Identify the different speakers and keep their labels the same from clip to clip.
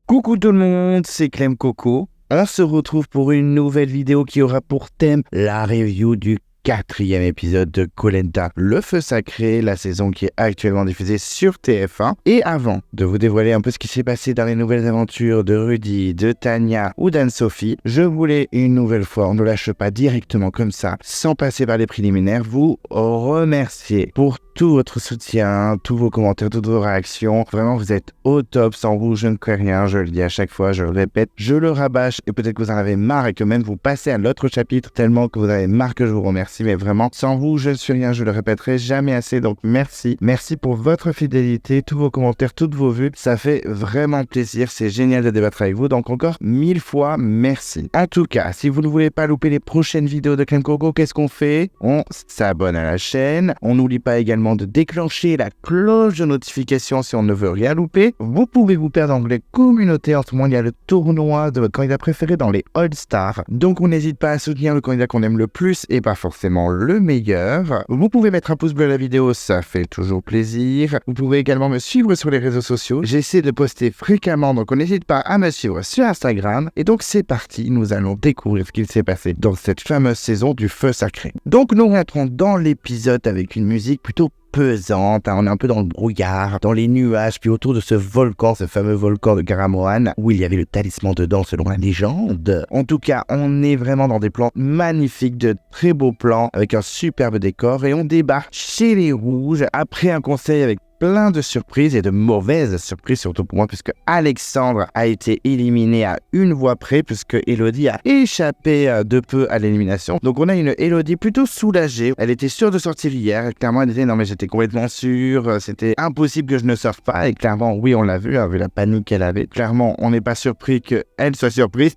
Speaker 1: Coucou tout le monde, c'est Clem Coco. On se retrouve pour une nouvelle vidéo qui aura pour thème la review du 4e épisode de Koh Lanta, le feu sacré, la saison qui est actuellement diffusée sur TF1. Et avant de vous dévoiler un peu ce qui s'est passé dans les nouvelles aventures de Rudy, de Tania ou d'Anne-Sophie, je voulais une nouvelle fois, on ne lâche pas directement comme ça, sans passer par les préliminaires, vous remercier pour tout votre soutien, tous vos commentaires, toutes vos réactions. Vraiment, vous êtes au top. Sans vous, je ne crée rien. Je le dis à chaque fois, je le répète, je le rabâche. Et peut-être que vous en avez marre et que même vous passez à l'autre chapitre tellement que vous avez marre que je vous remercie. Mais vraiment, sans vous, je ne suis rien. Je le répéterai jamais assez. Donc, merci. Merci pour votre fidélité, tous vos commentaires, toutes vos vues. Ça fait vraiment plaisir. C'est génial de débattre avec vous. Donc, encore 1000 fois, merci. En tout cas, si vous ne voulez pas louper les prochaines vidéos de Clem Coco, qu'est-ce qu'on fait? On s'abonne à la chaîne. On n'oublie pas également de déclencher la cloche de notification si on ne veut rien louper. Vous pouvez vous perdre dans l'onglet communauté. En ce moment, il y a le tournoi de votre candidat préféré dans les All-Stars. Donc, on n'hésite pas à soutenir le candidat qu'on aime le plus et pas forcément le meilleur. Vous pouvez mettre un pouce bleu à la vidéo, ça fait toujours plaisir. Vous pouvez également me suivre sur les réseaux sociaux. J'essaie de poster fréquemment, donc on n'hésite pas à me suivre sur Instagram. Et donc, c'est parti. Nous allons découvrir ce qu'il s'est passé dans cette fameuse saison du feu sacré. Donc, nous rentrons dans l'épisode avec une musique plutôt pesante, on est un peu dans le brouillard, dans les nuages, puis autour de ce volcan, ce fameux volcan de Garamoan, où il y avait le talisman dedans selon la légende. En tout cas, on est vraiment dans des plans magnifiques, de très beaux plans, avec un superbe décor, et on débarque chez les Rouges, après un conseil avec plein de surprises et de mauvaises surprises, surtout pour moi, puisque Alexandre a été éliminé à une voix près, puisque Elodie a échappé de peu à l'élimination. Donc on a une Elodie plutôt soulagée. Elle était sûre de sortir hier. Clairement, elle disait non mais j'étais complètement sûre, c'était impossible que je ne sorte pas. Et clairement, oui, on l'a vu, vu la panique qu'elle avait. Clairement, on n'est pas surpris qu'elle soit surprise.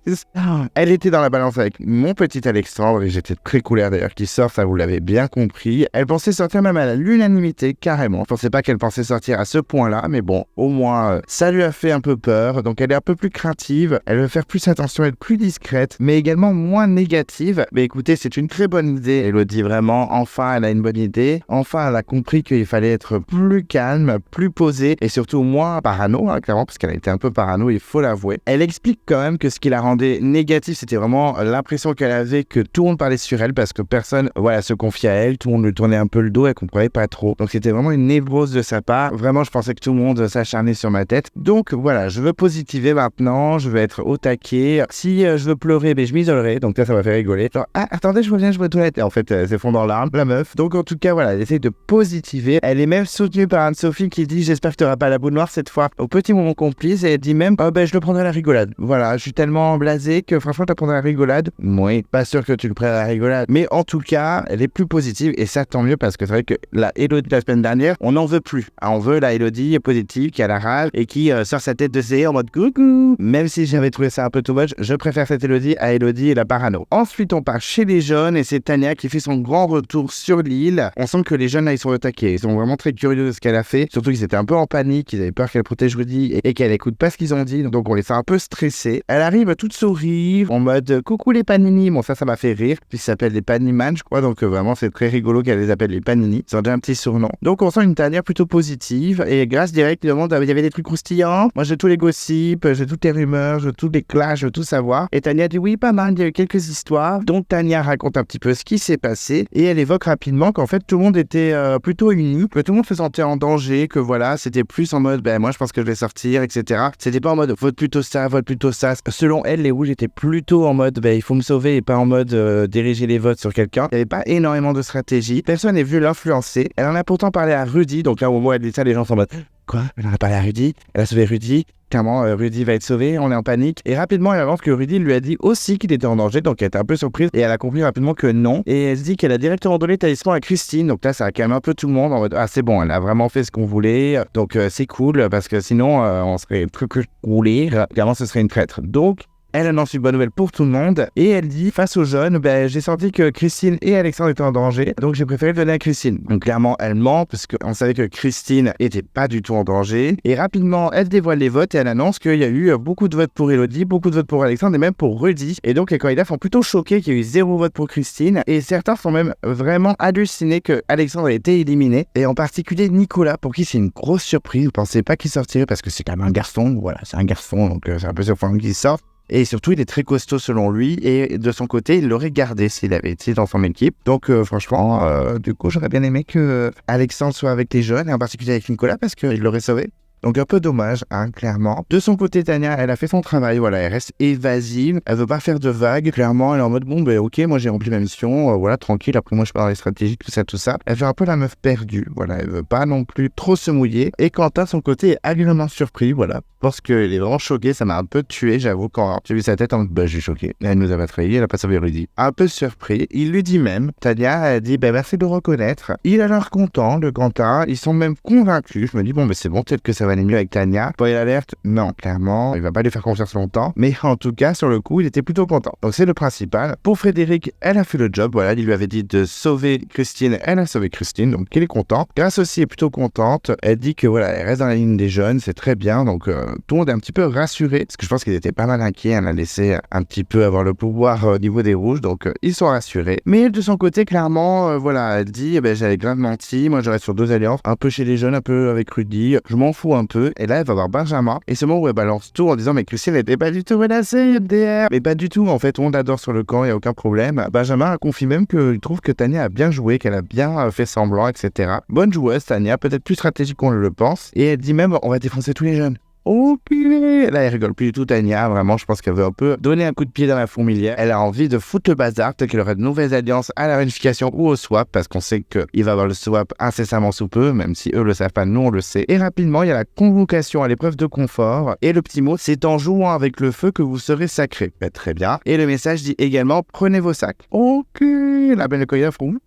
Speaker 1: Elle était dans la balance avec mon petit Alexandre, et j'étais très colère d'ailleurs qu'il sorte, ça vous l'avez bien compris. Elle pensait sortir même à l'unanimité, carrément. Je pensais pas qu'elle pensait sortir à ce point-là, mais bon, au moins, ça lui a fait un peu peur, donc elle est un peu plus craintive, elle veut faire plus attention, être plus discrète, mais également moins négative. Mais écoutez, c'est une très bonne idée, Elodie, vraiment, enfin, elle a une bonne idée, enfin, elle a compris qu'il fallait être plus calme, plus posée, et surtout moins parano, clairement, parce qu'elle a été un peu parano, il faut l'avouer. Elle explique quand même que ce qui la rendait négative, c'était vraiment l'impression qu'elle avait que tout le monde parlait sur elle, parce que personne, se confiait à elle, tout le monde lui tournait un peu le dos, elle comprenait pas trop, donc c'était vraiment une névrose de sa part. Vraiment, je pensais que tout le monde s'acharnait sur ma tête. Donc voilà, je veux positiver maintenant, je veux être au taquet. Si je veux pleurer, je m'isolerai. Donc ça va faire rigoler. Genre, attendez, je reviens, je vais aux toilettes. Et en fait, elle s'effondre en larmes, la meuf. Donc en tout cas, voilà, elle essaie de positiver. Elle est même soutenue par Anne-Sophie qui dit j'espère que tu n'auras pas la boule noire cette fois. Au petit moment complice, et elle dit même je le prendrai à la rigolade. Voilà, je suis tellement blasé que franchement, je la prendrai à la rigolade. Oui, pas sûr que tu le prennes à la rigolade. Mais en tout cas, elle est plus positive et ça tant mieux parce que c'est vrai que la Elodie de la semaine dernière, on n'en veut plus. On veut la Elodie positive qui a la rage et qui sort sa tête de série en mode coucou. Même si j'avais trouvé ça un peu too much, je préfère cette Elodie à Elodie et la parano. Ensuite, on part chez les jeunes et c'est Tania qui fait son grand retour sur l'île. On sent que les jeunes là, ils sont au taquet. Ils sont vraiment très curieux de ce qu'elle a fait. Surtout qu'ils étaient un peu en panique, ils avaient peur qu'elle protège Rudy et qu'elle écoute pas ce qu'ils ont dit. Donc on les sent un peu stressés. Elle arrive toute sourire en mode coucou les panini. Bon, ça m'a fait rire. Puis ça s'appelle les Paniman, je crois. Donc vraiment, c'est très rigolo qu'elle les appelle les panini. Ils ont déjà un petit surnom. Donc on sent une Tania plutôt positive et grâce direct, il demande il y avait des trucs croustillants. Moi, j'ai tous les gossips, j'ai toutes les rumeurs, j'ai tous les clashs, je veux tout savoir. Et Tania dit oui, pas mal, il y a eu quelques histoires. Donc Tania raconte un petit peu ce qui s'est passé et elle évoque rapidement qu'en fait, tout le monde était plutôt uni, que tout le monde se sentait en danger, que voilà, c'était plus en mode moi, je pense que je vais sortir, etc. C'était pas en mode vote plutôt ça, vote plutôt ça. Selon elle, les rouges étaient plutôt en mode il faut me sauver et pas en mode diriger les votes sur quelqu'un. Il n'y avait pas énormément de stratégie. Personne n'est venu l'influencer. Elle en a pourtant parlé à Rudy. Donc là, au moment où elle dit ça, les gens sont en mode quoi? Elle en a parlé à Rudy? Elle a sauvé Rudy? Clairement, Rudy va être sauvé, on est en panique. Et rapidement, elle avance que Rudy lui a dit aussi qu'il était en danger, donc elle était un peu surprise. Et elle a compris rapidement que non. Et elle se dit qu'elle a directement donné le talisman à Christine. Donc là, ça a calmé un peu tout le monde en mode c'est bon, elle a vraiment fait ce qu'on voulait. Donc c'est cool, parce que sinon, on serait truc roulé. Clairement, ce serait une traître. Donc, Elle annonce une bonne nouvelle pour tout le monde et elle dit face aux jeunes, j'ai senti que Christine et Alexandre étaient en danger, donc j'ai préféré le donner à Christine. Donc clairement elle ment parce qu'on savait que Christine était pas du tout en danger et rapidement elle dévoile les votes et elle annonce qu'il y a eu beaucoup de votes pour Elodie, beaucoup de votes pour Alexandre et même pour Rudy. Et donc les candidats sont plutôt choqués qu'il y ait eu 0 vote pour Christine et certains sont même vraiment hallucinés que Alexandre ait été éliminé et en particulier Nicolas pour qui c'est une grosse surprise. Vous pensez pas qu'il sortirait parce que c'est quand même un garçon, voilà c'est un garçon donc c'est un peu surprenant qu'il sorte. Et surtout, il est très costaud selon lui. Et de son côté, il l'aurait gardé s'il avait été dans son équipe. Donc franchement, du coup, j'aurais bien aimé que Alexandre soit avec les jeunes, et en particulier avec Nicolas, parce qu'il l'aurait sauvé. Donc un peu dommage, clairement. De son côté, Tania, elle a fait son travail, voilà, elle reste évasive, elle veut pas faire de vagues, clairement, elle est en mode, ok, moi j'ai rempli ma mission, voilà, tranquille, après moi je pars dans les stratégies, tout ça. Elle fait un peu la meuf perdue, voilà, elle veut pas non plus trop se mouiller. Et Quentin, de son côté, est agréablement surpris, voilà, parce qu'il est vraiment choqué, ça m'a un peu tué, j'avoue, quand j'ai vu sa tête en mode, je suis choqué, elle nous a pas trahi, elle a pas sauvé Rudy. Un peu surpris, il lui dit même, Tania, elle dit, merci de le reconnaître. Il a l'air content, le Quentin, ils sont même convaincus, je me dis, c'est bon, peut-être que ça va aller mieux avec Tania. Spoiler alerte, non, clairement, il va pas lui faire confiance longtemps, mais en tout cas, sur le coup, il était plutôt content. Donc c'est le principal. Pour Frédéric, elle a fait le job, voilà, il lui avait dit de sauver Christine, elle a sauvé Christine, donc il est content. Grace aussi est plutôt contente, elle dit que voilà, elle reste dans la ligne des jeunes, c'est très bien, donc tout le monde est un petit peu rassuré, parce que je pense qu'ils étaient pas mal inquiets, elle a laissé un petit peu avoir le pouvoir au niveau des rouges, donc ils sont rassurés. Mais elle, de son côté, clairement, voilà, elle dit, j'avais grave menti, moi je reste sur 2 alliances, un peu chez les jeunes, un peu avec Rudy, je m'en fous un peu. Et là, elle va voir Benjamin. Et c'est le moment où elle balance tout en disant, mais Christine n'était pas du tout menacée, MDR. Mais pas du tout, en fait, on l'adore sur le camp, il n'y a aucun problème. Benjamin a confié même qu'il trouve que Tania a bien joué, qu'elle a bien fait semblant, etc. Bonne joueuse, Tania, peut-être plus stratégique qu'on le pense. Et elle dit même, on va défoncer tous les jeunes. Ok, là elle rigole plus du tout Tania, vraiment je pense qu'elle veut un peu donner un coup de pied dans la fourmilière. Elle a envie de foutre le bazar, peut-être qu'elle aurait de nouvelles alliances à la réunification ou au swap, parce qu'on sait qu'il va y avoir le swap incessamment sous peu, même si eux le savent pas, nous on le sait. Et rapidement il y a la convocation à l'épreuve de confort, et le petit mot, c'est en jouant avec le feu que vous serez sacré. Très bien. Et le message dit également, prenez vos sacs. Ok, la belle coïda frou.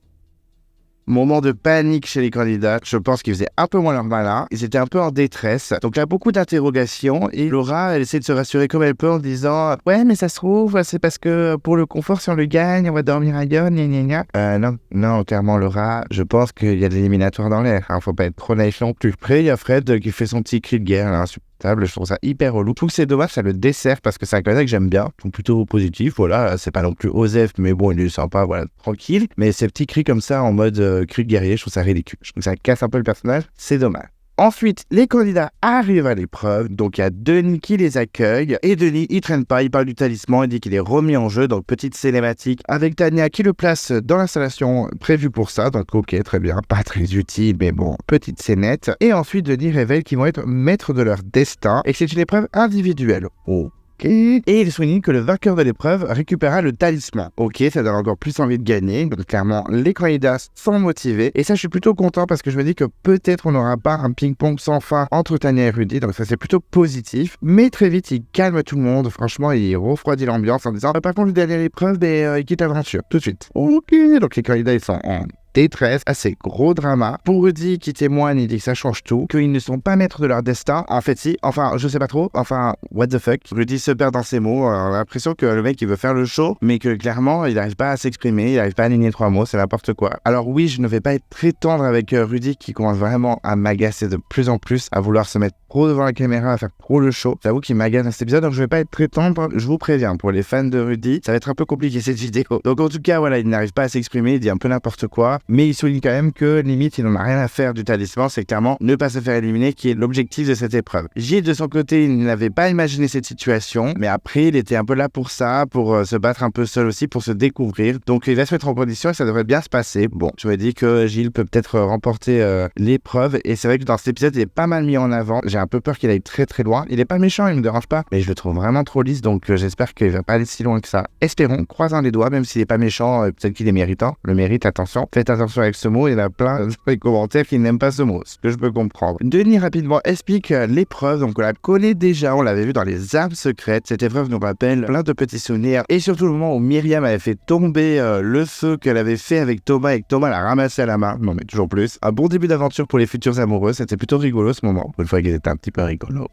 Speaker 1: Moment de panique chez les candidats. Je pense qu'ils faisaient un peu moins leur malin. Ils étaient un peu en détresse. Donc là, beaucoup d'interrogations. Et Laura, elle essaie de se rassurer comme elle peut en disant « Ouais, mais ça se trouve, c'est parce que pour le confort, si on le gagne, on va dormir ailleurs, gna gna gna. » Non, clairement, Laura, je pense qu'il y a des éliminatoires dans l'air. Faut pas être trop naïf non plus. Après, il y a Fred qui fait son petit cri de guerre, là, je trouve ça hyper relou. Je trouve que c'est dommage, ça le dessert parce que c'est un candidat que j'aime bien, donc plutôt positif, voilà, c'est pas non plus Osef, mais bon, il est sympa, voilà, tranquille. Mais ces petits cris comme ça en mode cri de guerrier, je trouve ça ridicule. Je trouve que ça casse un peu le personnage, c'est dommage. Ensuite, les candidats arrivent à l'épreuve, donc il y a Denis qui les accueille, et Denis, il traîne pas, il parle du talisman, il dit qu'il est remis en jeu, donc petite cinématique, avec Tania qui le place dans l'installation prévue pour ça, donc ok, très bien, pas très utile, mais bon, petite scénette. Et ensuite, Denis révèle qu'ils vont être maîtres de leur destin, et que c'est une épreuve individuelle. Oh. Et il souligne que le vainqueur de l'épreuve récupérera le talisman. Ok, ça donne encore plus envie de gagner. Donc clairement, les candidats sont motivés. Et ça, je suis plutôt content parce que je me dis que peut-être on n'aura pas un ping-pong sans fin entre Tania et Rudy. Donc ça, c'est plutôt positif. Mais très vite, il calme tout le monde. Franchement, il refroidit l'ambiance en disant par contre, le dernier l'épreuve, il quitte l'aventure tout de suite. Ok, donc les candidats, ils sont en détresse, assez gros drama. Pour Rudy qui témoigne, il dit que ça change tout, qu'ils ne sont pas maîtres de leur destin. En fait, si, enfin, je sais pas trop, enfin, what the fuck. Rudy se perd dans ses mots, on a l'impression que le mec il veut faire le show, mais que clairement il n'arrive pas à s'exprimer, il n'arrive pas à aligner 3 mots, c'est n'importe quoi. Alors oui, je ne vais pas être très tendre avec Rudy qui commence vraiment à m'agacer de plus en plus, à vouloir se mettre trop devant la caméra, à faire trop le show. J'avoue qu'il m'agace dans cet épisode, donc je vais pas être très tendre, je vous préviens, pour les fans de Rudy, ça va être un peu compliqué cette vidéo. Donc en tout cas, voilà, il n'arrive pas à s'exprimer, il dit un peu n'importe quoi, mais il souligne quand même que limite il n'en a rien à faire du talisman, c'est clairement ne pas se faire éliminer qui est l'objectif de cette épreuve. Gilles de son côté, il n'avait pas imaginé cette situation, mais après il était un peu là pour ça, pour se battre un peu seul aussi, pour se découvrir, donc il va se mettre en condition et ça devrait bien se passer. Bon, je me dis que Gilles peut peut-être remporter l'épreuve, et c'est vrai que dans cet épisode il est pas mal mis en avant, j'ai un peu peur qu'il aille très très loin, il est pas méchant, il me dérange pas, mais je le trouve vraiment trop lisse, donc j'espère qu'il va pas aller si loin que ça. Espérons, croisons les doigts, même s'il est pas méchant, peut-être qu'il est méritant, le mérite, attention, faites attention avec ce mot, il y en a plein dans les commentaires qui n'aiment pas ce mot, ce que je peux comprendre. Denis rapidement explique l'épreuve, donc on la connaît déjà, on l'avait vu dans les armes secrètes, cette épreuve nous rappelle plein de petits souvenirs, et surtout le moment où Myriam avait fait tomber le feu qu'elle avait fait avec Thomas, et que Thomas l'a ramassé à la main, non mais toujours plus. Un bon début d'aventure pour les futurs amoureux, c'était plutôt rigolo ce moment, une fois qu'il était un petit peu rigolo.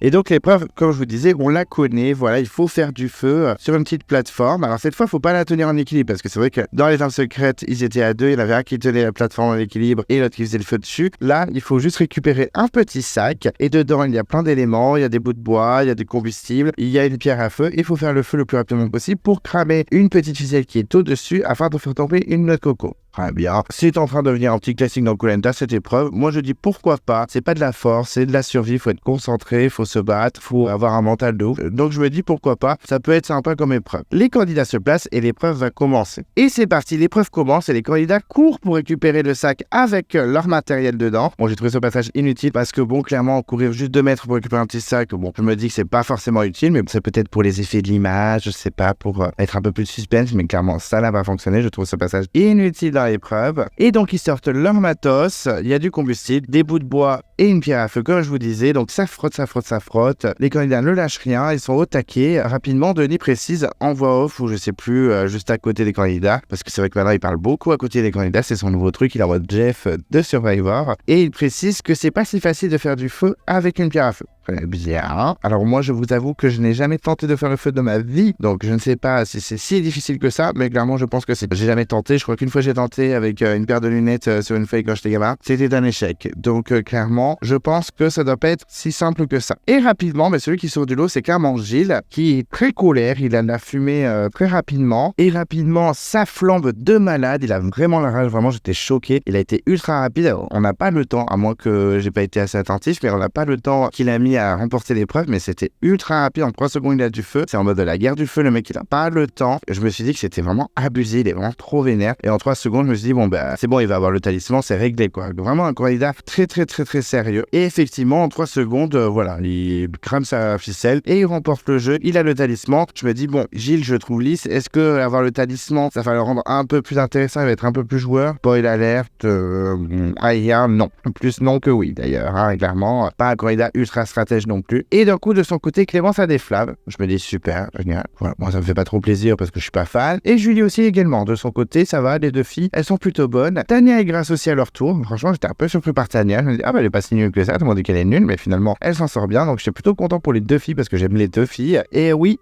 Speaker 1: Et donc l'épreuve, comme je vous disais, on la connaît, voilà, il faut faire du feu sur une petite plateforme. Alors cette fois, il ne faut pas la tenir en équilibre, parce que c'est vrai que dans les armes secrètes, ils étaient à deux, il y en avait un qui tenait la plateforme en équilibre et l'autre qui faisait le feu dessus. Là, il faut juste récupérer un petit sac, et dedans, il y a plein d'éléments, il y a des bouts de bois, il y a du combustible, il y a une pierre à feu, il faut faire le feu le plus rapidement possible pour cramer une petite ficelle qui est au-dessus afin de faire tomber une noix de coco. Très bien. C'est en train de devenir un petit classique dans Koh-Lanta, cette épreuve. Moi, je dis pourquoi pas. C'est pas de la force, c'est de la survie. Faut être concentré, faut se battre, faut avoir un mental de ouf. Donc, je me dis pourquoi pas. Ça peut être sympa comme épreuve. Les candidats se placent et l'épreuve va commencer. Et c'est parti. L'épreuve commence et les candidats courent pour récupérer le sac avec leur matériel dedans. Bon, j'ai trouvé ce passage inutile parce que bon, clairement, courir juste 2 mètres pour récupérer un petit sac, bon, je me dis que c'est pas forcément utile, mais c'est peut-être pour les effets de l'image, je sais pas, pour être un peu plus suspense, mais clairement, ça n'a pas fonctionné. Je trouve ce passage inutile dans l'épreuve. Et donc, ils sortent leur matos, il y a du combustible, des bouts de bois et une pierre à feu, comme je vous disais. Donc, ça frotte, ça frotte, ça frotte. Les candidats ne lâchent rien, ils sont au taquet. Rapidement, Denis précise en voix off, ou je sais plus, juste à côté des candidats, parce que c'est vrai que maintenant, il parle beaucoup à côté des candidats, c'est son nouveau truc, il est en mode Jeff de Survivor. Et il précise que c'est pas si facile de faire du feu avec une pierre à feu. Très bien. Alors moi, je vous avoue que je n'ai jamais tenté de faire le feu de ma vie, donc je ne sais pas si c'est si difficile que ça, mais clairement, je pense que c'est. J'ai jamais tenté. Je crois qu'une fois j'ai tenté avec une paire de lunettes sur une feuille quand j'étais gamin. C'était un échec. Donc clairement, je pense que ça doit pas être si simple que ça. Et rapidement, mais celui qui sort du lot, c'est clairement Gilles, qui est très colère. Il en a fumé très rapidement. Et rapidement, ça flambe de malade. Il a vraiment la rage. Vraiment, j'étais choqué. Il a été ultra rapide. Alors, on n'a pas le temps, à moins que j'ai pas été assez attentif, mais on n'a pas le temps qu'il a mis à remporter l'épreuve, mais c'était ultra rapide. En 3 secondes, il a du feu. C'est en mode de la guerre du feu. Le mec, il a pas le temps. Je me suis dit que c'était vraiment abusé. Il est vraiment trop vénère. Et en 3 secondes, je me suis dit, bon, bah, c'est bon, il va avoir le talisman, c'est réglé, quoi. Vraiment un candidat très, très, très, très sérieux. Et effectivement, en 3 secondes, voilà, il crame sa ficelle et il remporte le jeu. Il a le talisman. Je me dis, bon, Gilles, je trouve lisse. Est-ce que avoir le talisman, ça va le rendre un peu plus intéressant? Il va être un peu plus joueur. Spoil alerte. Non. Plus non que oui, d'ailleurs. Hein, clairement, pas un candidat ultra stratège non plus. Et d'un coup, de son côté, Clémence a des flammes. Je me dis, super, génial. Voilà, moi, ça me fait pas trop plaisir parce que je suis pas fan. Et Julie aussi également. De son côté, ça va, les deux filles, elles sont plutôt bonnes. Tania et Grace aussi à leur tour. Franchement, j'étais un peu surpris par Tania. Je me dis, ah bah, elle est pas si nulle que ça. Tout le monde dit qu'elle est nulle, mais finalement, elle s'en sort bien. Donc, j'étais plutôt content pour les deux filles parce que j'aime les deux filles. Et oui,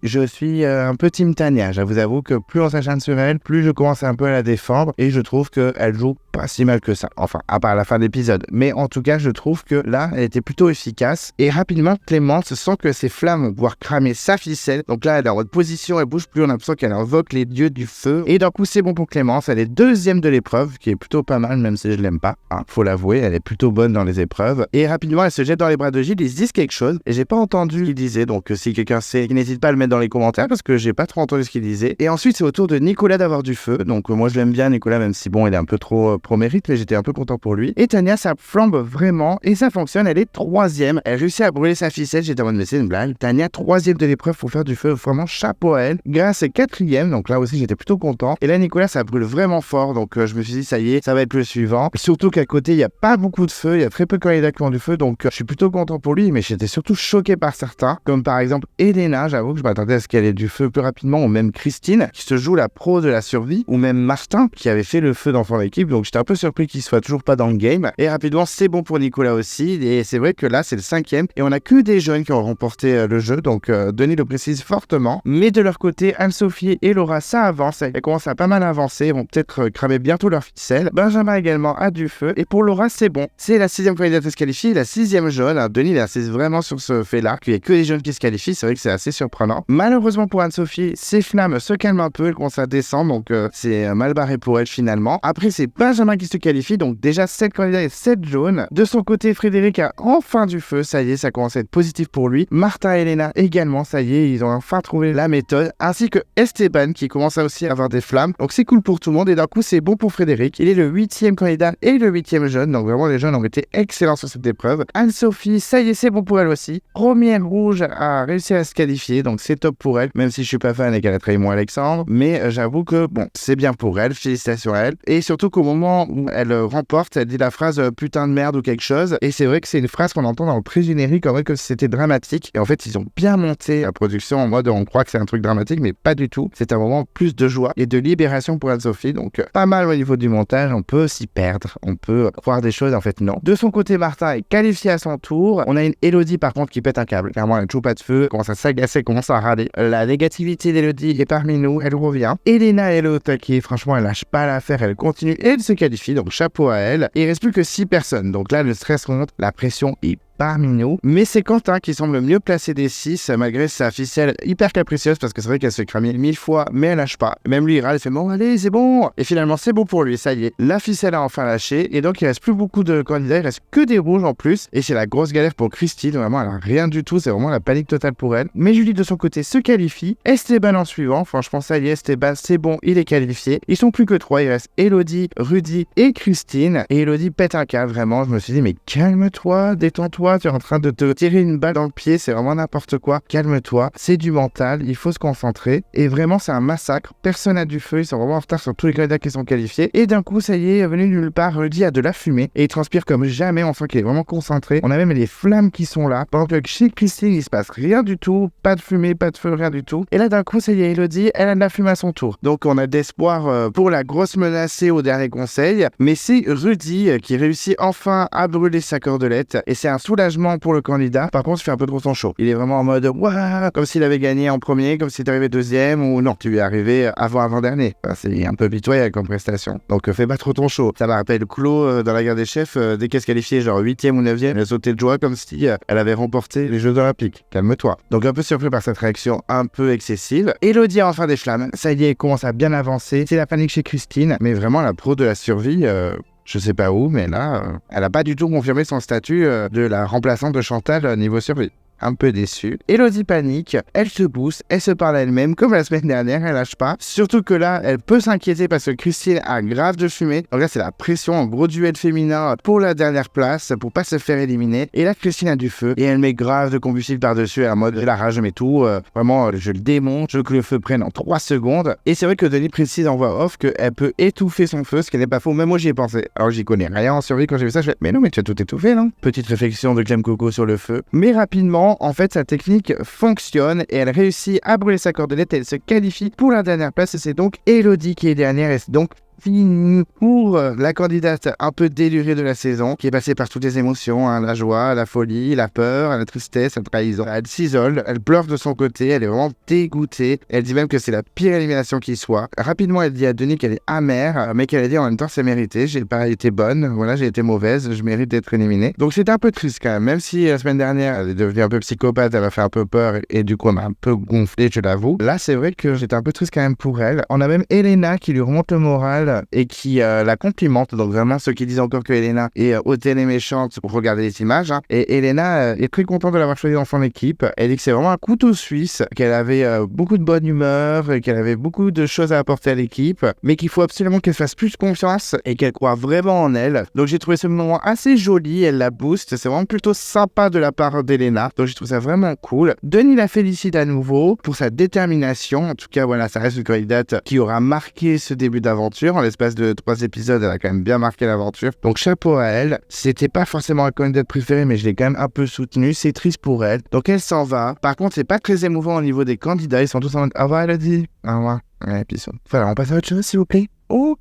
Speaker 1: je suis un peu team Tania. Je vous avoue que plus on s'acharne sur elle, plus je commence un peu à la défendre. Et je trouve qu'elle joue pas si mal que ça. Enfin, à part la fin de l'épisode. Mais en tout cas, je trouve que là, elle était plutôt efficace. Et rapidement, Clémence sent que ses flammes vont pouvoir cramer sa ficelle. Donc là, elle est en mode position, elle bouge plus. On a l'impression qu'elle invoque les dieux du feu. Et d'un coup, c'est bon pour Clémence. Elle est deuxième de l'épreuve, qui est plutôt pas mal, même si je l'aime pas. Hein, faut l'avouer, elle est plutôt bonne dans les épreuves. Et rapidement, elle se jette dans les bras de Gilles. Ils se disent quelque chose. Et j'ai pas entendu ce qu'ils disaient. Donc si quelqu'un sait, n'hésite pas à le mettre dans les commentaires parce que j'ai pas trop entendu ce qu'il disait. Et ensuite, c'est au tour de Nicolas d'avoir du feu. Donc moi, je l'aime bien, Nicolas, même si bon, il est un peu trop pro-mérite, mais j'étais un peu content pour lui. Et Tania, ça flambe vraiment. Et ça fonctionne. Elle est troisième. Elle réussit à brûler sa ficelle. J'étais en mode, mais c'est une blague. Tania, troisième de l'épreuve pour faire du feu. Vraiment chapeau à elle. Grace est quatrième. Donc là aussi, j'étais plutôt content. Et là, Nicolas, ça brûle vraiment fort. Donc je me suis dit, ça y est, ça va être le suivant. Surtout qu'à côté, il n'y a pas beaucoup de feu. Il y a très peu de candidats qui ont du feu. Donc je suis plutôt content pour lui. Mais j'étais surtout choqué par certains. Comme par exemple Elena. J'avoue que je m'attendais à ce qu'elle ait du feu plus rapidement. Ou même Christine, qui se joue la pro de la survie. Ou même Martin, qui avait fait le feu dans son équipe. Donc j'étais un peu surpris qu'il soit toujours pas dans le game. Et rapidement, c'est bon pour Nicolas aussi. Et c'est vrai que là, c'est le cinquième. Et on a que des jeunes qui ont remporté le jeu. Donc Denis le précise fortement. Mais de leur côté, Anne-Sophie et Laura, ça avance. Elles commencent à pas mal avancer. Ils vont peut-être cramer bientôt leur ficelle. Benjamin également a du feu. Et pour Laura, c'est bon. C'est la 6e candidate à se qualifier. La 6e jaune. Denis, il insiste vraiment sur ce fait-là. Qu'il n'y a que les jeunes qui se qualifient. C'est vrai que c'est assez surprenant. Malheureusement pour Anne-Sophie, ses flammes se calment un peu. Elle commence à descendre. Donc c'est mal barré pour elle finalement. Après, c'est Benjamin qui se qualifie. Donc déjà 7 candidats et 7 jaunes. De son côté, Frédéric a enfin du feu. Ça y est, ça commence à être positif pour lui. Martin et Elena également. Ça y est, ils ont enfin trouvé la méthode. Ainsi que Esteban qui commence à aussi avoir des flammes. Donc c'est cool pour tout le monde. Et d'un coup, c'est bon pour Frédéric. Il est le 8e candidat et le 8e jeune. Donc vraiment, les jeunes ont été excellents sur cette épreuve. Anne-Sophie, ça y est, c'est bon pour elle aussi. Première rouge a réussi à se qualifier. Donc c'est top pour elle. Même si je suis pas fan et qu'elle a trahi moi Alexandre. Mais j'avoue que bon, c'est bien pour elle. Félicitations à elle. Et surtout qu'au moment moment où elle remporte, elle dit la phrase putain de merde ou quelque chose. Et c'est vrai que c'est une phrase qu'on entend dans le pré-générique, en vrai, que c'était dramatique. Et en fait, ils ont bien monté la production en mode on croit que c'est un truc dramatique, mais pas du tout. C'est un moment plus de joie et de libération pour Anne-Sophie. Donc, pas mal au niveau du montage. On peut s'y perdre. On peut croire des choses, en fait, non. De son côté, Martin est qualifié à son tour. On a une Élodie, par contre, qui pète un câble. Clairement, elle n'a toujours pas de feu, commence à s'agacer, commence à râler. La négativité d'Élodie est parmi nous, elle revient. Elena, elle est au taquet. Franchement, elle lâche pas l'affaire, elle continue et elle se qualifie. Donc, chapeau à elle. Et il reste plus que 6 personnes. Donc là, le stress monte, la pression est parmi nous, mais c'est Quentin qui semble le mieux placé des 6 malgré sa ficelle hyper capricieuse parce que c'est vrai qu'elle se fait cramer 1000 fois mais elle lâche pas. Même lui il râle, il fait bon allez c'est bon et finalement c'est bon pour lui, ça y est, la ficelle a enfin lâché et donc il reste plus beaucoup de candidats, il reste que des rouges en plus et c'est la grosse galère pour Christine, vraiment elle a rien du tout, c'est vraiment la panique totale pour elle. Mais Julie de son côté se qualifie, Esteban en suivant, franchement ça y est, Esteban c'est bon, il est qualifié, ils sont plus que 3, il reste Élodie, Rudy et Christine et Élodie pète un câble vraiment, je me suis dit mais calme-toi, détends-toi, tu es en train de te tirer une balle dans le pied, c'est vraiment n'importe quoi, calme-toi, c'est du mental, il faut se concentrer, et vraiment c'est un massacre, personne n'a du feu, ils sont vraiment en retard sur tous les candidats qui sont qualifiés, et d'un coup ça y est, venu nulle part, Rudy a de la fumée, et il transpire comme jamais, on sent qu'il est vraiment concentré, on a même les flammes qui sont là, par exemple chez Christine il se passe rien du tout, pas de fumée, pas de feu, rien du tout, et là d'un coup ça y est, Élodie, elle a de la fumée à son tour, donc on a d'espoir pour la grosse menacée au dernier conseil, mais c'est Rudy qui réussit enfin à brûler sa cordelette, et c'est un soulagement pour le candidat. Par contre, il fait un peu trop son show. Il est vraiment en mode waouh, comme s'il avait gagné en premier, comme s'il était arrivé deuxième, ou non, tu es arrivé avant-dernier. Enfin, c'est un peu pitoyable comme prestation. Donc, fais pas trop ton show. Ça me rappelle Claude dans la guerre des chefs, dès qu'elle se qualifiait, genre 8e ou 9e, elle a sauté de joie comme si elle avait remporté les Jeux Olympiques. Calme-toi. Donc, un peu surpris par cette réaction un peu excessive. Élodie a enfin des flammes. Ça y est, elle commence à bien avancer. C'est la panique chez Christine, mais vraiment la pro de la survie. Je sais pas où, mais là, elle a pas du tout confirmé son statut de la remplaçante de Chantal niveau survie. Un peu déçue. Élodie panique, elle se booste, elle se parle à elle-même, comme la semaine dernière, elle lâche pas. Surtout que là, elle peut s'inquiéter parce que Christine a grave de fumée. Donc là, c'est la pression, un gros duel féminin pour la dernière place, pour pas se faire éliminer. Et là, Christine a du feu et elle met grave de combustible par-dessus, elle est en mode, j'ai la rage, je mets tout, vraiment, je le démonte, je veux que le feu prenne en 3 secondes. Et c'est vrai que Denis précise en voix off qu'elle peut étouffer son feu, ce qui n'est pas faux, même moi j'y ai pensé. Alors j'y connais rien en survie, quand j'ai vu ça, je fais, mais non, mais tu as tout étouffé, non? Petite réflexion de Clem Coco sur le feu. Mais rapidement, en fait, sa technique fonctionne et elle réussit à brûler sa cordelette et elle se qualifie pour la dernière place et c'est donc Élodie qui est dernière et c'est donc fini pour la candidate un peu délurée de la saison, qui est passée par toutes les émotions, hein, la joie, la folie, la peur, la tristesse, la trahison. Elle s'isole, elle pleure de son côté, elle est vraiment dégoûtée. Elle dit même que c'est la pire élimination qui soit. Rapidement, elle dit à Denis qu'elle est amère, mais qu'elle a dit en même temps c'est mérité. J'ai pas été bonne, voilà, j'ai été mauvaise, je mérite d'être éliminée. Donc c'était un peu triste quand même si la semaine dernière elle est devenue un peu psychopathe, elle m'a fait un peu peur et du coup elle m'a un peu gonflé, je l'avoue. Là, c'est vrai que j'étais un peu triste quand même pour elle. On a même Elena qui lui remonte le moral et qui la complimente. Donc vraiment, ceux qui disent encore que Elena est hautaine et méchante pour regarder les images. Hein. Et Elena est très contente de l'avoir choisi dans son équipe. Elle dit que c'est vraiment un couteau suisse, qu'elle avait beaucoup de bonne humeur, qu'elle avait beaucoup de choses à apporter à l'équipe, mais qu'il faut absolument qu'elle fasse plus confiance et qu'elle croit vraiment en elle. Donc j'ai trouvé ce moment assez joli, elle la booste. C'est vraiment plutôt sympa de la part d'Elena. Donc j'ai trouvé ça vraiment cool. Denis la félicite à nouveau pour sa détermination. En tout cas, voilà, ça reste une candidate qui aura marqué ce début d'aventure. En l'espace de 3 épisodes, elle a quand même bien marqué l'aventure. Donc chapeau à elle. C'était pas forcément ma candidate préférée, mais je l'ai quand même un peu soutenue. C'est triste pour elle. Donc elle s'en va. Par contre, c'est pas très émouvant au niveau des candidats. Ils sont tous en mode, au revoir, Elodie. Au revoir. Ouais, puis ça. Voilà, on passe à autre chose, s'il vous plaît. Ok.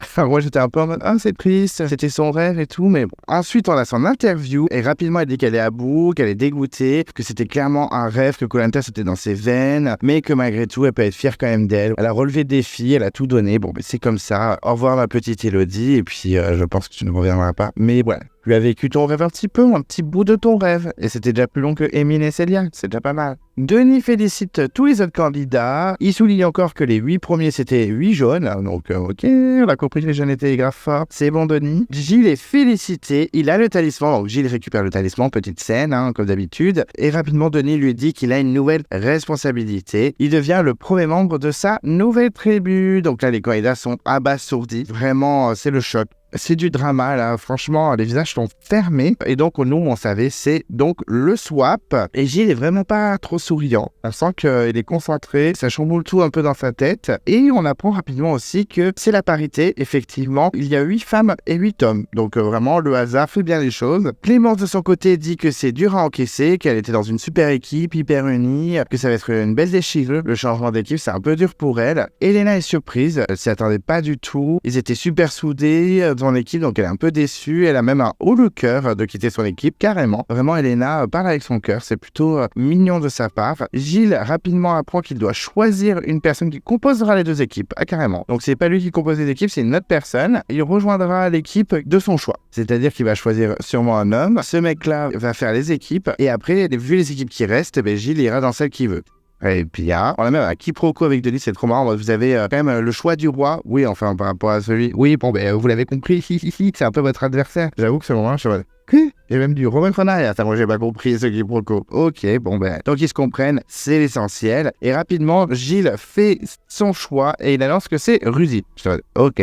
Speaker 1: Enfin, moi j'étais un peu en mode c'est triste, c'était son rêve et tout, mais bon. Ensuite on a son interview et rapidement elle dit qu'elle est à bout, qu'elle est dégoûtée, que c'était clairement un rêve, que Koh Lanta c'était dans ses veines, mais que malgré tout elle peut être fière quand même d'elle. Elle a relevé des défis, elle a tout donné, bon c'est comme ça. Au revoir ma petite Élodie et puis je pense que tu ne reviendras pas, mais voilà. Tu as vécu ton rêve un petit peu, un petit bout de ton rêve. Et c'était déjà plus long que Émile et Célia. C'est déjà pas mal. Denis félicite tous les autres candidats. Il souligne encore que les 8 premiers, c'était 8 jaunes. Donc, ok, on a compris que les jeunes étaient grave forts. C'est bon, Denis. Gilles est félicité. Il a le talisman. Donc, Gilles récupère le talisman. Petite scène, hein, comme d'habitude. Et rapidement, Denis lui dit qu'il a une nouvelle responsabilité. Il devient le premier membre de sa nouvelle tribu. Donc là, les candidats sont abasourdis. Vraiment, c'est le choc. c'est du drama là, franchement, les visages sont fermés. Et donc nous, on savait, c'est donc le swap. Et Gilles est vraiment pas trop souriant. On sent qu'il est concentré, ça chamboule tout un peu dans sa tête. Et on apprend rapidement aussi que c'est la parité, effectivement. Il y a 8 femmes et 8 hommes. Donc vraiment, le hasard fait bien les choses. Clémence, de son côté, dit que c'est dur à encaisser, qu'elle était dans une super équipe, hyper unie, que ça va être une belle déchirure. Le changement d'équipe, c'est un peu dur pour elle. Elena est surprise, elle s'y attendait pas du tout. Ils étaient super soudés dans l'équipe, donc elle est un peu déçue. Elle a même un haut le cœur de quitter son équipe, carrément. Vraiment, Elena parle avec son cœur, c'est plutôt mignon de sa part. Gilles rapidement apprend qu'il doit choisir une personne qui composera les deux équipes, carrément. Donc c'est pas lui qui compose les équipes, c'est une autre personne. Il rejoindra l'équipe de son choix. C'est-à-dire qu'il va choisir sûrement un homme. Ce mec-là va faire les équipes et après, vu les équipes qui restent, Gilles ira dans celle qu'il veut. Et puis, on a même un quiproquo avec Denis, c'est trop marrant. Vous avez quand même le choix du roi. Oui, enfin, par rapport à celui... Oui, bon, vous l'avez compris. C'est un peu votre adversaire. J'avoue que ce moment, je suis... Il y a même du remettre en arrière. Ça, moi, j'ai pas compris ce quiproquo. Ok, tant qu'ils se comprennent, c'est l'essentiel. Et rapidement, Gilles fait son choix et il annonce que c'est Rudy. Je dis, ok,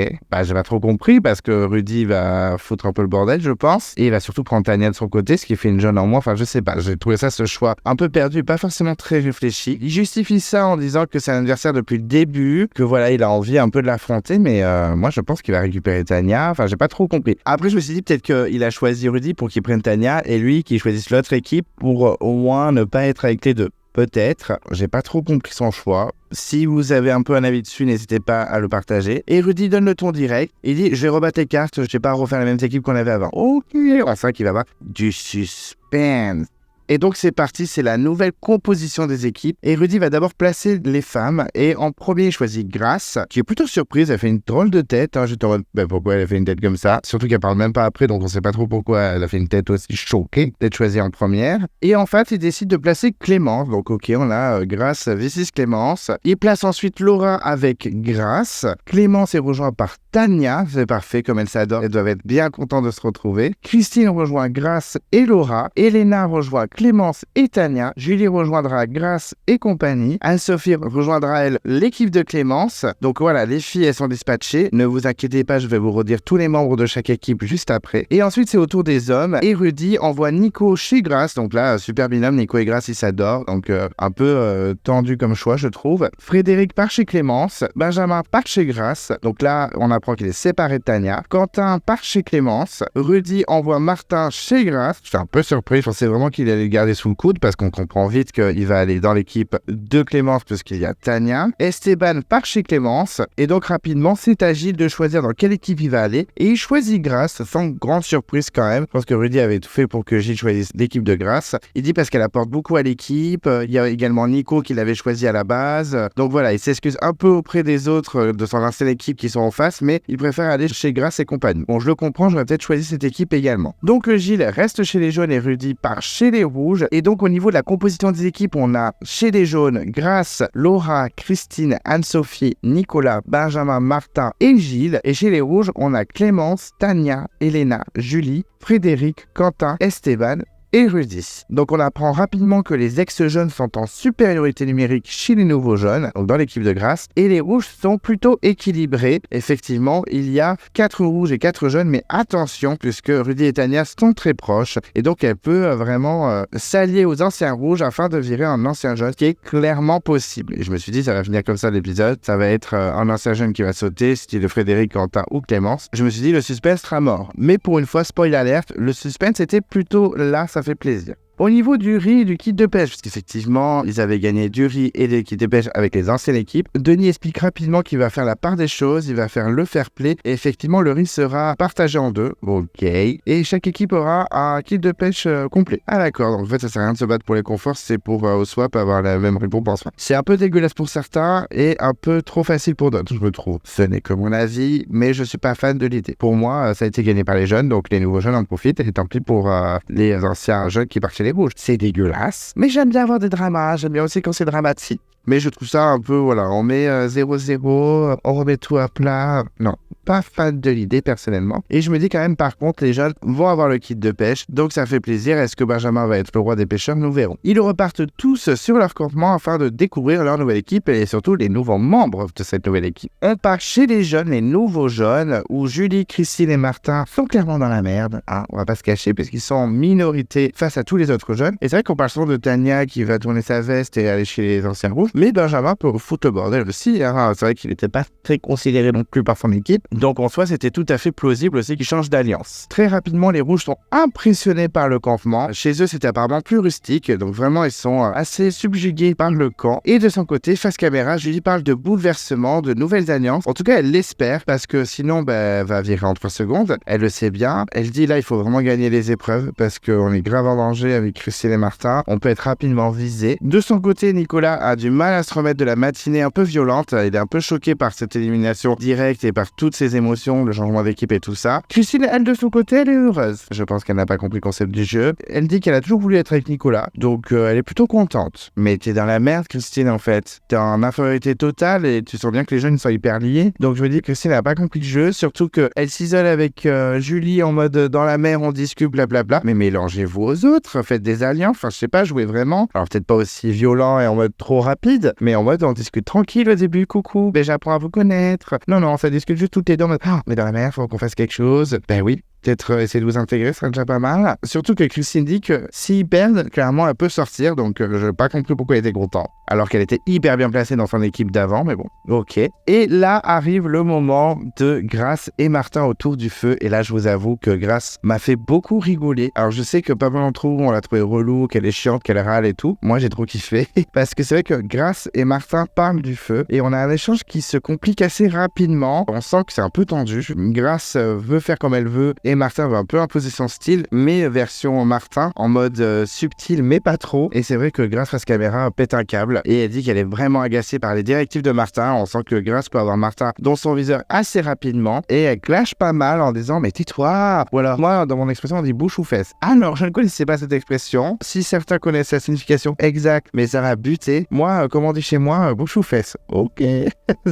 Speaker 1: j'ai pas trop compris parce que Rudy va foutre un peu le bordel, je pense. Et il va surtout prendre Tania de son côté, ce qui fait une jeune en moins. Enfin, je sais pas. J'ai trouvé ça, ce choix, un peu perdu et pas forcément très réfléchi. Il justifie ça en disant que c'est un adversaire depuis le début, que voilà, il a envie un peu de l'affronter, mais moi, je pense qu'il va récupérer Tania. Enfin, j'ai pas trop compris. Après, je me suis dit peut-être qu'il a choisi Rudy pour qu'il prenne Tania et lui qui choisisse l'autre équipe pour au moins ne pas être avec les deux. Peut-être, j'ai pas trop compris son choix. Si vous avez un peu un avis dessus, n'hésitez pas à le partager. Et Rudy donne le ton direct. Il dit, je vais rebattre les cartes, je vais pas refaire les mêmes équipes qu'on avait avant. Ok, c'est ça qu'il va avoir du suspense. Et donc c'est parti, c'est la nouvelle composition des équipes. Et Rudy va d'abord placer les femmes. Et en premier, il choisit Grace, qui est plutôt surprise. Elle fait une drôle de tête. J'étais en mode, pourquoi elle a fait une tête comme ça? Surtout qu'elle parle même pas après, donc on sait pas trop pourquoi elle a fait une tête aussi choquée d'être choisie en première. Et en fait, il décide de placer Clémence. Donc ok, on a Grace versus Clémence. Il place ensuite Laura avec Grace. Clémence est rejointe par Tania. C'est parfait, comme elles s'adorent. Elles doivent être bien contentes de se retrouver. Christine rejoint Grace et Laura. Elena rejoint Clémence et Tania. Julie rejoindra Grace et compagnie. Anne-Sophie rejoindra, elle, l'équipe de Clémence. Donc voilà, les filles, elles sont dispatchées. Ne vous inquiétez pas, je vais vous redire tous les membres de chaque équipe juste après. Et ensuite, c'est au tour des hommes. Et Rudy envoie Nico chez Grace. Donc là, super binôme, Nico et Grace, ils s'adorent. Donc un peu tendu comme choix, je trouve. Frédéric part chez Clémence. Benjamin part chez Grace. Donc là, on apprend qu'il est séparé de Tania. Quentin part chez Clémence. Rudy envoie Martin chez Grace. Je suis un peu surpris. Je pensais vraiment qu'il allait garder sous le coude parce qu'on comprend vite qu'il va aller dans l'équipe de Clémence puisqu'il y a Tania. Esteban part chez Clémence et donc rapidement c'est à Gilles de choisir dans quelle équipe il va aller et il choisit Grace sans grande surprise quand même. Je pense que Rudy avait tout fait pour que Gilles choisisse l'équipe de Grace. Il dit parce qu'elle apporte beaucoup à l'équipe. Il y a également Nico qui l'avait choisi à la base. Donc voilà, il s'excuse un peu auprès des autres de son ancienne équipe qui sont en face mais il préfère aller chez Grace et compagnie. Bon, je le comprends, j'aurais peut-être choisi cette équipe également. Donc Gilles reste chez les jaunes et Rudy part chez les rouges. Et donc au niveau de la composition des équipes, on a chez les jaunes Grace, Laura, Christine, Anne-Sophie, Nicolas, Benjamin, Martin et Gilles. Et chez les rouges, on a Clémence, Tania, Elena, Julie, Frédéric, Quentin, Esteban et Rudy. Donc on apprend rapidement que les ex-jeunes sont en supériorité numérique chez les nouveaux jeunes, donc dans l'équipe de Grace, et les rouges sont plutôt équilibrés. Effectivement, il y a 4 rouges et 4 jeunes, mais attention, puisque Rudy et Tania sont très proches, et donc elle peut vraiment s'allier aux anciens rouges afin de virer un ancien jeune, ce qui est clairement possible. Et je me suis dit, ça va finir comme ça l'épisode, ça va être un ancien jeune qui va sauter, style Frédéric, Quentin ou Clémence. Je me suis dit, le suspense sera mort. Mais pour une fois, spoil alert, le suspense était plutôt là, ça fait plaisir. Au niveau du riz et du kit de pêche, parce qu'effectivement, ils avaient gagné du riz et des kits de pêche avec les anciennes équipes, Denis explique rapidement qu'il va faire la part des choses, il va faire le fair play, et effectivement, le riz sera partagé en deux. Ok. Et chaque équipe aura un kit de pêche complet. Ah d'accord, donc en fait, ça sert à rien de se battre pour les conforts, c'est pour au swap avoir la même récompense. C'est un peu dégueulasse pour certains et un peu trop facile pour d'autres, je me trouve. Ce n'est que mon avis, mais je suis pas fan de l'idée. Pour moi, ça a été gagné par les jeunes, donc les nouveaux jeunes en profitent, et tant pis pour les anciens jeunes qui partent chez les rouges. C'est dégueulasse, mais j'aime bien avoir des dramas, j'aime bien aussi quand c'est dramatique. Mais je trouve ça un peu, voilà, on met 0-0, on remet tout à plat. Non, pas fan de l'idée personnellement. Et je me dis quand même, par contre, les jeunes vont avoir le kit de pêche, donc ça fait plaisir. Est-ce que Benjamin va être le roi des pêcheurs? Nous verrons. Ils repartent tous sur leur campement afin de découvrir leur nouvelle équipe et surtout les nouveaux membres de cette nouvelle équipe. On part chez les jeunes, les nouveaux jeunes, où Julie, Christine et Martin sont clairement dans la merde. Hein, on va pas se cacher puisqu'ils sont en minorité face à tous les autres jeunes. Et c'est vrai qu'on parle souvent de Tania qui va tourner sa veste et aller chez les anciens rouges, mais Benjamin peut foutre le bordel aussi. Hein. C'est vrai qu'il n'était pas très considéré non plus par son équipe. Donc en soi, c'était tout à fait plausible aussi qu'il change d'alliance. Très rapidement, les rouges sont impressionnés par le campement. Chez eux, c'était apparemment plus rustique, donc vraiment, ils sont assez subjugués par le camp. Et de son côté, face caméra, Julie parle de bouleversement, de nouvelles alliances. En tout cas, elle l'espère, parce que sinon, elle va virer en 3 secondes. Elle le sait bien. Elle dit là, il faut vraiment gagner les épreuves, parce qu'on est grave en danger avec Christine et Martin. On peut être rapidement visé. De son côté, Nicolas a du mal à se remettre de la matinée un peu violente. Il est un peu choqué par cette élimination directe et par toutes ses émotions, le changement d'équipe et tout ça. Christine, elle, de son côté, elle est heureuse. Je pense qu'elle n'a pas compris le concept du jeu. Elle dit qu'elle a toujours voulu être avec Nicolas, donc elle est plutôt contente. Mais t'es dans la merde, Christine, en fait. T'es en infériorité totale et tu sens bien que les jeunes sont hyper liés. Donc je me dis que Christine n'a pas compris le jeu, surtout qu'elle s'isole avec Julie en mode dans la mer, on discute, blablabla. Mais mélangez-vous aux autres, faites des alliances, enfin je sais pas, jouez vraiment. Alors peut-être pas aussi violent et en mode trop rapide, mais en mode on discute tranquille au début, coucou, j'apprends à vous connaître. Non, ça discute juste toutes les deux en mode mais dans la mer, faut qu'on fasse quelque chose. Ben oui. Peut-être essayer de vous intégrer, ce serait déjà pas mal. Surtout que Christine dit que s'ils perdent, clairement, elle peut sortir. Donc, je n'ai pas compris pourquoi elle était contente. Alors qu'elle était hyper bien placée dans son équipe d'avant, mais bon, ok. Et là arrive le moment de Grace et Martin autour du feu. Et là, je vous avoue que Grace m'a fait beaucoup rigoler. Alors, je sais que pas mal d'entre vous, on l'a trouvé relou, qu'elle est chiante, qu'elle râle et tout. Moi, j'ai trop kiffé. Parce que c'est vrai que Grace et Martin parlent du feu. Et on a un échange qui se complique assez rapidement. On sent que c'est un peu tendu. Grace veut faire comme elle veut. Et Martin va un peu imposer son style, mais version Martin, en mode subtil, mais pas trop. Et c'est vrai que Grace face caméra pète un câble et elle dit qu'elle est vraiment agacée par les directives de Martin. On sent que Grace peut avoir Martin dans son viseur assez rapidement et elle clash pas mal en disant mais tais-toi. Ou alors moi, dans mon expression, on dit bouche ou fesse. Alors, je ne connaissais pas cette expression. Si certains connaissent la signification exacte, mais ça m'a buté. Moi, comme on dit chez moi, bouche ou fesse. Ok,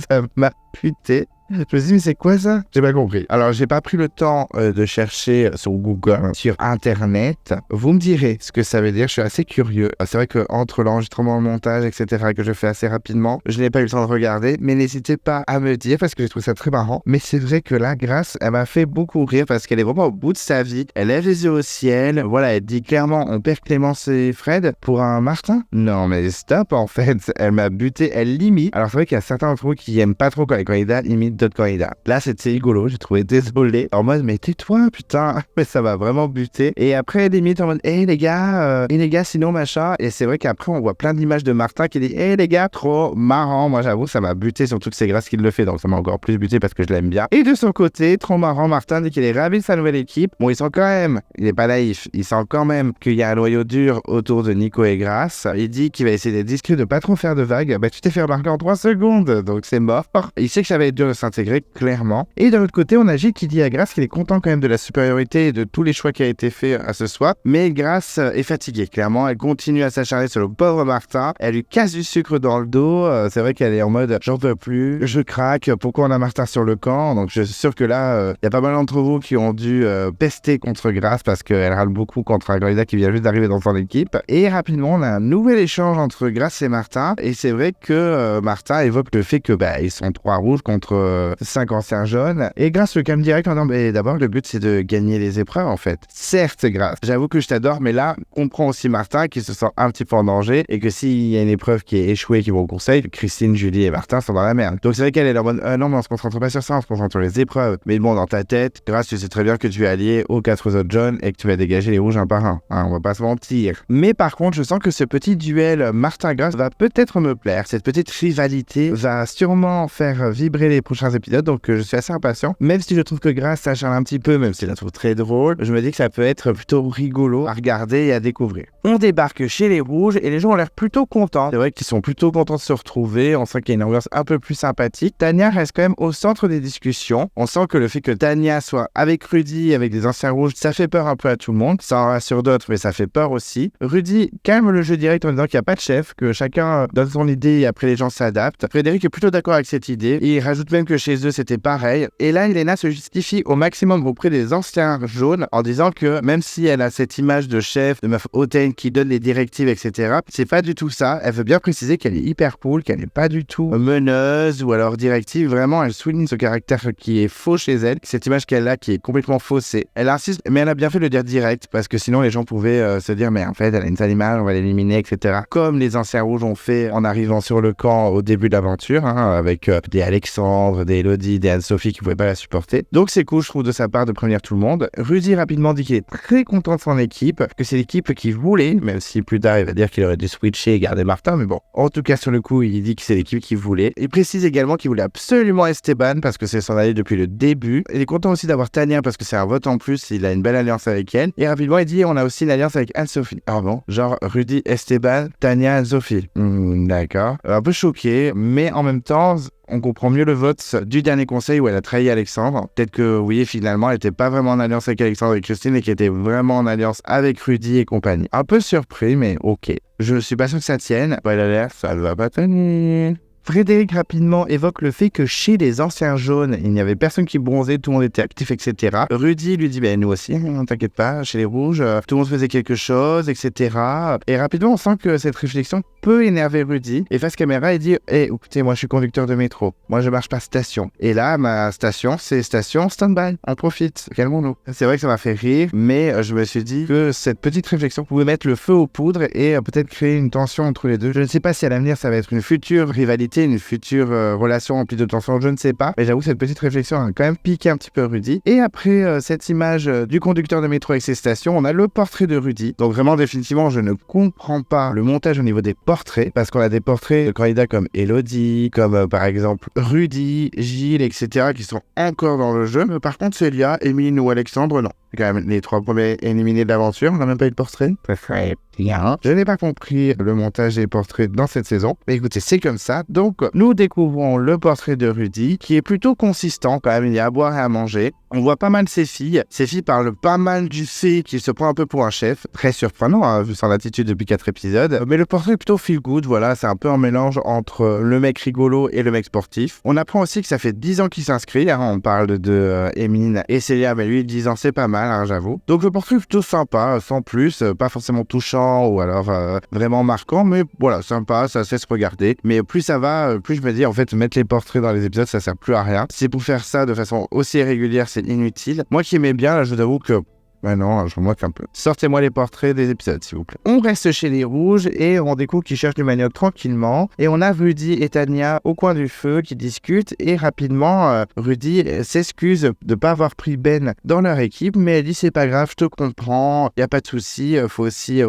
Speaker 1: ça m'a buté. Je me suis dit, mais c'est quoi ça? J'ai pas compris. Alors, j'ai pas pris le temps de chercher sur Google, sur Internet. Vous me direz ce que ça veut dire. Je suis assez curieux. C'est vrai qu'entre l'enregistrement, le montage, etc., que je fais assez rapidement, je n'ai pas eu le temps de regarder. Mais n'hésitez pas à me dire parce que j'ai trouvé ça très marrant. Mais c'est vrai que là, Grace, elle m'a fait beaucoup rire parce qu'elle est vraiment au bout de sa vie. Elle lève les yeux au ciel. Voilà, elle dit clairement, on perd Clémence et Fred pour un Martin? Non, mais stop, en fait. Elle m'a buté. Elle limite. Alors, c'est vrai qu'il y a certains d'entre vous qui aiment pas trop quand les candidats imitent d'autres candidats. Là, c'était rigolo, j'ai trouvé désolé. En mode, mais tais-toi, putain. Mais ça m'a vraiment buté. Et après, limite, en mode, hé les gars, sinon, machin. Et c'est vrai qu'après, on voit plein d'images de Martin qui dit, hé les gars, trop marrant. Moi, j'avoue, ça m'a buté, surtout que c'est Grace qui le fait. Donc, ça m'a encore plus buté parce que je l'aime bien. Et de son côté, trop marrant, Martin dit qu'il est ravi de sa nouvelle équipe. Bon, il sent quand même, il est pas naïf, il sent quand même qu'il y a un noyau dur autour de Nico et Grace. Il dit qu'il va essayer d'être discret, de pas trop faire de vagues. Tu t'es fait remarquer en 3 secondes. Donc, c'est mort. Il sait que ça va être dur de s'intégrer, clairement. Et de l'autre côté, on a Gilles qui dit à Grace qu'il est content quand même de la supériorité et de tous les choix qui a été fait à ce soir. Mais Grace est fatiguée, clairement. Elle continue à s'acharner sur le pauvre Martin. Elle lui casse du sucre dans le dos. C'est vrai qu'elle est en mode j'en peux plus, je craque, pourquoi on a Martin sur le camp? Donc je suis sûr que là, il y a pas mal d'entre vous qui ont dû pester contre Grace parce qu'elle râle beaucoup contre un candidat qui vient juste d'arriver dans son équipe. Et rapidement, on a un nouvel échange entre Grace et Martin. Et c'est vrai que Martin évoque le fait que ils sont 3 rouges contre 5 anciens jaunes. Et Grace le calme direct en disant d'abord le but c'est de gagner les épreuves en fait. Certes Grace, j'avoue que je t'adore, mais là comprends aussi Martin qui se sent un petit peu en danger et que s'il y a une épreuve qui est échouée qui va au conseil, Christine, Julie et Martin sont dans la merde. Donc c'est vrai qu'elle est en mode non mais on se concentre pas sur ça, on se concentre sur les épreuves. Mais bon, dans ta tête, Grace, tu sais très bien que tu es allié aux 4 autres jaunes et que tu vas dégager les rouges un par un. On va pas se mentir. Mais par contre, je sens que ce petit duel Martin-Grace va peut-être me plaire. Cette petite rivalité va sûrement faire vibrer les prochains épisodes, donc je suis assez impatient. Même si je trouve que Grace s'acharne un petit peu, même si je la trouve très drôle, je me dis que ça peut être plutôt rigolo à regarder et à découvrir. On débarque chez les Rouges et les gens ont l'air plutôt contents. C'est vrai qu'ils sont plutôt contents de se retrouver. On sent qu'il y a une ambiance un peu plus sympathique. Tania reste quand même au centre des discussions. On sent que le fait que Tania soit avec Rudy, avec les anciens Rouges, ça fait peur un peu à tout le monde. Ça en rassure d'autres, mais ça fait peur aussi. Rudy calme le jeu direct en disant qu'il n'y a pas de chef, que chacun donne son idée et après les gens s'adaptent. Frédéric est plutôt d'accord avec cette idée. Il rajoute même que chez eux c'était pareil. Et là, Elena se justifie au maximum auprès des anciens jaunes en disant que même si elle a cette image de chef, de meuf hautaine qui donne les directives, etc., c'est pas du tout ça. Elle veut bien préciser qu'elle est hyper cool, qu'elle n'est pas du tout meneuse ou alors directive. Vraiment, elle souligne ce caractère qui est faux chez elle, cette image qu'elle a qui est complètement faussée. Elle insiste, mais elle a bien fait de le dire direct parce que sinon les gens pouvaient se dire mais en fait elle a une sale image, on va l'éliminer, etc. Comme les anciens rouges ont fait en arrivant sur le camp au début de l'aventure, avec des Alexandre, des Elodie, des Anne-Sophie qui pouvaient pas la supporter. Donc c'est cool, je trouve, de sa part de prévenir tout le monde. Rudy rapidement dit qu'il est très content de son équipe, que c'est l'équipe qu'il voulait, même si plus tard il va dire qu'il aurait dû switcher et garder Martin, mais bon. En tout cas sur le coup, il dit que c'est l'équipe qu'il voulait. Il précise également qu'il voulait absolument Esteban parce que c'est son allié depuis le début. Il est content aussi d'avoir Tania parce que c'est un vote en plus, il a une belle alliance avec elle. Et rapidement il dit on a aussi une alliance avec Anne-Sophie. Ah bon, genre Rudy, Esteban, Tania, Anne-Sophie. D'accord. Un peu choqué, mais en même temps, on comprend mieux le vote du dernier conseil où elle a trahi Alexandre. Peut-être que, oui, finalement, elle n'était pas vraiment en alliance avec Alexandre et Christine et qu'elle était vraiment en alliance avec Rudy et compagnie. Un peu surpris, mais ok. Je suis pas sûr que ça tienne. Bah, elle a l'air, ça ne va pas tenir. Frédéric rapidement évoque le fait que chez les anciens jaunes, il n'y avait personne qui bronzait, tout le monde était actif, etc. Rudy lui dit, nous aussi, t'inquiète pas, chez les rouges, tout le monde faisait quelque chose, etc. Et rapidement, on sent que cette réflexion peut énerver Rudy. Et face caméra, il dit, écoutez, moi je suis conducteur de métro, moi je marche par station. Et là, ma station, c'est station stand-by. On profite, calmons-nous. C'est vrai que ça m'a fait rire, mais je me suis dit que cette petite réflexion pouvait mettre le feu aux poudres et peut-être créer une tension entre les deux. Je ne sais pas si à l'avenir, ça va être une future rivalité, une future relation remplie de tension, je ne sais pas. Mais j'avoue que cette petite réflexion a quand même piqué un petit peu Rudy. Et après cette image du conducteur de métro avec ses stations, on a le portrait de Rudy. Donc vraiment, définitivement, je ne comprends pas le montage au niveau des portraits, parce qu'on a des portraits de candidats comme Elodie, comme par exemple Rudy, Gilles, etc., qui sont encore dans le jeu. Mais par contre, Célia, Émilie ou Alexandre, non. C'est quand même les 3 premiers éliminés de l'aventure, on n'a même pas eu de portrait. Très bien. Je n'ai pas compris le montage des portraits dans cette saison. Mais écoutez, c'est comme ça. Donc, nous découvrons le portrait de Rudy, qui est plutôt consistant quand même. Il y a à boire et à manger. On voit pas mal ses filles. Ses filles parlent pas mal du fait qu'il se prend un peu pour un chef. Très surprenant, vu son attitude depuis 4 épisodes. Mais le portrait est plutôt feel good, voilà. C'est un peu un mélange entre le mec rigolo et le mec sportif. On apprend aussi que ça fait 10 ans qu'il s'inscrit. On parle de Emine et Célia, mais lui, 10 ans, c'est pas mal, j'avoue. Donc le portrait est plutôt sympa, sans plus. Pas forcément touchant ou alors vraiment marquant, mais voilà, sympa, ça cesse regarder. Mais plus ça va, plus je me dis, en fait, mettre les portraits dans les épisodes, ça sert plus à rien. Si c'est pour faire ça de façon aussi régulière, c'est inutile. Moi qui aimais bien, là, je vous avoue que non, je me moque un peu. Sortez-moi les portraits des épisodes, s'il vous plaît. On reste chez les rouges et on découvre qu'ils cherchent du manioc tranquillement. Et on a Rudy et Tania au coin du feu qui discutent. Et rapidement, Rudy s'excuse de ne pas avoir pris Ben dans leur équipe. Mais elle dit, c'est pas grave, je te comprends, il n'y a pas de souci. Faut aussi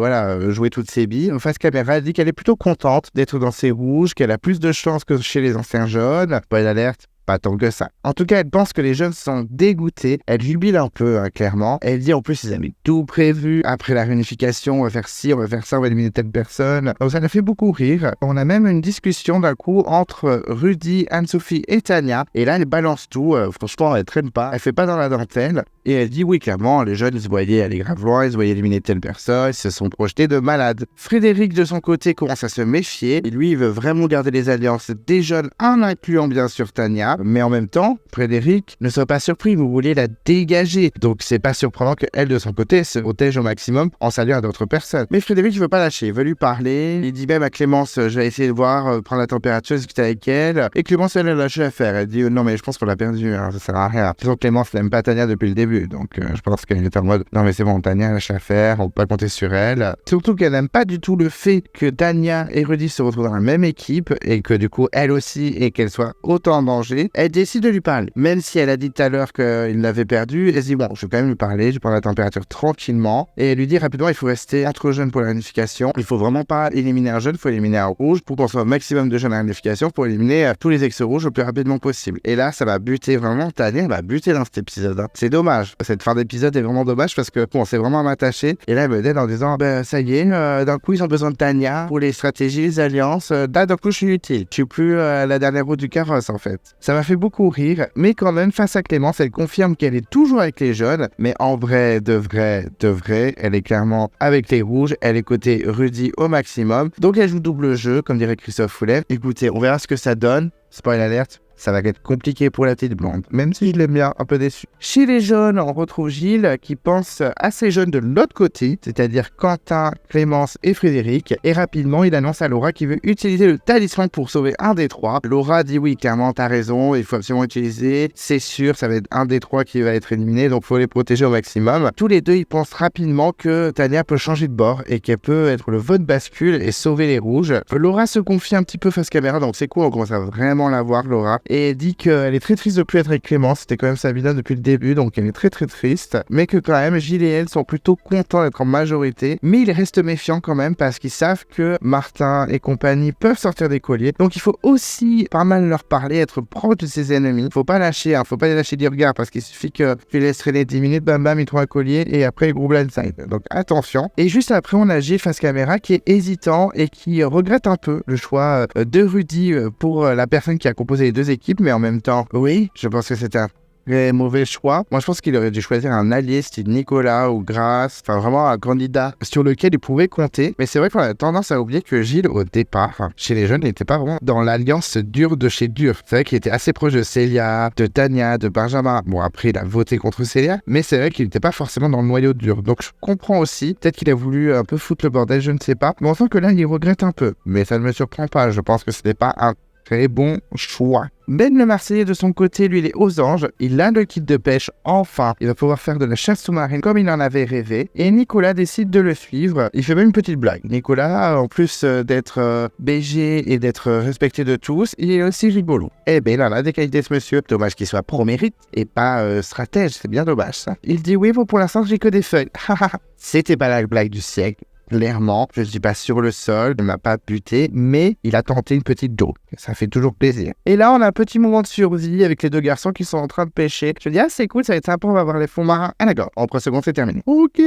Speaker 1: jouer toutes ses billes. Face caméra, elle dit qu'elle est plutôt contente d'être dans ces rouges, qu'elle a plus de chance que chez les anciens jaunes. Spoil alerte. Pas tant que ça. En tout cas, elle pense que les jeunes sont dégoûtés. Elle jubile un peu, clairement. Elle dit en plus, ils avaient tout prévu. Après la réunification, on va faire ci, on va faire ça, on va éliminer telle personne. Donc ça la fait beaucoup rire. On a même une discussion d'un coup entre Rudy, Anne-Sophie et Tania. Et là, elle balance tout. Franchement, elle traîne pas. Elle fait pas dans la dentelle. Et elle dit oui, clairement, les jeunes, ils se voyaient aller grave loin, ils se voyaient éliminer telle personne, ils se sont projetés de malades. Frédéric, de son côté, commence à se méfier. Et lui, il veut vraiment garder les alliances des jeunes, en incluant bien sûr Tania. Mais en même temps, Frédéric ne serait pas surpris, vous voulez la dégager. Donc c'est pas surprenant qu'elle, de son côté, se protège au maximum en s'alliant à d'autres personnes. Mais Frédéric, il veut pas lâcher, il veut lui parler. Il dit même à Clémence, je vais essayer de voir, prendre la température, discuter avec elle. Et Clémence, elle a lâché l'affaire. Elle dit, non mais je pense qu'on l'a perdu, ça sert à rien. De toute façon, Clémence n'aime pas Tania depuis le début. Donc je pense qu'elle est en mode, non mais c'est bon, Tania lâche l'affaire, on peut pas compter sur elle. Surtout qu'elle n'aime pas du tout le fait que Tania et Rudy se retrouvent dans la même équipe et que du coup, elle aussi, et qu'elle soit autant en danger. côté, elle décide de lui parler. Même si elle a dit tout à l'heure qu'il l'avait perdu, elle se dit bon, je vais quand même lui parler, je prends la température tranquillement et elle lui dit rapidement il faut rester entre jeunes pour la réunification. Il faut vraiment pas éliminer un jeune, il faut éliminer un rouge pour qu'on soit au maximum de jeunes à la réunification pour éliminer tous les ex-rouges le plus rapidement possible. Et là, ça va buter vraiment, Tanya va buter dans cet épisode. C'est dommage. Cette fin d'épisode est vraiment dommage parce que bon, c'est vraiment m'attacher. Et là, elle me dit en disant ça y est, d'un coup ils ont besoin de Tanya pour les stratégies, les alliances. Là, d'un coup je suis utile. Je suis plus la dernière roue du carrosse en fait. Ça m'a fait beaucoup rire, mais quand même face à Clémence, elle confirme qu'elle est toujours avec les jeunes, mais en vrai, de vrai, elle est clairement avec les rouges. Elle est côté Rudy au maximum. Donc elle joue double jeu, comme dirait Christophe Foulet. Écoutez, on verra ce que ça donne. Spoil alerte. Ça va être compliqué pour la petite blonde, même si je l'aime bien, un peu déçu. Chez les jeunes, on retrouve Gilles qui pense à ses jeunes de l'autre côté, c'est-à-dire Quentin, Clémence et Frédéric. Et rapidement, il annonce à Laura qu'il veut utiliser le talisman pour sauver un des trois. Laura dit oui, clairement, t'as raison, il faut absolument utiliser. C'est sûr, ça va être un des trois qui va être éliminé, donc il faut les protéger au maximum. Tous les deux, ils pensent rapidement que Tanya peut changer de bord et qu'elle peut être le vote bascule et sauver les rouges. Laura se confie un petit peu face caméra, donc c'est cool, on commence à vraiment la voir, Laura. Et dit qu'elle est très triste de plus être avec Clément, c'était quand même sa vilaine depuis le début, donc elle est très triste, mais que quand même Gilles et elle sont plutôt contents d'être en majorité, mais ils restent méfiants quand même parce qu'ils savent que Martin et compagnie peuvent sortir des colliers, donc il faut aussi pas mal leur parler, être proche de ses ennemis, faut pas lâcher, faut pas les lâcher du regard parce qu'il suffit que tu les laisses traîner 10 minutes, bam bam, ils trouvent un collier et après gros blindside, donc attention. Et juste après on a Gilles face caméra qui est hésitant et qui regrette un peu le choix de Rudy pour la personne qui a composé les deux équipes, mais en même temps, oui, je pense que c'était un très mauvais choix. Moi, je pense qu'il aurait dû choisir un allié style Nicolas ou Grace, enfin vraiment un candidat sur lequel il pouvait compter. Mais c'est vrai qu'on a tendance à oublier que Gilles, au départ, chez les jeunes, il n'était pas vraiment dans l'alliance dure de chez dur. C'est vrai qu'il était assez proche de Célia, de Tania, de Benjamin. Bon, après, il a voté contre Célia, mais c'est vrai qu'il n'était pas forcément dans le noyau dur. Donc, je comprends aussi. Peut-être qu'il a voulu un peu foutre le bordel, je ne sais pas. Mais on sent que là, il regrette un peu. Mais ça ne me surprend pas. Je pense que ce n'est pas un très bon choix. Ben le Marseillais de son côté, lui, il est aux anges. Il a le kit de pêche, enfin. Il va pouvoir faire de la chasse sous-marine comme il en avait rêvé. Et Nicolas décide de le suivre. Il fait même une petite blague. Nicolas, en plus d'être BG et d'être respecté de tous, il est aussi rigolo. Eh ben, il en a des qualités, ce monsieur. Dommage qu'il soit pro-mérite et pas stratège. C'est bien dommage, ça. Il dit oui, bon, pour l'instant, j'ai que des feuilles. C'était pas la blague du siècle. Clairement, je ne suis pas sur le sol, il ne m'a pas buté, mais il a tenté une petite joke. Ça fait toujours plaisir. Et là, on a un petit moment de survie avec les deux garçons qui sont en train de pêcher. Je dis, ah, c'est cool, ça va être sympa, on va voir les fonds marins. Ah, d'accord, en 3 secondes, c'est terminé. Ok.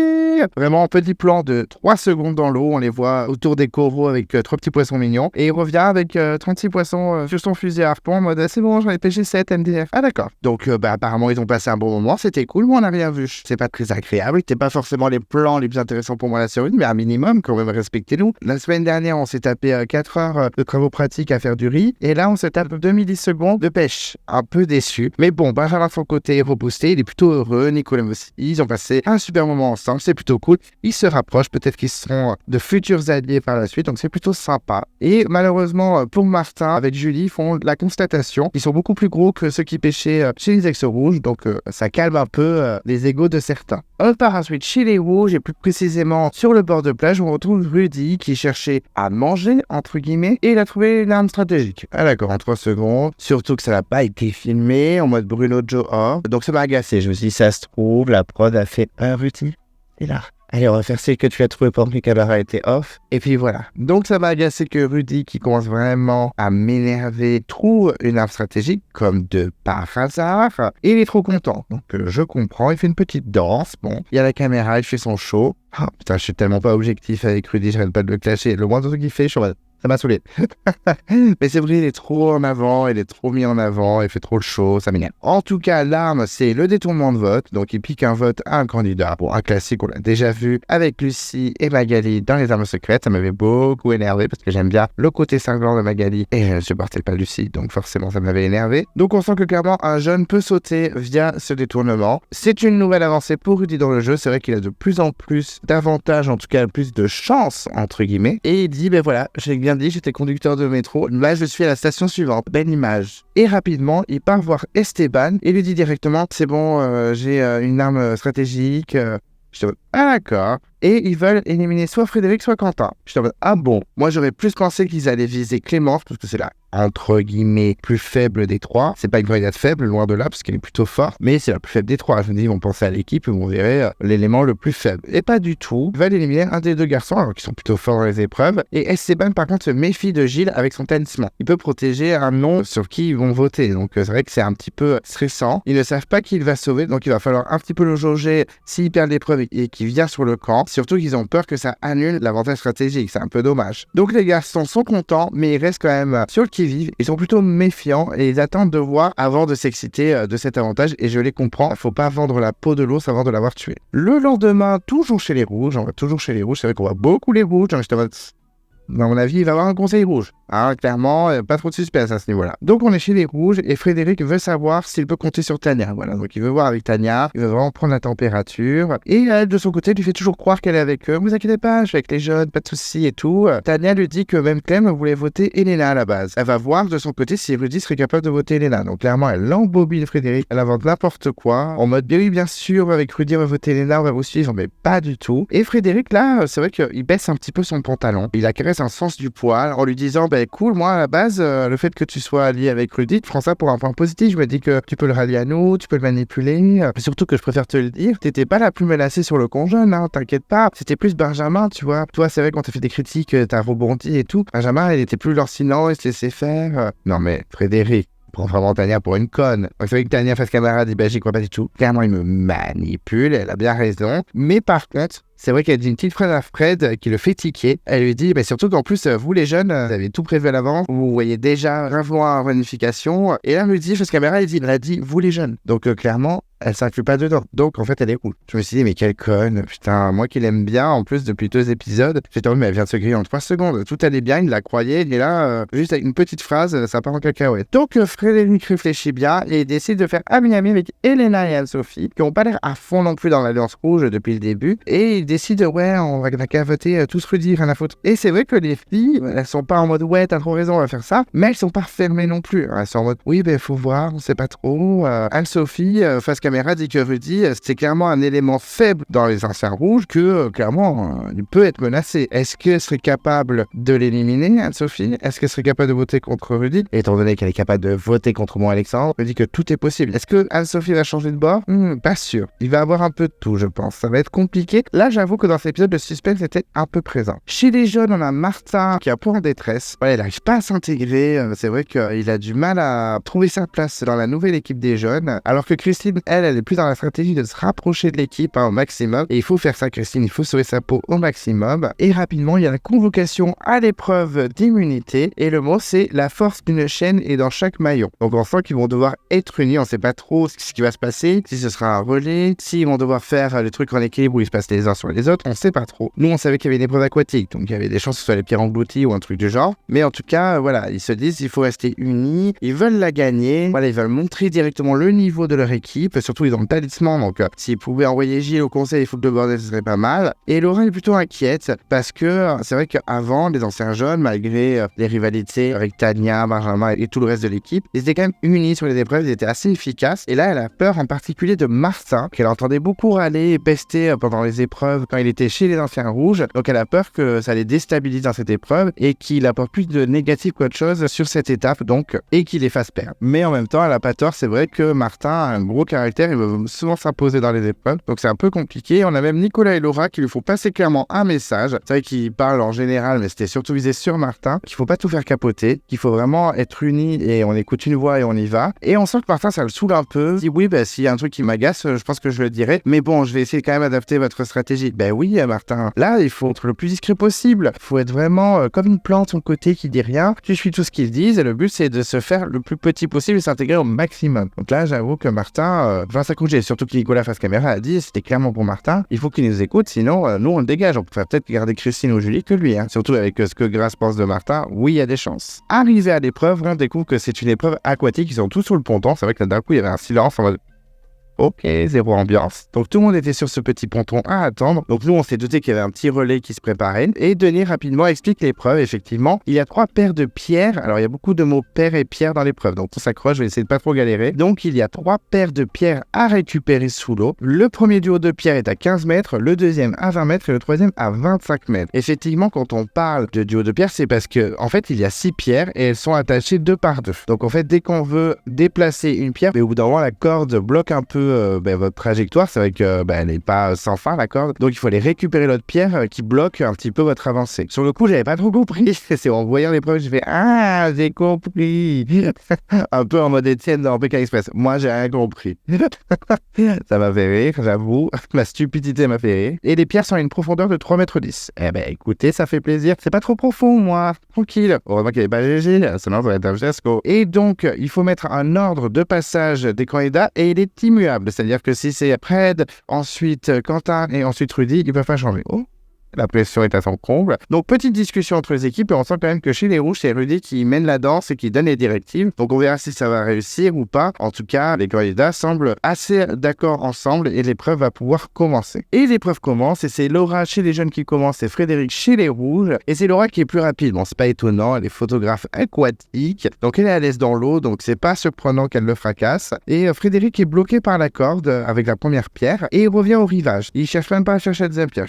Speaker 1: Vraiment, un petit plan de 3 secondes dans l'eau. On les voit autour des coraux avec 3 petits poissons mignons. Et il revient avec 36 poissons sur son fusil à harpon en mode, ah, c'est bon, j'en ai pêché 7 MDF. Ah, d'accord. Donc, apparemment, ils ont passé un bon moment. C'était cool, mais on n'a rien vu. C'est pas très agréable. C'était pas forcément les plans les plus intéressants pour moi la série, mais minimum, quand même, respectez-nous. La semaine dernière, on s'est tapé 4 heures de travaux pratiques à faire du riz. Et là, on se tape 2 millisecondes de pêche. Un peu déçu. Mais bon, Benjamin de son côté est reboosté. Il est plutôt heureux. Nicolas aussi. Ils ont passé un super moment ensemble. C'est plutôt cool. Ils se rapprochent. Peut-être qu'ils seront de futurs alliés par la suite. Donc, c'est plutôt sympa. Et malheureusement, pour Martin, avec Julie, ils font la constatation. Ils sont beaucoup plus gros que ceux qui pêchaient chez les ex-rouges. Donc, ça calme un peu les égos de certains. On part ensuite chez les rouges et plus précisément sur le bord de plage où on retrouve Rudy qui cherchait à manger, entre guillemets, et il a trouvé une arme stratégique. Ah d'accord, en 3 secondes. Surtout que ça n'a pas été filmé en mode Bruno Joe off. Donc ça m'a agacé. Je me suis dit, ça se trouve, la prod a fait un Rudy. C'est là. Allez, on va faire celle que tu as trouvé pendant que la caméra était off. Et puis voilà. Donc ça m'a agacé que Rudy, qui commence vraiment à m'énerver, trouve une arme stratégique, comme de par hasard. Et il est trop content. Donc je comprends, il fait une petite danse. Bon, il y a la caméra, il fait son show. Oh putain, je suis tellement pas objectif avec Rudy, j'arrête pas de le clasher. Le moindre truc qu'il fait, je suis en mode... Ça m'a saoulé. Mais c'est vrai, il est trop en avant, il est trop mis en avant, il fait trop le show, ça m'énerve. En tout cas, l'arme, c'est le détournement de vote. Donc, il pique un vote à un candidat. Bon, un classique, on l'a déjà vu avec Lucie et Magali dans les armes secrètes. Ça m'avait beaucoup énervé parce que j'aime bien le côté cinglant de Magali et je ne supportais pas Lucie. Donc, forcément, ça m'avait énervé. Donc, on sent que clairement, un jeune peut sauter via ce détournement. C'est une nouvelle avancée pour Rudy dans le jeu. C'est vrai qu'il a de plus en plus d'avantages, en tout cas, plus de chance, entre guillemets. Et il dit, ben voilà, j'ai bien dit, j'étais conducteur de métro. Là, je suis à la station suivante. Belle image. Et rapidement, il part voir Esteban et lui dit directement, c'est bon, j'ai une arme stratégique. Je te dis, ah d'accord. et ils veulent éliminer soit Frédéric, soit Quentin. Je suis en mode, ah bon, moi j'aurais plus pensé qu'ils allaient viser Clémence, parce que c'est la entre guillemets plus faible des trois. C'est pas une candidate faible, loin de là, parce qu'elle est plutôt forte, mais c'est la plus faible des trois. Je me dis, ils vont penser à l'équipe et vous verrez l'élément le plus faible. Et pas du tout. Ils veulent éliminer un des deux garçons, alors qu'ils sont plutôt forts dans les épreuves. Et Esteban, par contre, se méfie de Gilles avec son talisman. Il peut protéger un nom sur qui ils vont voter. Donc c'est vrai que c'est un petit peu stressant. Ils ne savent pas qui il va sauver, donc il va falloir un petit peu le jauger s'il perd l'épreuve et qu'il vient sur le camp. Surtout qu'ils ont peur que ça annule l'avantage stratégique. C'est un peu dommage. Donc les garçons sont contents, mais ils restent quand même sur le qui-vive. Ils sont plutôt méfiants et ils attendent de voir avant de s'exciter de cet avantage. Et je les comprends. Il faut pas vendre la peau de l'ours avant de l'avoir tué. Le lendemain, toujours chez les rouges. On va toujours chez les rouges. C'est vrai qu'on voit beaucoup les rouges. À mon avis, il va y avoir un conseil rouge. Clairement, pas trop de suspense à ce niveau-là. Donc on est chez les rouges et Frédéric veut savoir s'il peut compter sur Tania. Voilà, donc il veut voir avec Tania, il veut vraiment prendre la température. Et elle, de son côté, lui fait toujours croire qu'elle est avec eux. Vous inquiétez pas, je suis avec les jeunes, pas de soucis et tout. Tania lui dit que même Clem voulait voter Elena à la base. Elle va voir de son côté si Rudy serait capable de voter Elena. Donc clairement, elle embobine Frédéric, elle invente n'importe quoi. En mode, oui, bien sûr, avec Rudy, on va voter Elena, on va vous suivre, mais pas du tout. Et Frédéric, là, c'est vrai qu'il baisse un petit peu son pantalon. Il a caresse un sens du poil en lui disant, cool, moi, à la base, le fait que tu sois allié avec Rudy, tu prends ça pour un point positif. Je me dis que tu peux le rallier à nous, tu peux le manipuler. Surtout que je préfère te le dire, t'étais pas la plus menacée sur le conjoint, hein, t'inquiète pas. C'était plus Benjamin, tu vois. Toi, c'est vrai qu'on t'a fait des critiques, t'as rebondi et tout. Benjamin, il était plus lancinant, il se laissait faire. Non mais, Frédéric, prend vraiment Tania pour une conne. Donc c'est vrai que Tania face caméra dit, j'y crois pas du tout. Clairement, il me manipule, elle a bien raison. Mais par contre, c'est vrai qu'elle dit une petite phrase à Fred qui le fait tiquer. Elle lui dit, surtout qu'en plus, vous les jeunes, vous avez tout prévu à l'avance, vous voyez déjà revoir en réunification. Et là, elle lui dit, face caméra, elle a dit, vous les jeunes. Donc clairement, elle s'inclut pas dedans. Donc en fait, elle est cool. Je me suis dit, mais quelle conne. Putain, moi qui l'aime bien, en plus, depuis 2 épisodes, j'étais en mais elle vient de se griller en 3 secondes. Tout allait bien, il la croyait, il est là, juste avec une petite phrase, ça part en cacahuète. Donc Frédéric réfléchit bien et décide de faire ami-ami avec Elena et Anne-Sophie, qui n'ont pas l'air à fond non plus dans l'Alliance Rouge depuis le début. Et ils décident, on va qu'à voter tous Rudy, rien à foutre. Et c'est vrai que les filles, elles sont pas en mode, t'as trop raison, on va faire ça, mais elles sont pas fermées non plus. Elles sont en mode, oui, faut voir, on sait pas trop. Anne-Sophie, face caméra, dit que Rudy, c'est clairement un élément faible dans les anciens rouges, que clairement, il peut être menacé. Est-ce qu'elle serait capable de l'éliminer, Anne-Sophie? Est-ce qu'elle serait capable de voter contre Rudy? Et étant donné qu'elle est capable de voter contre moi, Alexandre, je dis que tout est possible. Est-ce que Anne-Sophie va changer de bord? Pas sûr. Il va avoir un peu de tout, je pense. Ça va être compliqué. Là, j'avoue que dans cet épisode, le suspense était un peu présent. Chez les jeunes, on a Martin qui est un peu en détresse. Voilà, il n'arrive pas à s'intégrer. C'est vrai qu'il a du mal à trouver sa place dans la nouvelle équipe des jeunes. Alors que Christine, elle est plus dans la stratégie de se rapprocher de l'équipe au maximum. Et il faut faire ça, Christine. Il faut sauver sa peau au maximum. Et rapidement, il y a la convocation à l'épreuve d'immunité. Et le mot, c'est la force d'une chaîne est dans chaque maillon. Donc on sent qu'ils vont devoir être unis. On ne sait pas trop ce qui va se passer. Si ce sera un relais, s'ils vont devoir faire le truc en équilibre où ils se passent les uns sur les autres, on ne sait pas trop. Nous, on savait qu'il y avait une épreuve aquatique. Donc il y avait des chances que ce soit les pierres englouties ou un truc du genre. Mais en tout cas, voilà, ils se disent il faut rester unis. Ils veulent la gagner. Voilà, ils veulent montrer directement le niveau de leur équipe. Surtout, ils ont le talisman. Donc s'ils pouvaient envoyer Gilles au conseil, il faut que le bordel, ce serait pas mal. Et Laura est plutôt inquiète parce que c'est vrai qu'avant, les anciens jeunes, malgré les rivalités avec Tania, Benjamin et tout le reste de l'équipe, ils étaient quand même unis sur les épreuves, ils étaient assez efficaces. Et là, elle a peur en particulier de Martin, qu'elle entendait beaucoup râler et pester pendant les épreuves quand il était chez les anciens rouges. Donc elle a peur que ça les déstabilise dans cette épreuve et qu'il apporte plus de négatif qu'autre chose sur cette étape, donc, et qu'il les fasse perdre. Mais en même temps, elle a pas tort, c'est vrai que Martin a un gros caractère, il veut souvent s'imposer dans les épreuves, donc c'est un peu compliqué. On a même Nicolas et Laura qui lui font passer clairement un message. C'est vrai qu'ils parlent en général, mais c'était surtout visé sur Martin, qu'il faut pas tout faire capoter, qu'il faut vraiment être unis et on écoute une voix et on y va. Et on sent que Martin, ça le saoule un peu. Il dit oui, s'il y a un truc qui m'agace, je pense que je le dirai. Mais bon, je vais essayer quand même d'adapter votre stratégie. Oui, Martin. Là, il faut être le plus discret possible. Il faut être vraiment comme une plante, son côté qui dit rien. Tu suis tout ce qu'ils disent et le but, c'est de se faire le plus petit possible et s'intégrer au maximum. Donc là, j'avoue que Martin va s'accrocher. Surtout que Nicolas face caméra a dit, c'était clairement pour Martin. Il faut qu'il nous écoute, sinon, nous, on le dégage. On pourrait peut-être garder Christine ou Julie que lui. Surtout avec ce que Grace pense de Martin. Oui, il y a des chances. Arrivé à l'épreuve, on découvre que c'est une épreuve aquatique. Ils sont tous sur le ponton. C'est vrai que là, d'un coup, il y avait un silence en mode... ok, zéro ambiance. Donc tout le monde était sur ce petit ponton à attendre. Donc nous, on s'est douté qu'il y avait un petit relais qui se préparait. Et Denis rapidement explique l'épreuve. Effectivement, il y a 3 paires de pierres. Alors il y a beaucoup de mots paires et pierres dans l'épreuve. Donc on s'accroche, je vais essayer de pas trop galérer. Donc il y a 3 paires de pierres à récupérer sous l'eau. Le premier duo de pierres est à 15 mètres, le deuxième à 20 mètres et le troisième à 25 mètres. Effectivement, quand on parle de duo de pierres, c'est parce que en fait, il y a 6 pierres et elles sont attachées 2 par 2. Donc en fait, dès qu'on veut déplacer une pierre, mais au bout d'un moment, la corde bloque un peu votre trajectoire. C'est vrai que elle n'est pas sans fin la corde. Donc il faut aller récupérer l'autre pierre qui bloque un petit peu votre avancée. Sur le coup, j'avais pas trop compris. C'est en voyant l'épreuve, j'ai fait ah, j'ai compris. Un peu en mode Étienne dans Pékin Express. Moi, j'ai rien compris. Ça m'a fait rire, j'avoue. Ma stupidité m'a fait rire. Et les pierres sont à une profondeur de 3,10 m. Eh ben, écoutez, ça fait plaisir. C'est pas trop profond, moi. Tranquille. Heureusement qu'il n'y avait pas GG, sinon ça va être un fiasco. Et donc, il faut mettre un ordre de passage des candidats et il est immuable. C'est-à-dire que si c'est Fred, ensuite Quentin et ensuite Rudy, ils ne peuvent pas changer. Oh, la pression est à son comble. Donc, petite discussion entre les équipes et on sent quand même que chez les Rouges, c'est Rudy qui mène la danse et qui donne les directives. Donc, on verra si ça va réussir ou pas. En tout cas, les candidats semblent assez d'accord ensemble et l'épreuve va pouvoir commencer. Et l'épreuve commence et c'est Laura chez les jeunes qui commence et Frédéric chez les Rouges. Et c'est Laura qui est plus rapide. Bon, c'est pas étonnant, elle est photographe aquatique. Donc, elle est à l'aise dans l'eau, donc c'est pas surprenant qu'elle le fracasse. Et Frédéric est bloqué par la corde avec la première pierre et il revient au rivage. Il cherche même pas à chercher la deuxième pierre.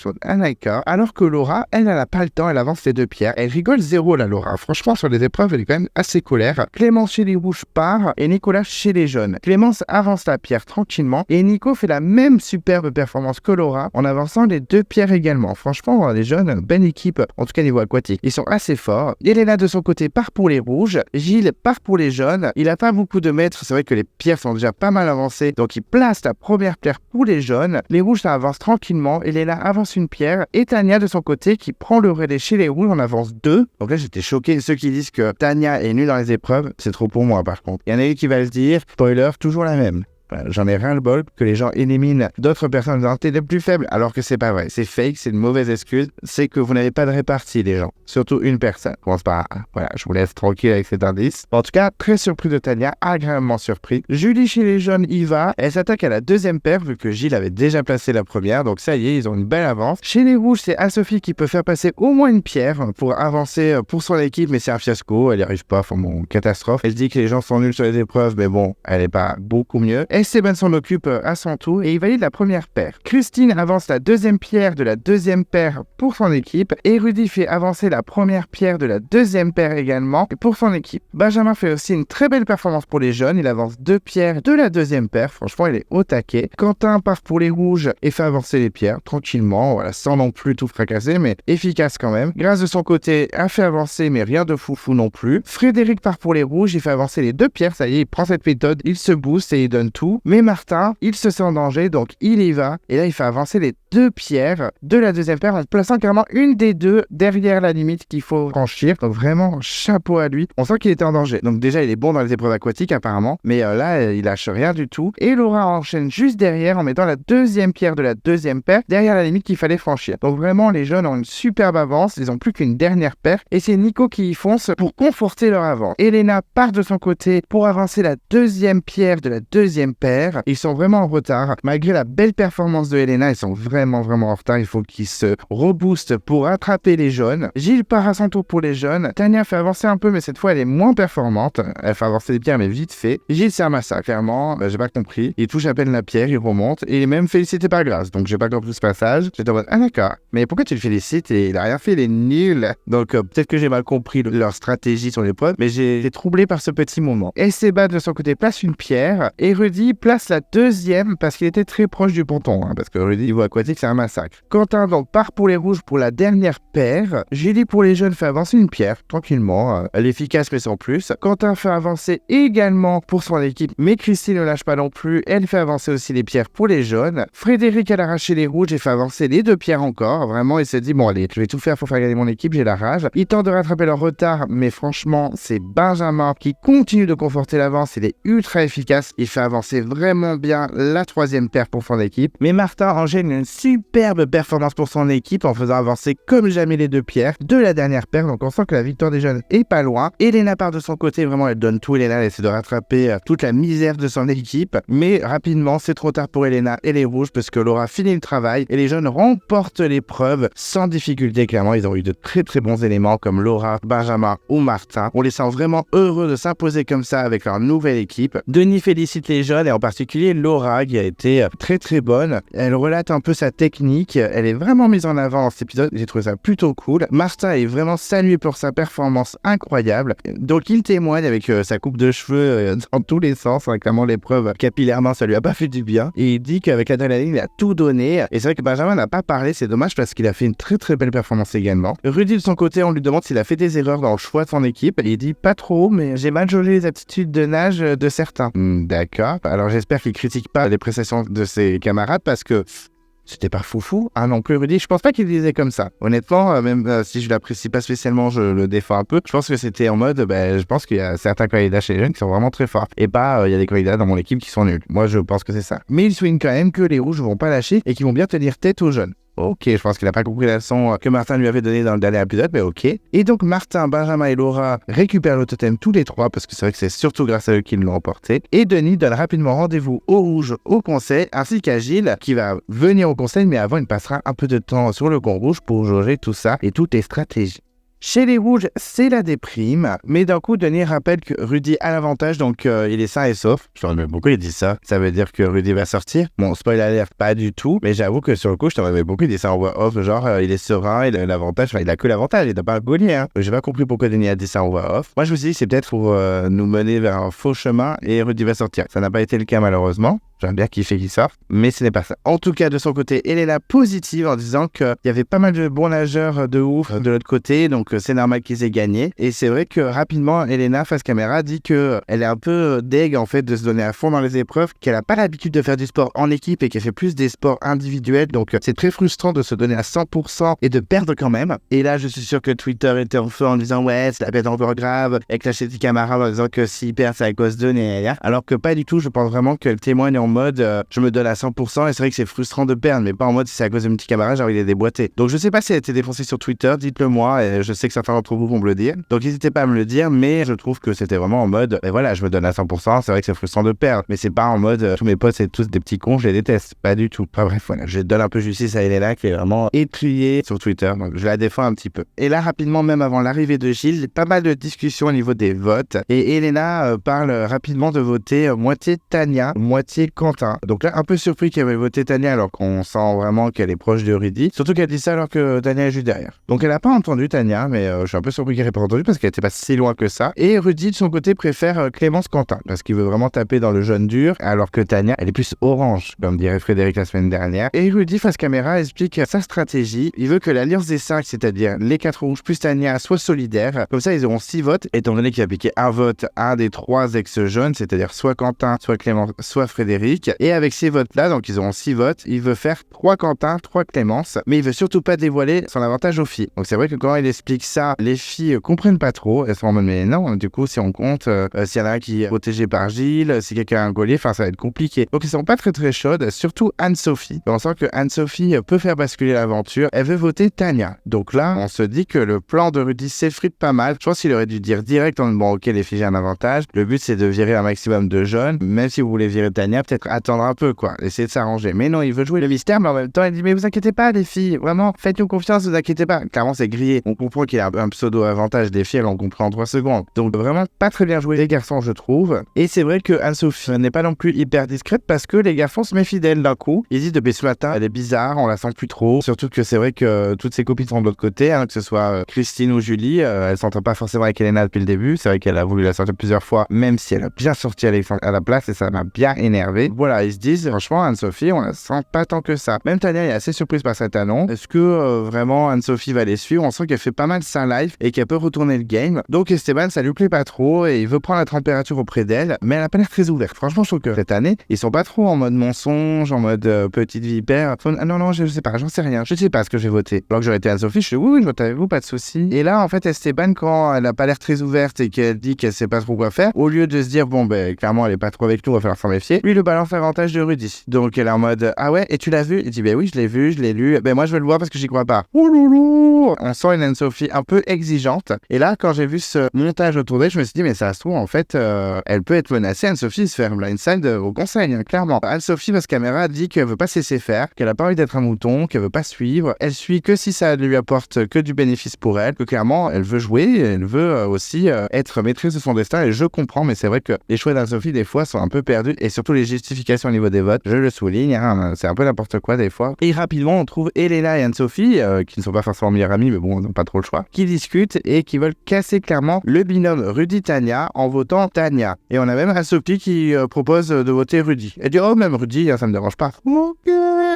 Speaker 1: Alors que Laura, elle n'a pas le temps, elle avance les 2 pierres. Elle rigole zéro, la Laura. Franchement, sur les épreuves, elle est quand même assez colère. Clémence chez les Rouges part et Nicolas chez les Jaunes. Clémence avance la pierre tranquillement et Nico fait la même superbe performance que Laura en avançant les 2 pierres également. Franchement, les Jaunes, belle équipe, en tout cas niveau aquatique. Ils sont assez forts. Elena de son côté part pour les Rouges. Gilles part pour les Jaunes. Il n'a pas beaucoup de mètres, c'est vrai que les pierres sont déjà pas mal avancées. Donc il place la première pierre pour les Jaunes. Les Rouges, ça avance tranquillement. Elena avance une pierre et Tania de son côté qui prend le relais chez les Rouges, on avance 2. Donc là j'étais choqué, ceux qui disent que Tania est nulle dans les épreuves, c'est trop pour moi par contre. Il y en a eu qui va le dire, spoiler, toujours la même. J'en ai rien le bol que les gens éliminent d'autres personnes dans les plus faibles, alors que c'est pas vrai. C'est fake, c'est une mauvaise excuse. C'est que vous n'avez pas de répartie, les gens. Surtout une personne. Commence par voilà, je vous laisse tranquille avec cet indice. En tout cas, très surpris de Tania, agréablement surpris. Julie chez les jeunes y va. Elle s'attaque à la deuxième paire, vu que Gilles avait déjà placé la première. Donc ça y est, ils ont une belle avance. Chez les Rouges, c'est Anne-Sophie qui peut faire passer au moins une pierre pour avancer pour son équipe, mais c'est un fiasco. Elle n'y arrive pas, enfin bon, catastrophe. Elle dit que les gens sont nuls sur les épreuves, mais bon, elle n'est pas beaucoup mieux. Esteban s'en occupe à son tour et il valide la première paire. Christine avance la deuxième pierre de la deuxième paire pour son équipe et Rudy fait avancer la première pierre de la deuxième paire également pour son équipe. Benjamin fait aussi une très belle performance pour les jeunes, il avance 2 pierres de la deuxième paire, franchement il est au taquet. Quentin part pour les rouges et fait avancer les pierres tranquillement, voilà, sans non plus tout fracasser mais efficace quand même. Grâce de son côté a fait avancer mais rien de foufou non plus. Frédéric part pour les rouges, il fait avancer les 2 pierres, ça y est, il prend cette méthode, il se booste et il donne tout. Mais Martin, il se sent en danger, donc il y va. Et là, il fait avancer les 2 pierres de la deuxième paire en plaçant carrément une des 2 derrière la limite qu'il faut franchir. Donc vraiment, chapeau à lui. On sent qu'il était en danger. Donc déjà, il est bon dans les épreuves aquatiques apparemment. Mais là, il lâche rien du tout. Et Laura enchaîne juste derrière en mettant la deuxième pierre de la deuxième paire derrière la limite qu'il fallait franchir. Donc vraiment, les jeunes ont une superbe avance. Ils ont plus qu'une dernière paire. Et c'est Nico qui y fonce pour conforter leur avance. Elena part de son côté pour avancer la deuxième pierre de la deuxième paire. Ils sont vraiment en retard. Malgré la belle performance de Elena, ils sont vraiment en retard. Il faut qu'ils se reboostent pour attraper les jaunes. Gilles part à son tour pour les jaunes. Tania fait avancer un peu, mais cette fois, elle est moins performante. Elle fait avancer les pierres, mais vite fait. Gilles, c'est un massacre, clairement. J'ai pas compris. Il touche à peine la pierre, il remonte. Et il est même félicité par Grâce. Donc, j'ai pas compris ce passage. J'étais en mode, ah d'accord. Mais pourquoi tu le félicites? Et il a rien fait, il est nul. Donc, peut-être que j'ai mal compris leur stratégie sur l'épreuve, mais j'ai été troublé par ce petit moment. Esteban, de son côté, place une pierre. Et Rudy place la deuxième parce qu'il était très proche du ponton, parce que Rudy, niveau aquatique, c'est un massacre. Quentin donc part pour les rouges pour la dernière paire. Julie pour les jeunes fait avancer une pierre, tranquillement. Elle est efficace mais sans plus. Quentin fait avancer également pour son équipe, mais Christine ne lâche pas non plus. Elle fait avancer aussi les pierres pour les jaunes. Frédéric a arraché les rouges et fait avancer les 2 pierres encore. Vraiment, il s'est dit, bon allez, je vais tout faire pour faire gagner mon équipe, j'ai la rage. Il tente de rattraper leur retard, mais franchement, c'est Benjamin qui continue de conforter l'avance. Il est ultra efficace. Il fait avancer c'est vraiment bien la troisième paire pour son équipe. Mais Martin enchaîne une superbe performance pour son équipe en faisant avancer comme jamais les deux pierres de la dernière paire. Donc on sent que la victoire des jeunes est pas loin. Elena part de son côté, vraiment elle donne tout. Elena elle essaie de rattraper toute la misère de son équipe. Mais rapidement, c'est trop tard pour Elena et les rouges parce que Laura finit le travail et les jeunes remportent l'épreuve sans difficulté. Clairement, ils ont eu de très très bons éléments comme Laura, Benjamin ou Martin. On les sent vraiment heureux de s'imposer comme ça avec leur nouvelle équipe. Denis félicite les jeunes et en particulier Laura qui a été très très bonne. Elle relate un peu sa technique. Elle est vraiment mise en avant dans cet épisode. J'ai trouvé ça plutôt cool. Martin est vraiment salué pour sa performance incroyable. Donc il témoigne avec sa coupe de cheveux dans tous les sens. Clairement l'épreuve capillairement ça lui a pas fait du bien. Et il dit qu'avec l'adrénaline il a tout donné. Et c'est vrai que Benjamin n'a pas parlé. C'est dommage parce qu'il a fait une très très belle performance également. Rudy de son côté on lui demande s'il a fait des erreurs dans le choix de son équipe. Et il dit pas trop mais j'ai mal jaugé les aptitudes de nage de certains. D'accord. Alors j'espère qu'il critique pas les prestations de ses camarades parce que c'était pas foufou, hein, non plus Rudy. Je pense pas qu'il disait comme ça. Honnêtement, même si je l'apprécie pas spécialement, je le défends un peu. Je pense que c'était en mode, je pense qu'il y a certains candidats chez les jeunes qui sont vraiment très forts. Et pas, il y a des candidats dans mon équipe qui sont nuls. Moi, je pense que c'est ça. Mais il souligne quand même que les rouges vont pas lâcher et qu'ils vont bien tenir tête aux jeunes. Ok, je pense qu'il n'a pas compris la leçon que Martin lui avait donnée dans le dernier épisode, mais ok. Et donc Martin, Benjamin et Laura récupèrent le totem tous les trois, parce que c'est vrai que c'est surtout grâce à eux qu'ils l'ont emporté. Et Denis donne rapidement rendez-vous au rouge, au conseil, ainsi qu'à Gilles, qui va venir au conseil, mais avant il passera un peu de temps sur le camp rouge pour jauger tout ça et toutes les stratégies. Chez les rouges, c'est la déprime, mais d'un coup, Denis rappelle que Rudy a l'avantage, donc il est sain et sauf. Je me demande pourquoi il dit ça. Ça veut dire que Rudy va sortir. Bon, spoil alert, pas du tout, mais j'avoue que sur le coup, je t'en avais beaucoup, il dit ça en voix off, genre il est serein, il a l'avantage, enfin il a que l'avantage, il n'a pas un collier. Hein. J'ai pas compris pourquoi Denis a dit ça en voix off. Moi, je me suis dit c'est peut-être pour nous mener vers un faux chemin et Rudy va sortir. Ça n'a pas été le cas malheureusement. J'aime bien kiffer qu'il sorte, mais ce n'est pas ça. En tout cas, de son côté, elle est là positive en disant qu'il y avait pas mal de bons nageurs de ouf de l'autre côté, donc c'est normal qu'ils aient gagné. Et c'est vrai que rapidement, Elena, face caméra, dit qu'elle est un peu deg en fait de se donner à fond dans les épreuves, qu'elle n'a pas l'habitude de faire du sport en équipe et qu'elle fait plus des sports individuels. Donc c'est très frustrant de se donner à 100% et de perdre quand même. Et là, je suis sûr que Twitter était en feu en disant ouais, c'est la perte encore grave, avec la ses camarades en disant que s'il perd, c'est à cause de Néa. Alors que pas du tout, je pense vraiment qu'elle témoigne en mode je me donne à 100% et c'est vrai que c'est frustrant de perdre, mais pas en mode si c'est à cause de mon petit camarade, genre il est déboîté. Donc je sais pas si elle a été défoncée sur Twitter, dites-le moi, et je sais que certains d'entre vous vont me le dire. Donc n'hésitez pas à me le dire, mais je trouve que c'était vraiment en mode, voilà, je me donne à 100%, c'est vrai que c'est frustrant de perdre, mais c'est pas en mode tous mes potes c'est tous des petits cons, je les déteste, pas du tout. Enfin bref, voilà, je donne un peu justice à Elena qui est vraiment étriée sur Twitter, donc je la défends un petit peu. Et là rapidement, même avant l'arrivée de Gilles, pas mal de discussions au niveau des votes, et Elena parle rapidement de voter moitié Tania, moitié Quentin. Donc là, un peu surpris qu'elle avait voté Tania alors qu'on sent vraiment qu'elle est proche de Rudy. Surtout qu'elle dit ça alors que Tania est juste derrière. Donc elle n'a pas entendu Tania, mais je suis un peu surpris qu'elle n'ait pas entendu parce qu'elle n'était pas si loin que ça. Et Rudy, de son côté, préfère Clémence Quentin parce qu'il veut vraiment taper dans le jaune dur alors que Tania, elle est plus orange, comme dirait Frédéric la semaine dernière. Et Rudy, face caméra, explique sa stratégie. Il veut que l'alliance des 5, c'est-à-dire les 4 rouges plus Tania, soit solidaire. Comme ça, ils auront 6 votes, étant donné qu'il a piqué un vote à un des 3 ex-jeunes, c'est-à-dire soit Quentin, soit Clémence, soit Frédéric. Et avec ces votes-là, donc ils auront 6 votes, il veut faire 3 Quentin, 3 Clémence, mais il veut surtout pas dévoiler son avantage aux filles. Donc c'est vrai que quand il explique ça, les filles comprennent pas trop, elles sont en mode mais non, du coup si on compte, s'il y en a un qui est protégé par Gilles, si quelqu'un a un collier, enfin ça va être compliqué. Donc ils sont pas très très chaudes, surtout Anne-Sophie. On sent que Anne-Sophie peut faire basculer l'aventure, elle veut voter Tania. Donc là, on se dit que le plan de Rudy s'effrite pas mal. Je pense qu'il aurait dû dire direct en bon ok les filles j'ai un avantage, le but c'est de virer un maximum de jeunes, même si vous voulez virer Tania, peut-être attendre un peu quoi, essayer de s'arranger. Mais non, il veut jouer le mystère, mais en même temps, il dit mais vous inquiétez pas les filles, vraiment, faites-nous confiance, vous inquiétez pas. Clairement, c'est grillé. On comprend qu'il a un pseudo-avantage des filles, on comprend en 3 secondes. Donc vraiment, pas très bien joué les garçons, je trouve. Et c'est vrai que Anne-Sophie n'est pas non plus hyper discrète parce que les garçons se méfient d'elle d'un coup. Ils disent depuis ce matin, elle est bizarre, on la sent plus trop. Surtout que c'est vrai que toutes ses copines sont de l'autre côté, hein, que ce soit Christine ou Julie, elle s'entend pas forcément avec Elena depuis le début. C'est vrai qu'elle a voulu la sortir plusieurs fois, même si elle a bien sorti à la place et ça m'a bien énervé. énervé. Voilà, ils se disent, franchement, Anne-Sophie, on la sent pas tant que ça. Même Tania est assez surprise par cette annonce. Est-ce que vraiment Anne-Sophie va les suivre? On sent qu'elle fait pas mal sa live et qu'elle peut retourner le game. Donc Esteban, ça lui plaît pas trop et il veut prendre la température auprès d'elle, mais elle a pas l'air très ouverte. Franchement, je trouve que cette année, ils sont pas trop en mode mensonge, en mode petite vipère. Ah non, je sais pas, j'en sais rien. Je sais pas ce que j'ai voté. Alors que j'aurais été Anne-Sophie, je suis oui, je vote avec vous, pas de souci. Et là, en fait, Esteban, quand elle a pas l'air très ouverte et qu'elle dit qu'elle sait pas trop quoi faire, au lieu de se dire, bon, clairement, elle est pas trop avec nous, on va falloir s'en méfier, lui, le balance l'avantage de Rudy. Donc, elle est en mode, ah ouais, et tu l'as vu? Il dit, oui, je l'ai vu, je l'ai lu. Moi, je veux le voir parce que j'y crois pas. Ouloulou. On sent une Anne-Sophie un peu exigeante. Et là, quand j'ai vu ce montage autour d'elle, je me suis dit, mais ça se trouve, en fait, elle peut être menacée. Anne-Sophie se faire blindside au conseil, hein, clairement. Anne-Sophie, parce que caméra, dit qu'elle veut pas se laisser faire, qu'elle a pas envie d'être un mouton, qu'elle veut pas suivre. Elle suit que si ça lui apporte que du bénéfice pour elle, que clairement, elle veut jouer, elle veut aussi être maîtrise de son destin. Et je comprends, mais c'est vrai que les choix d'Anne-Sophie, des fois, sont un peu perdus. Et surtout les justifications au niveau des votes, je le souligne, hein, c'est un peu n'importe quoi des fois. Et rapidement, on trouve Elena et Anne-Sophie, qui ne sont pas forcément meilleures amies, mais bon, ils n'ont pas trop le choix, qui discutent et qui veulent casser clairement le binôme Rudy-Tania en votant Tania. Et on a même Anne-Sophie qui propose de voter Rudy. Elle dit, oh, même Rudy, ça me dérange pas. Ok.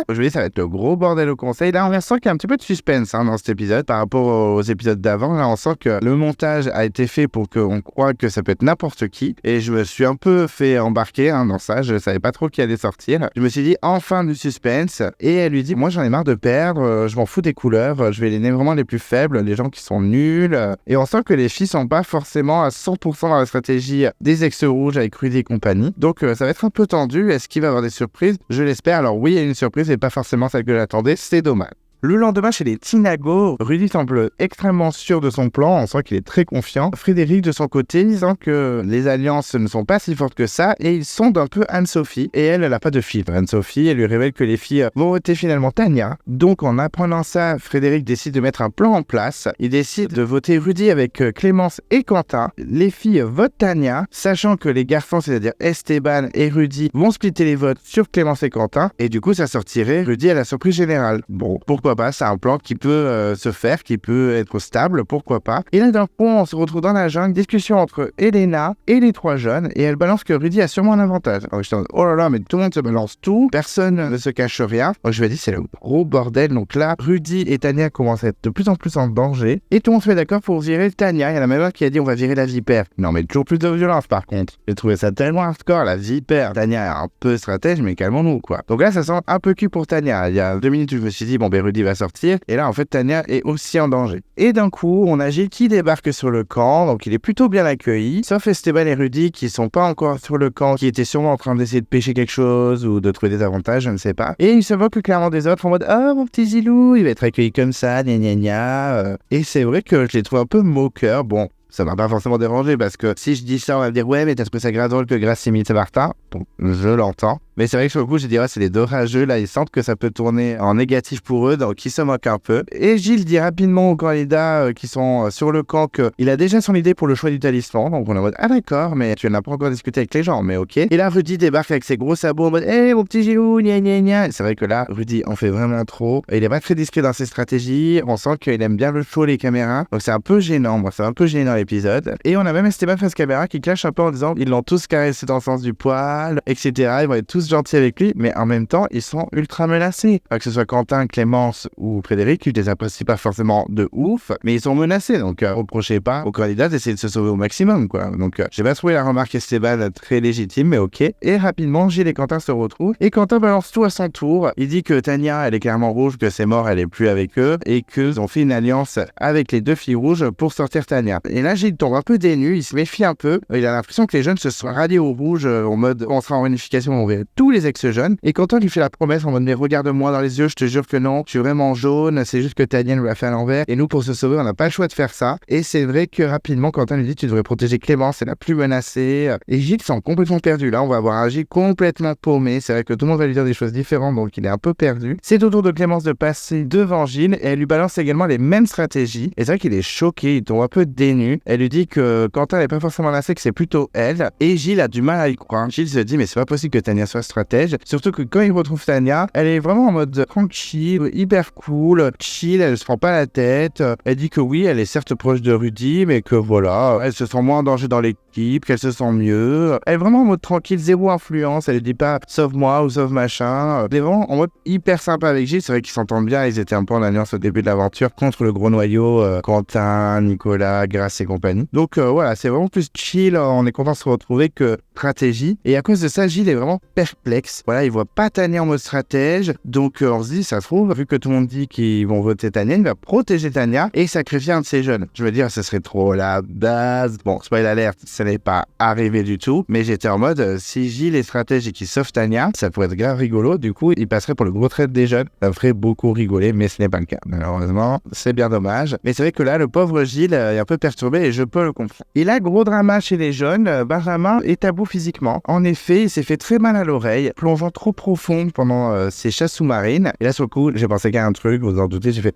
Speaker 1: Je vous dis, ça va être le gros bordel au conseil. Là, on sent qu'il y a un petit peu de suspense dans cet épisode par rapport aux épisodes d'avant. Là, on sent que le montage a été fait pour qu'on croit que ça peut être n'importe qui. Et je me suis un peu fait embarquer dans ça. Je savais pas trop qui allait sortir. Je me suis dit, enfin du suspense. Et elle lui dit, moi, j'en ai marre de perdre. Je m'en fous des couleurs. Je vais les vraiment les plus faibles, les gens qui sont nuls. Et on sent que les filles sont pas forcément à 100% dans la stratégie des ex-rouges avec Rudy et compagnie. Donc, ça va être un peu tendu. Est-ce qu'il va y avoir des surprises? Je l'espère. Alors oui, il y a une surprise et pas forcément celle que j'attendais. C'est dommage. Le lendemain, chez les Tinago, Rudy semble extrêmement sûr de son plan, on sent qu'il est très confiant. Frédéric, de son côté, disant que les alliances ne sont pas si fortes que ça, et ils sondent un peu Anne-Sophie, et elle n'a pas de filtre. Anne-Sophie, elle lui révèle que les filles vont voter finalement Tania. Donc, en apprenant ça, Frédéric décide de mettre un plan en place. Il décide de voter Rudy avec Clémence et Quentin. Les filles votent Tania, sachant que les garçons, c'est-à-dire Esteban et Rudy, vont splitter les votes sur Clémence et Quentin, et du coup, ça sortirait Rudy à la surprise générale. Bon, pourquoi pas, c'est un plan qui peut se faire, qui peut être stable, pourquoi pas. Et là, d'un coup, on se retrouve dans la jungle, discussion entre Elena et les trois jeunes, et elle balance que Rudy a sûrement un avantage. Alors je dis, oh là là, mais tout le monde se balance tout, personne ne se cache rien. Donc je me dis, c'est le gros bordel. Donc là, Rudy et Tania commencent à être de plus en plus en danger, et tout le monde se met d'accord pour virer Tania. Il y en a même un qui a dit, on va virer la vipère. Non, mais toujours plus de violence par contre. J'ai trouvé ça tellement hardcore, la vipère. Tania est un peu stratège, mais calmons-nous, quoi. Donc là, ça sent un peu cul pour Tania. Il y a 2 minutes où je me suis dit, bon, Rudy va sortir. Et là, en fait, Tania est aussi en danger. Et d'un coup, on a Gilles qui débarque sur le camp, donc il est plutôt bien accueilli, sauf Esteban et Rudy qui sont pas encore sur le camp, qui étaient sûrement en train d'essayer de pêcher quelque chose ou de trouver des avantages, je ne sais pas. Et ils se moquent clairement des autres en mode « Ah, mon petit Zilou, il va être accueilli comme ça, gna gna gna. » Et c'est vrai que je les trouve un peu moqueurs. Bon, ça m'a pas forcément dérangé parce que si je dis ça, on va me dire « Ouais, mais t'as trouvé ça grave drôle que Grace imite Saint-Martin. » Donc, je l'entends. Mais c'est vrai que sur le coup, j'ai dit, c'est les deux rageux, là, ils sentent que ça peut tourner en négatif pour eux, donc ils se moquent un peu. Et Gilles dit rapidement aux candidats qui sont sur le camp qu'il a déjà son idée pour le choix du talisman. Donc on est en mode, ah d'accord, mais tu n'as pas encore discuté avec les gens, mais ok. Et là, Rudy débarque avec ses gros sabots en mode, hé, mon petit Gilou, gna gna gna. C'est vrai que là, Rudy en fait vraiment trop. Il est pas très discret dans ses stratégies. On sent qu'il aime bien le show, les caméras. Donc c'est un peu gênant, c'est un peu gênant l'épisode. Et on a même Esteban face caméra qui clash un peu en disant, ils l'ont tous caressé dans le sens du poil, etc. Ils vont être tous gentils avec lui, mais en même temps, ils sont ultra menacés. Que ce soit Quentin, Clémence ou Frédéric, ils les apprécient pas forcément de ouf, mais ils sont menacés. Donc, reprochez pas aux candidats d'essayer de se sauver au maximum, quoi. Donc, j'ai pas trouvé la remarque Esteban très légitime, mais ok. Et rapidement, Gilles et Quentin se retrouvent. Et Quentin balance tout à son tour. Il dit que Tania, elle est clairement rouge, que c'est mort, elle est plus avec eux, et qu'ils ont fait une alliance avec les deux filles rouges pour sortir Tania. Et là, Gilles tombe un peu dénu, il se méfie un peu. Il a l'impression que les jeunes se sont ralliés au rouge, en mode, on sera en réunification, on verra tous les ex-jeunes. Et Quentin lui fait la promesse en mode, mais regarde-moi dans les yeux, je te jure que non, je suis vraiment jaune, c'est juste que Tania nous l'a fait à l'envers. Et nous, pour se sauver, on n'a pas le choix de faire ça. Et c'est vrai que rapidement, Quentin lui dit, tu devrais protéger Clémence, c'est la plus menacée. Et Gilles s'en complètement perdu. Là, on va avoir un Gilles complètement paumé. C'est vrai que tout le monde va lui dire des choses différentes, donc il est un peu perdu. C'est au tour de Clémence de passer devant Gilles et elle lui balance également les mêmes stratégies. Et c'est vrai qu'il est choqué, il tombe un peu dénu. Elle lui dit que Quentin n'est pas forcément menacé, que c'est plutôt elle. Et Gilles a du mal à y croire. Gilles se dit, mais c'est pas possible que Tania soit stratège. Surtout que quand il retrouve Tania, elle est vraiment en mode tranquille, hyper cool, chill, elle se prend pas la tête. Elle dit que oui, elle est certes proche de Rudy, mais que voilà, elle se sent moins en danger dans l'équipe, qu'elle se sent mieux. Elle est vraiment en mode tranquille, zéro influence. Elle dit pas sauve-moi ou sauve machin. Elle est vraiment en mode hyper sympa avec Gilles. C'est vrai qu'ils s'entendent bien. Ils étaient un peu en alliance au début de l'aventure contre le gros noyau, Quentin, Nicolas, Grace et compagnie. Donc voilà, c'est vraiment plus chill. On est content de se retrouver que stratégie. Et à cause de ça, Gilles est vraiment perplexe. Voilà, il voit pas Tania en mode stratège. Donc on se dit, ça se trouve, vu que tout le monde dit qu'ils vont voter Tania, il va protéger Tania et sacrifier un de ses jeunes. Je veux dire, ce serait trop la base. Bon, spoil alert, ça n'est pas arrivé du tout. Mais j'étais en mode, si Gilles est stratège et qu'il sauve Tania, ça pourrait être grave rigolo. Du coup, il passerait pour le gros trait des jeunes. Ça me ferait beaucoup rigoler, mais ce n'est pas le cas. Malheureusement, c'est bien dommage. Mais c'est vrai que là, le pauvre Gilles est un peu perturbé et je peux le comprendre. Il a gros drama chez les jeunes. Benjamin est à bout physiquement. En effet, il s'est fait très mal à l'oreille, plongeant trop profond pendant ses chasses sous-marines. Et là, sur le coup, j'ai pensé qu'à un truc, vous en doutez, j'ai fait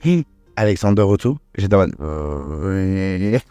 Speaker 1: Alexandre Retour. J'étais en mode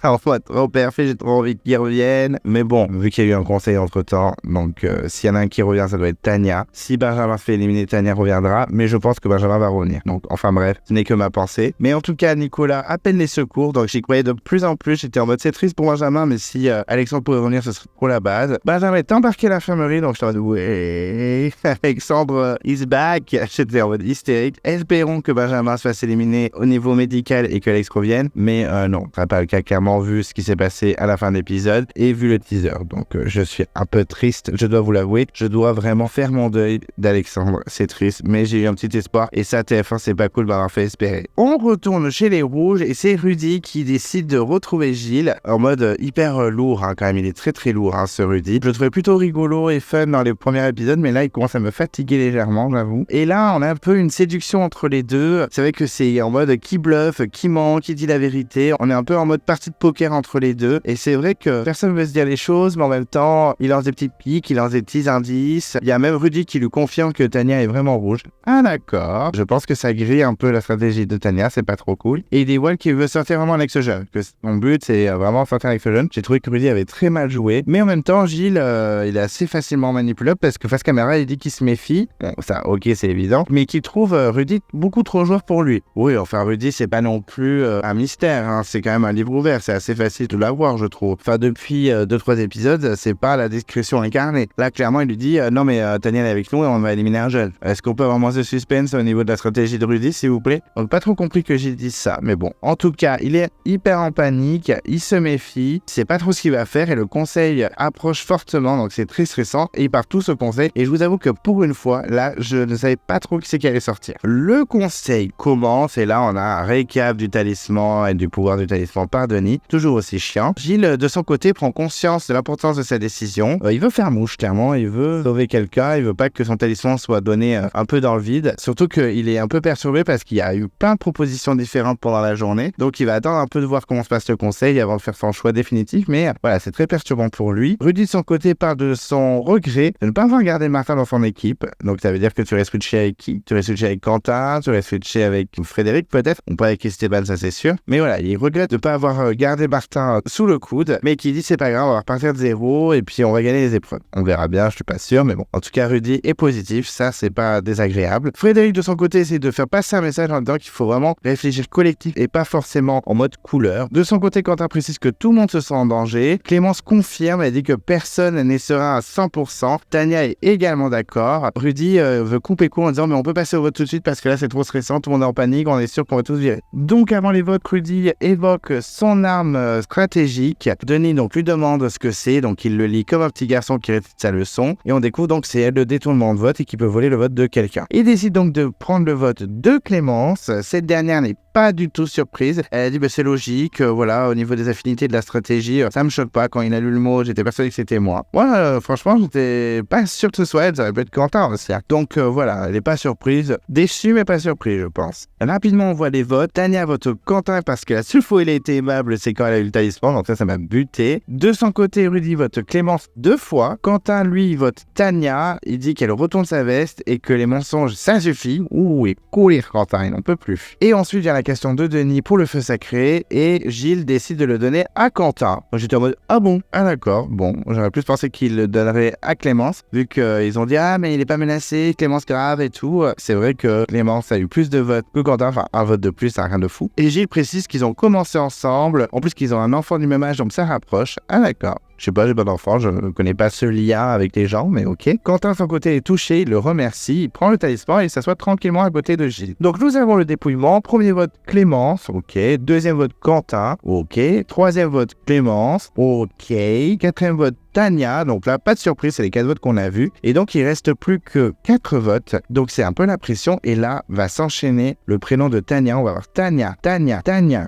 Speaker 1: en mode trop parfait, j'ai trop envie qu'il revienne. Mais bon, vu qu'il y a eu un conseil entre temps, donc s'il y en a un qui revient, ça doit être Tania. Si Benjamin fait éliminer, Tania reviendra, mais je pense que Benjamin va revenir. Donc enfin bref, ce n'est que ma pensée. Mais en tout cas, Nicolas appelle les secours, donc j'y croyais de plus en plus. J'étais en mode c'est triste pour Benjamin, mais si Alexandre pouvait revenir, ce serait trop la base. Benjamin est embarqué à l'infirmerie, donc j'étais en mode ouais, Alexandre is back. J'étais en mode hystérique. Espérons que Benjamin se fasse éliminer au niveau médical et que Alex revienne, mais non, ça n'a pas le cas, clairement, vu ce qui s'est passé à la fin de l'épisode et vu le teaser. Donc je suis un peu triste, je dois vous l'avouer. Je dois vraiment faire mon deuil d'Alexandre. C'est triste, mais j'ai eu un petit espoir et ça, TF1, c'est pas cool de m'avoir fait espérer. On retourne chez les Rouges et c'est Rudy qui décide de retrouver Gilles en mode hyper lourd, hein, quand même. Il est très très lourd, hein, ce Rudy. Je le trouvais plutôt rigolo et fun dans les premiers épisodes, mais là, il commence à me fatiguer légèrement, j'avoue. Et là, on a un peu une séduction entre les deux. C'est vrai que c'est en mode qui bluffe, qui ment, qui dit la vérité. On est un peu en mode partie de poker entre les deux. Et c'est vrai que personne ne veut se dire les choses, mais en même temps, il lance des petites piques, il lance des petits indices. Il y a même Rudy qui lui confirme que Tania est vraiment rouge. Ah d'accord. Je pense que ça grille un peu la stratégie de Tania, c'est pas trop cool. Et il dévoile qu'il veut sortir vraiment avec ce jeune. Que son but, c'est vraiment sortir avec ce jeune. J'ai trouvé que Rudy avait très mal joué. Mais en même temps, Gilles, il est assez facilement manipulable parce que face caméra, il dit qu'il se méfie. Bon, ça, ok, c'est évident. Mais qu'il trouve Rudy beaucoup trop joueur pour lui. Oui, enfin, Rudy, c'est pas non plus un mystère, hein. C'est quand même un livre ouvert, c'est assez facile de l'avoir, je trouve. Enfin, depuis 2-3 épisodes, c'est pas la discrétion incarnée. Là, clairement, il lui dit non, mais Tania est avec nous et on va éliminer un jeune. Est-ce qu'on peut avoir moins de suspense au niveau de la stratégie de Rudy, s'il vous plaît? On n'a pas trop compris que Gilles dise ça, mais bon. En tout cas, il est hyper en panique, il se méfie, il sait pas trop ce qu'il va faire et le conseil approche fortement, donc c'est très stressant et il part tout ce conseil. Et je vous avoue que pour une fois, là, je ne savais pas trop qui c'est qui allait sortir. Le conseil commence et là, on a un récap du talisman et du pouvoir du talisman par Denis, toujours aussi chiant. Gilles, de son côté, prend conscience de l'importance de sa décision. Il veut faire mouche, clairement, il veut sauver quelqu'un, il veut pas que son talisman soit donné un peu dans le vide. Surtout qu'il est un peu perturbé parce qu'il y a eu plein de propositions différentes pendant la journée. Donc il va attendre un peu de voir comment se passe le conseil avant de faire son choix définitif. Mais voilà, c'est très perturbant pour lui. Rudy, de son côté, parle de son regret de ne pas avoir gardé Martin dans son équipe. Donc ça veut dire que tu aurais switché avec qui? Tu aurais switché avec Quentin, tu aurais switché avec Frédéric peut-être, ou pas avec Esteban, ça c'est sûr. Mais voilà, il regrette de ne pas avoir gardé Martin sous le coude, mais qui dit c'est pas grave, on va repartir de zéro et puis on va gagner les épreuves. On verra bien, je suis pas sûr, mais bon. En tout cas, Rudy est positif, ça c'est pas désagréable. Frédéric de son côté essaie de faire passer un message en disant qu'il faut vraiment réfléchir collectif et pas forcément en mode couleur. De son côté, Quentin précise que tout le monde se sent en danger. Clémence confirme, elle dit que personne n'est serein à 100%. Tania est également d'accord. Rudy veut couper court en disant mais on peut passer au vote tout de suite parce que là c'est trop stressant, tout le monde est en panique, on est sûr qu'on va tous virer. Donc avant les votes, Rudy évoque son arme stratégique. Denis donc lui demande ce que c'est, donc il le lit comme un petit garçon qui récite sa leçon et on découvre donc c'est elle le détournement de vote et qui peut voler le vote de quelqu'un. Il décide donc de prendre le vote de Clémence. Cette dernière n'est pas du tout surprise. Elle a dit c'est logique, voilà, au niveau des affinités de la stratégie, ça me choque pas. Quand il a lu le mot, j'étais persuadé que c'était moi. Moi, franchement, j'étais pas sûr que ce soit elle, ça aurait pu être Quentin aussi. Donc voilà, elle est pas surprise. Déçue mais pas surprise, je pense. Rapidement, on voit les votes. Tania vote Quentin parce que la seule fois où il a été aimable, c'est quand elle a eu le talisman, donc ça m'a buté. De son côté, Rudy vote Clémence 2 fois. Quentin, lui, vote Tania. Il dit qu'elle retourne sa veste et que les mensonges, ça suffit. Ouh, et courir Quentin, il n'en peut plus. Et ensuite, vient la question de Denis pour le feu sacré et Gilles décide de le donner à Quentin. Donc j'étais en mode ah bon, ah d'accord, bon, j'aurais plus pensé qu'il le donnerait à Clémence vu qu'ils ont dit ah mais il est pas menacé, Clémence grave et tout. C'est vrai que Clémence a eu plus de votes que Quentin, enfin un vote de plus, c'est rien de fou. Et Gilles précise qu'ils ont commencé ensemble, en plus qu'ils ont un enfant du même âge donc ça rapproche. Ah d'accord. Je sais pas, j'ai pas d'enfant, je ne connais pas ce lien avec les gens, mais ok. Quentin, de son côté, est touché, il le remercie, il prend le talisman et il s'assoit tranquillement à côté de Gilles. Donc nous avons le dépouillement, premier vote Clémence, ok. Deuxième vote Quentin, ok. Troisième vote Clémence, ok. Quatrième vote Tania, donc là, pas de surprise, c'est les 4 votes qu'on a vus. Et donc, il reste plus que 4 votes, donc c'est un peu la pression. Et là, va s'enchaîner le prénom de Tania, on va voir Tania.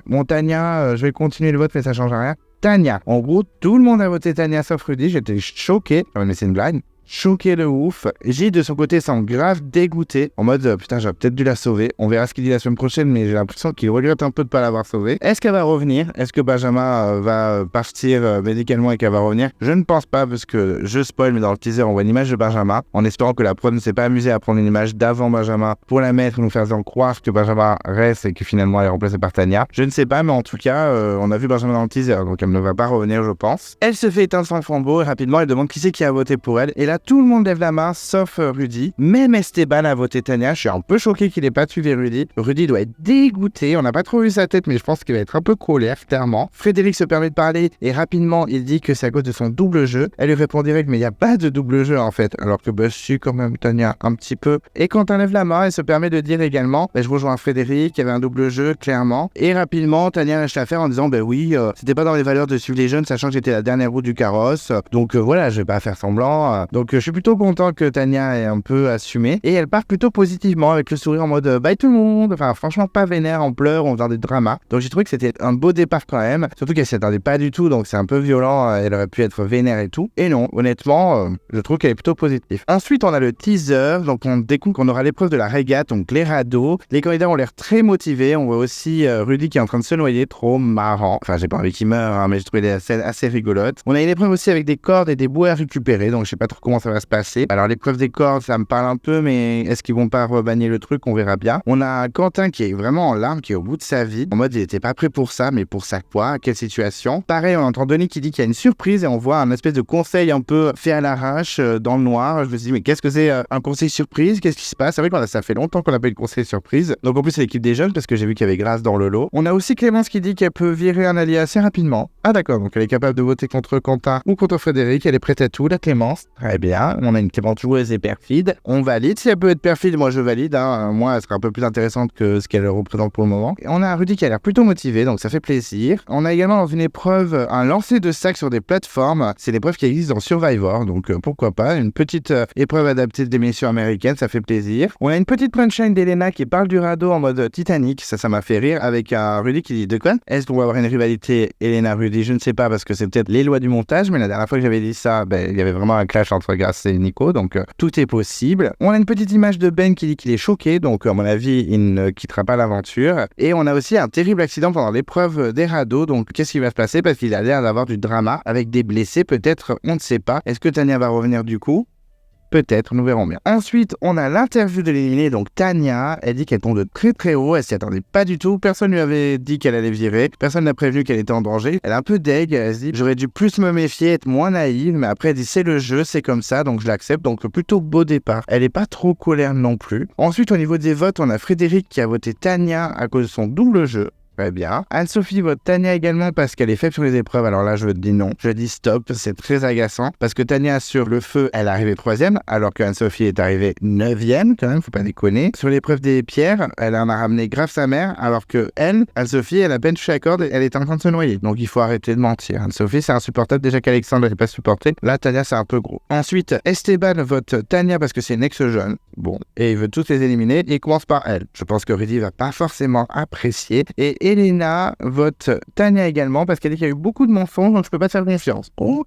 Speaker 1: Bon, Tania, je vais continuer le vote, mais ça change rien. Tania. En gros, tout le monde a voté Tania sauf Rudy. J'étais choqué. Mais c'est une blague. Choqué de ouf. Gilles, de son côté, semble grave dégoûté. En mode, putain, j'aurais peut-être dû la sauver. On verra ce qu'il dit la semaine prochaine, mais j'ai l'impression qu'il regrette un peu de pas l'avoir sauvée. Est-ce qu'elle va revenir? Est-ce que Benjamin va partir médicalement et qu'elle va revenir? Je ne pense pas, parce que je spoil, mais dans le teaser, on voit une image de Benjamin, en espérant que la prod ne s'est pas amusée à prendre une image d'avant Benjamin pour la mettre, nous faisant croire que Benjamin reste et que finalement elle est remplacée par Tania. Je ne sais pas, mais en tout cas, on a vu Benjamin dans le teaser, donc elle ne va pas revenir, je pense. Elle se fait éteindre son flambeau et rapidement, elle demande qui c'est qui a voté pour elle. Et là, tout le monde lève la main, sauf Rudy. Même Esteban a voté Tania. Je suis un peu choqué qu'il ait pas suivi Rudy. Rudy doit être dégoûté. On n'a pas trop vu sa tête, mais je pense qu'il va être un peu colère, clairement. Frédéric se permet de parler et rapidement, il dit que c'est à cause de son double jeu. Elle lui répond direct, mais il n'y a pas de double jeu en fait. Alors que bah si, quand même, Tania, un petit peu. Et quand on lève la main, elle se permet de dire également, je rejoins Frédéric, il y avait un double jeu, clairement. Et rapidement, Tania lâche l'affaire en disant, oui, c'était pas dans les valeurs de suivre les jeunes, sachant que j'étais la dernière roue du carrosse. Donc voilà, je vais pas faire semblant. Donc je suis plutôt content que Tania ait un peu assumé. Et elle part plutôt positivement avec le sourire en mode bye tout le monde. Enfin, franchement, pas vénère en pleurs, en faisant des dramas. Donc j'ai trouvé que c'était un beau départ quand même. Surtout qu'elle s'y attendait pas du tout, donc c'est un peu violent. Elle aurait pu être vénère et tout. Et non, honnêtement, je trouve qu'elle est plutôt positive. Ensuite, on a le teaser. Donc on découvre qu'on aura l'épreuve de la régate, donc les radeaux. Les candidats ont l'air très motivés. On voit aussi Rudy qui est en train de se noyer, trop marrant. Enfin, j'ai pas envie qu'il meure, hein, mais j'ai trouvé des scènes assez rigolotes. On a une épreuve aussi avec des cordes et des bouées à récupérer, donc je sais pas trop comment ça va se passer. Alors l'épreuve des cordes, ça me parle un peu, mais est-ce qu'ils vont pas rebanner le truc? On verra bien. On a Quentin qui est vraiment en larmes, qui est au bout de sa vie. En mode, il était pas prêt pour ça, mais pour ça quoi? Quelle situation? Pareil, on entend Denis qui dit qu'il y a une surprise et on voit un espèce de conseil un peu fait à l'arrache dans le noir. Je me suis dit, mais qu'est-ce que c'est un conseil surprise? Qu'est-ce qui se passe? C'est vrai que ça fait longtemps qu'on appelle conseil surprise. Donc en plus, c'est l'équipe des jeunes parce que j'ai vu qu'il y avait Grâce dans le lot. On a aussi Clémence qui dit qu'elle peut virer un allié assez rapidement. Ah d'accord, donc elle est capable de voter contre Quentin ou contre Frédéric. Elle est prête à tout, la Clémence. Très bien. On a une Clémence joueuse et perfide. On valide. Si elle peut être perfide, moi je valide. Moi, elle sera un peu plus intéressante que ce qu'elle représente pour le moment. Et on a Rudy qui a l'air plutôt motivé, donc ça fait plaisir. On a également dans une épreuve un lancer de sac sur des plateformes. C'est l'épreuve qui existe dans Survivor, donc pourquoi pas. Une petite épreuve adaptée des missions américaines, ça fait plaisir. On a une petite punchline d'Elena qui parle du radeau en mode Titanic. Ça m'a fait rire avec un Rudy qui dit de quoi? Est-ce qu'on va avoir une rivalité Elena-Rudy? Je ne sais pas parce que c'est peut-être les lois du montage, mais la dernière fois que j'avais dit ça, il y avait vraiment un clash entre Grace et Nico, donc tout est possible. On a une petite image de Ben qui dit qu'il est choqué, donc à mon avis, il ne quittera pas l'aventure. Et on a aussi un terrible accident pendant l'épreuve des radeaux, donc qu'est-ce qui va se passer? Parce qu'il a l'air d'avoir du drama avec des blessés, peut-être, on ne sait pas. Est-ce que Tania va revenir du coup? Peut-être, nous verrons bien. Ensuite, on a l'interview de l'éliminée, donc Tania. Elle dit qu'elle tombe de très très haut, elle s'y attendait pas du tout. Personne lui avait dit qu'elle allait virer. Personne n'a prévenu qu'elle était en danger. Elle est un peu deg, elle se dit j'aurais dû plus me méfier, être moins naïve. Mais après, elle dit c'est le jeu, c'est comme ça, donc je l'accepte. Donc plutôt beau départ. Elle est pas trop colère non plus. Ensuite, au niveau des votes, on a Frédéric qui a voté Tania à cause de son double jeu. Très bien. Anne-Sophie vote Tania également parce qu'elle est faible sur les épreuves. Alors là, je dis non. Je dis stop. C'est très agaçant. Parce que Tania, sur le feu, elle est arrivée 3e, alors qu'Anne-Sophie est arrivée 9e, quand même, faut pas déconner. Sur l'épreuve des pierres, elle en a ramené grave sa mère, alors que elle, Anne-Sophie, elle a peine touché la corde et elle est en train de se noyer. Donc il faut arrêter de mentir. Anne-Sophie, c'est insupportable. Déjà qu'Alexandre n'est pas supporté. Là, Tania, c'est un peu gros. Ensuite, Esteban vote Tania parce que c'est une ex-jeune. Bon. Et il veut tous les éliminer. Et il commence par elle. Je pense que Rudy va pas forcément apprécier. Et Elena vote Tania également parce qu'elle dit qu'il y a eu beaucoup de mensonges, donc je peux pas te faire confiance. Oh.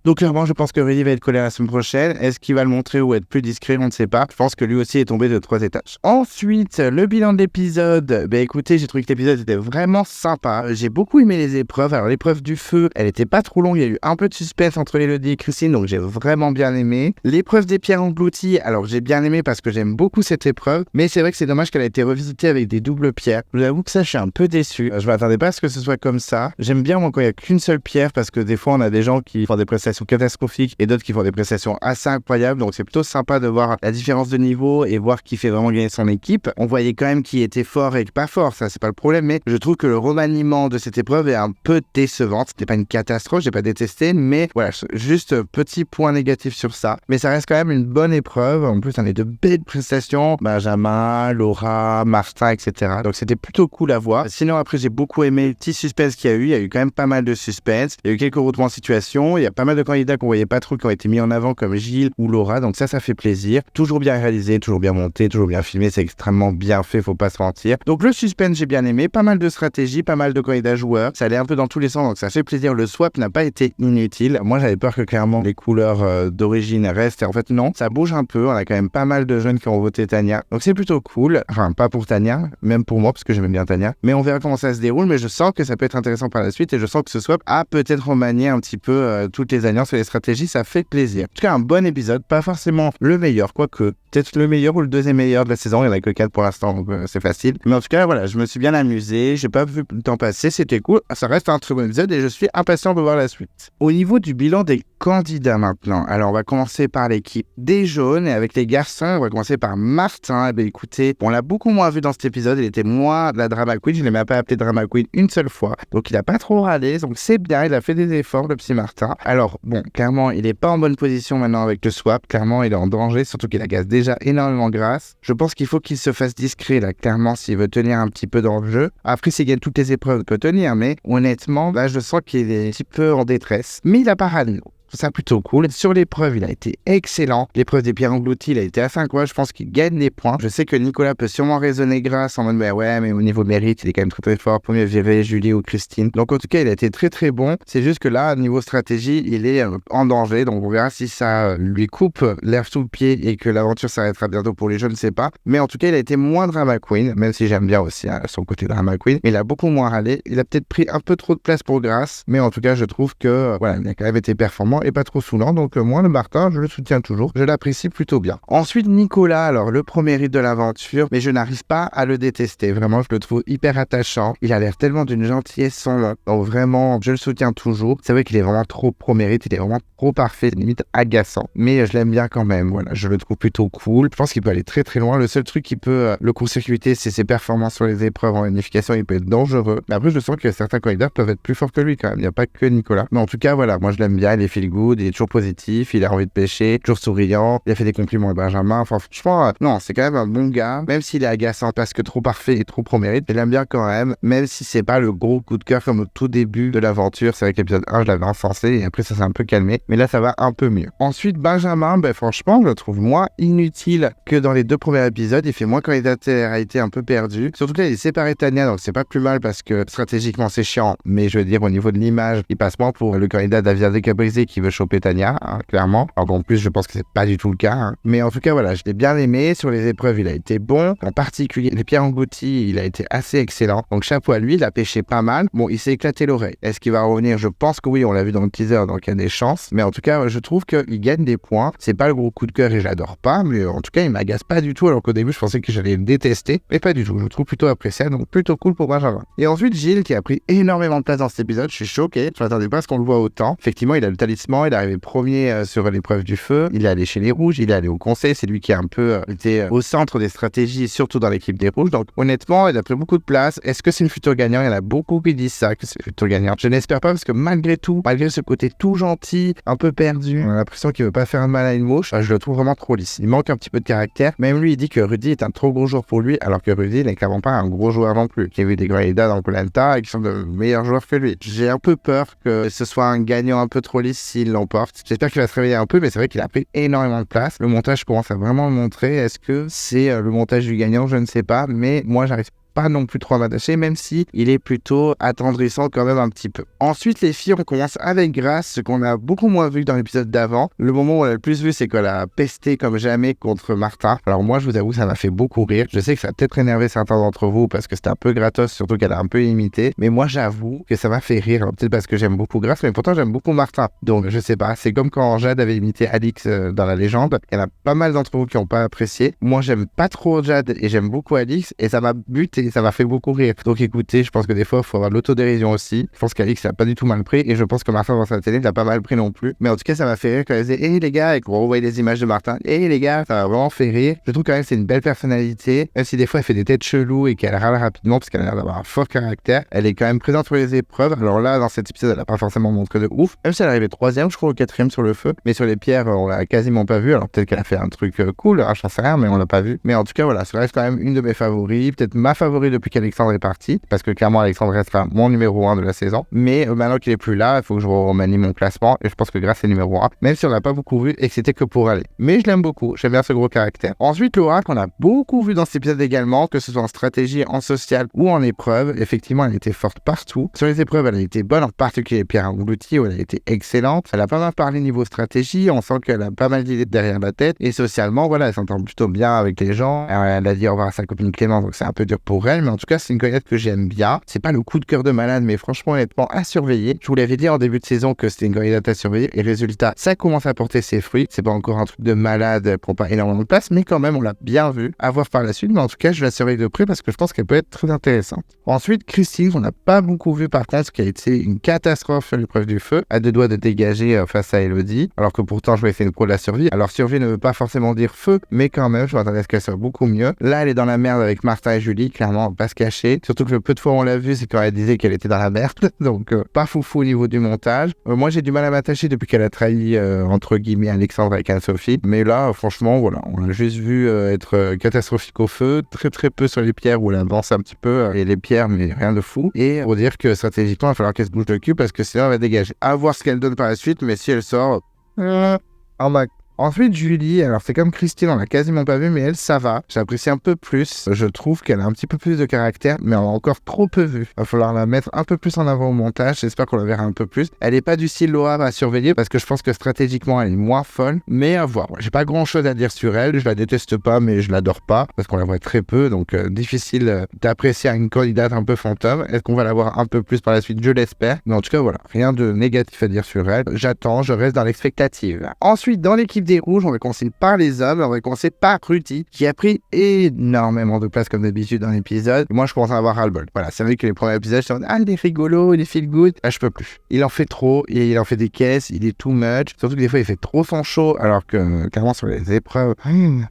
Speaker 1: Donc clairement, je pense que Rudy va être collé la semaine prochaine. Est-ce qu'il va le montrer ou être plus discret? On ne sait pas. Je pense que lui aussi est tombé de 3 étages. Ensuite, le bilan de l'épisode. Écoutez, j'ai trouvé que l'épisode était vraiment sympa. J'ai beaucoup aimé les épreuves. Alors l'épreuve du feu, elle était pas trop longue. Il y a eu un peu de suspense entre Elodie et Christine, donc j'ai vraiment bien aimé. L'épreuve des pierres englouties, alors j'ai bien aimé parce que j'aime beaucoup cette épreuve, mais c'est vrai que c'est dommage qu'elle a été revisitée avec des doubles pierres. Je vous avoue que ça, je suis un peu déçu. Je m'attendais pas à ce que ce soit comme ça. J'aime bien moi quand il y a qu'une seule pierre parce que des fois on a des gens qui font des prestations catastrophiques et d'autres qui font des prestations assez incroyables, donc c'est plutôt sympa de voir la différence de niveau et voir qui fait vraiment gagner son équipe. On voyait quand même qui était fort et pas fort, ça c'est pas le problème, mais je trouve que le remaniement de cette épreuve est un peu décevant. C'était pas une catastrophe, j'ai pas détesté, mais voilà, juste petit point négatif sur ça. Mais ça reste quand même une bonne épreuve. En plus, on a de belles prestations. Benjamin, Laura, Martin, etc. Donc c'était plutôt cool à voir. Sinon, après, j'ai beaucoup aimé le petit suspense qu'il y a eu. Il y a eu quand même pas mal de suspense. Il y a eu quelques retournements de situation. Il y a pas mal de candidats qu'on voyait pas trop qui ont été mis en avant comme Gilles ou Laura. Donc ça fait plaisir. Toujours bien réalisé, toujours bien monté, toujours bien filmé. C'est extrêmement bien fait, faut pas se mentir. Donc le suspense, j'ai bien aimé. Pas mal de stratégies, pas mal de candidats joueurs. Ça allait un peu dans tous les sens, donc ça fait plaisir. Le swap n'a pas été inutile. Moi, j'avais peur que clairement les couleurs d'origine restent. Et en fait, non, ça bouge un peu. On a quand même pas mal de jeunes qui ont voté Tania. Donc c'est plutôt cool. Enfin, pas pour Tania, même pour moi, parce que j'aime bien Tania. Mais on verra comment ça se déroule. Mais je sens que ça peut être intéressant par la suite. Et je sens que ce swap a peut-être remanié un petit peu toutes les alliances et les stratégies. Ça fait plaisir. En tout cas, un bon épisode. Pas forcément le meilleur, quoique peut-être le meilleur ou le deuxième meilleur de la saison. Il n'y en a que 4 pour l'instant, donc c'est facile. Mais en tout cas, voilà, je me suis bien amusé. J'ai pas vu le temps passer. C'était cool. Ça reste un très bon épisode et je suis impatient de voir la suite. Au niveau du bilan des candidats maintenant. Alors, on va commencer par l'équipe des jaunes et avec les garçons, on va commencer par Martin. Eh bien, écoutez, on l'a beaucoup moins vu dans cet épisode. Il était moins de la drama queen. Je ne l'ai même pas appelé drama queen une seule fois. Donc, il a pas trop râlé. Donc, c'est bien. Il a fait des efforts, le petit Martin. Alors, bon, clairement, il est pas en bonne position maintenant avec le swap. Clairement, il est en danger, surtout qu'il agace déjà énormément Grace. Je pense qu'il faut qu'il se fasse discret, là, clairement, s'il veut tenir un petit peu dans le jeu. Après, s'il gagne toutes les épreuves, il peut tenir, mais honnêtement, là, je sens qu'il est un petit peu en détresse. Mais il a pas râlé. Ça plutôt cool. Sur l'épreuve, il a été excellent. L'épreuve des pierres englouties, il a été assez incroyable. Je pense qu'il gagne des points. Je sais que Nicolas peut sûrement raisonner Grace en mode ouais, mais au niveau mérite, il est quand même très très fort pour mieux virer Julie ou Christine. Donc en tout cas, il a été très très bon. C'est juste que là, niveau stratégie, il est en danger. Donc on verra si ça lui coupe l'herbe sous le pied et que l'aventure s'arrêtera bientôt pour lui, je ne sais pas. Mais en tout cas, il a été moins drama queen, même si j'aime bien aussi son côté drama queen. Mais il a beaucoup moins râlé. Il a peut-être pris un peu trop de place pour Grace. Mais en tout cas, je trouve que voilà, il a quand même été performant et pas trop saoulant, donc moi le Martin je le soutiens toujours, je l'apprécie plutôt bien. Ensuite Nicolas, alors le premier rite de l'aventure, mais je n'arrive pas à le détester, vraiment je le trouve hyper attachant, il a l'air tellement d'une gentillesse sans nom, donc vraiment je le soutiens toujours. C'est vrai qu'il est vraiment trop premier rite, il est vraiment trop parfait, limite agaçant, mais je l'aime bien quand même, voilà, je le trouve plutôt cool, je pense qu'il peut aller très très loin. Le seul truc qui peut le court-circuiter, c'est ses performances sur les épreuves en unification, il peut être dangereux, mais après je sens que certains candidats peuvent être plus forts que lui quand même, il n'y a pas que Nicolas, mais en tout cas voilà, moi je l'aime bien, il est feel good, il est toujours positif, il a envie de pêcher, toujours souriant, il a fait des compliments à Benjamin, enfin franchement, non, c'est quand même un bon gars, même s'il est agaçant parce que trop parfait et trop pro-mérite, je l'aime bien quand même si c'est pas le gros coup de cœur comme au tout début de l'aventure. C'est vrai que l'épisode 1, je l'avais encensé et après ça s'est un peu calmé, mais là ça va un peu mieux. Ensuite, Benjamin, franchement, je le trouve moins inutile que dans les 2 premiers épisodes, il fait moins candidater, a été un peu perdu, surtout que là il est séparé de Tania, donc c'est pas plus mal parce que stratégiquement c'est chiant, mais je veux dire au niveau de l'image, il passe moins pour le candidat Davia Décabrisé qui veut choper Tania, clairement. Alors en plus, je pense que c'est pas du tout le cas. Mais en tout cas, voilà, je l'ai bien aimé. Sur les épreuves, il a été bon. En particulier, les pierres englouties, il a été assez excellent. Donc chapeau à lui, il a pêché pas mal. Bon, il s'est éclaté l'oreille. Est-ce qu'il va revenir? Je pense que oui, on l'a vu dans le teaser, donc il y a des chances. Mais en tout cas, je trouve qu'il gagne des points. C'est pas le gros coup de cœur et je l'adore pas, mais en tout cas, il m'agace pas du tout. Alors qu'au début, je pensais que j'allais le détester, mais pas du tout. Je le trouve plutôt appréciable, donc plutôt cool pour Benjamin. Et ensuite, Gilles, qui a pris énormément de place dans cet épisode. Je suis choqué. Je m'attendais pas à ce qu'on le voit autant. Effectivement, il a le talisman, il est arrivé premier sur l'épreuve du feu, il est allé chez les rouges, il est allé au conseil, c'est lui qui a un peu été au centre des stratégies, surtout dans l'équipe des rouges, donc honnêtement il a pris beaucoup de place. Est-ce que c'est une future gagnant? Il y en a beaucoup qui disent ça, que c'est une future gagnant. Je n'espère pas parce que malgré tout, malgré ce côté tout gentil, un peu perdu, on a l'impression qu'il veut pas faire de mal à une mouche, je le trouve vraiment trop lisse, il manque un petit peu de caractère. Même lui il dit que Rudy est un trop gros joueur pour lui, alors que Rudy n'est clairement pas un gros joueur non plus. J'ai vu des candidats dans Koh-Lanta qui sont de meilleurs joueurs que lui. J'ai un peu peur que ce soit un gagnant un peu trop lisse s'il l'emporte. J'espère qu'il va se réveiller un peu, mais c'est vrai qu'il a pris énormément de place. Le montage commence à vraiment le montrer. Est-ce que c'est le montage du gagnant? Je ne sais pas, mais moi j'arrive pas non plus trop à m'attacher, même si il est plutôt attendrissant quand même un petit peu. Ensuite, les filles, on commence avec Grace, ce qu'on a beaucoup moins vu dans l'épisode d'avant. Le moment où on a le plus vu, c'est qu'elle a pesté comme jamais contre Martin. Alors moi, je vous avoue, ça m'a fait beaucoup rire. Je sais que ça a peut-être énervé certains d'entre vous parce que c'était un peu gratos, surtout qu'elle a un peu imité. Mais moi, j'avoue que ça m'a fait rire. Alors, peut-être parce que j'aime beaucoup Grace, mais pourtant j'aime beaucoup Martin. Donc, je sais pas. C'est comme quand Jade avait imité Alix dans La Légende. Il y en a pas mal d'entre vous qui n'ont pas apprécié. Moi, j'aime pas trop Jade et j'aime beaucoup Alix et ça m'a buté, ça m'a fait beaucoup rire. Donc, écoutez, je pense que des fois, il faut avoir de l'autodérision aussi. Je pense qu'Alix n'a pas du tout mal pris et je pense que Martin dans sa télé n'a pas mal pris non plus. Mais en tout cas, ça m'a fait rire quand elle disait hé les gars, et qu'on revoyait des images de Martin. Hé les gars, ça m'a vraiment fait rire. Je trouve quand même que c'est une belle personnalité, même si des fois elle fait des têtes cheloues et qu'elle râle rapidement parce qu'elle a l'air d'avoir un fort caractère. Elle est quand même présente pour les épreuves. Alors là, dans cet épisode, elle a pas forcément montré de ouf. Même si elle est arrivée 3ème, je crois, ou 4ème sur le feu. Mais sur les pierres, on l'a quasiment pas vu. Alors peut-être qu'elle a fait un truc cool, hein, je sais rien, mais on l'a pas vu. Mais en tout cas, voilà, ça reste quand même une de mes favoris. Peut-être ma favorite depuis qu'Alexandre est parti. Parce que clairement, Alexandre restera mon numéro 1 de la saison. Mais maintenant qu'il est plus là, il faut que je remanie mon classement. Et je pense que Grace est numéro 1. Même si on l'a pas beaucoup vu et que c'était que pour aller. Mais je l'aime beaucoup. J'aime bien ce gros caractère. Ensuite, Laura, qu'on a beaucoup vu dans cet épisode également, que ce soit en stratégie, en social ou en épreuve. Effectivement, elle était forte partout. Sur les épreuves, elle a été bonne, en particulier Pierre Angoulouti, où elle a été excellente. Elle a pas mal parlé niveau stratégie. On sent qu'elle a pas mal d'idées derrière la tête. Et socialement, voilà, elle s'entend plutôt bien avec les gens. Elle a dit au revoir à sa copine Clémence, donc c'est un peu dur pour elle. Mais en tout cas, c'est une candidate que j'aime bien. C'est pas le coup de cœur de malade, mais franchement, honnêtement, à surveiller. Je vous l'avais dit en début de saison que c'était une candidate à surveiller. Et résultat, ça commence à porter ses fruits. C'est pas encore un truc de malade, elle prend pas énormément de place, mais quand même, on l'a bien vu. À voir par la suite. Mais en tout cas, je la surveille de près parce que je pense qu'elle peut être très intéressante. Ensuite, Christine, on n'a pas beaucoup vu par contre, ce qui a été une catastrophe sur l'épreuve du feu, à 2 doigts de dégager face à Elodie, alors que pourtant je vais essayer une pro de la survie. Alors survie ne veut pas forcément dire feu, mais quand même, je m'attendais à ce qu'elle soit beaucoup mieux. Là, elle est dans la merde avec Martin et Julie, clairement, pas se cacher. Surtout que le peu de fois où on l'a vu, c'est quand elle disait qu'elle était dans la merde, donc pas foufou au niveau du montage. Moi, j'ai du mal à m'attacher depuis qu'elle a trahi, entre guillemets, Alexandre avec Anne-Sophie, mais là, franchement, voilà, on l'a juste vu être catastrophique au feu, très peu sur les pierres où elle avance un petit peu, et les pierres, mais rien de fou. Et pour dire que stratégiquement, il va falloir qu'elle se bouge le cul parce que sinon elle va dégager. À voir ce qu'elle donne par la suite, mais si elle sort, en max. Ensuite, Julie, alors c'est comme Christine, on l'a quasiment pas vu, mais elle, ça va. J'apprécie un peu plus. Je trouve qu'elle a un petit peu plus de caractère, mais on l'a encore trop peu vue. Va falloir la mettre un peu plus en avant au montage. J'espère qu'on la verra un peu plus. Elle est pas du style Laura à surveiller parce que je pense que stratégiquement, elle est moins folle, mais à voir. J'ai pas grand chose à dire sur elle. Je la déteste pas, mais je l'adore pas parce qu'on la voit très peu, donc difficile d'apprécier une candidate un peu fantôme. Est-ce qu'on va la voir un peu plus par la suite? Je l'espère. Mais en tout cas, voilà. Rien de négatif à dire sur elle. J'attends, je reste dans l'expectative. Ensuite, dans l'équipe des rouges, on va commencer par les hommes, on va commencer par Rudy, qui a pris énormément de place comme d'habitude dans l'épisode. Moi, je commence à avoir ras-le-bol. Voilà, c'est vrai que les premiers épisodes, je suis en mode, il est rigolo, il est feel good. Là, je peux plus. Il en fait trop, et il en fait des caisses, il est too much. Surtout que des fois, il fait trop son show, alors que, clairement, sur les épreuves,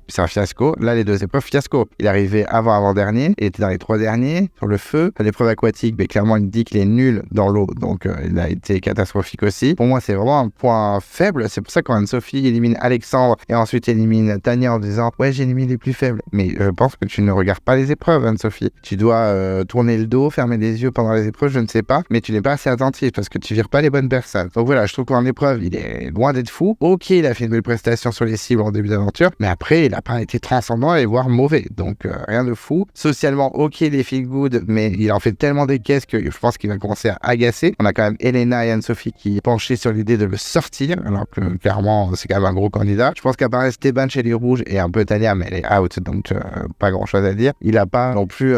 Speaker 1: c'est un fiasco. Là, les 2 épreuves, fiasco. Il est arrivé avant-dernier, il était dans les 3 derniers, sur le feu. À l'épreuve aquatique, mais clairement, il dit qu'il est nul dans l'eau, donc il a été catastrophique aussi. Pour moi, c'est vraiment un point faible. C'est pour ça quand Anne-Sophie élimine Alexandre et ensuite élimine Tania en disant ouais, j'élimine les plus faibles. Mais je pense que tu ne regardes pas les épreuves, Anne-Sophie. Tu dois tourner le dos, fermer les yeux pendant les épreuves, je ne sais pas, mais tu n'es pas assez attentif parce que tu vires pas les bonnes personnes. Donc voilà, je trouve qu'en épreuve, il est loin d'être fou. Ok, il a fait une belle prestation sur les cibles en début d'aventure, mais après, il n'a pas été transcendant et voire mauvais. Donc rien de fou. Socialement, ok, il est feel good, mais il en fait tellement des caisses que je pense qu'il va commencer à agacer. On a quand même Elena et Anne-Sophie qui penchaient sur l'idée de le sortir, alors que clairement, c'est quand même un gros candidat. Je pense qu'à part Esteban chez les Rouges et un peu Tania, mais elle est out, donc pas grand chose à dire. Il a pas non plus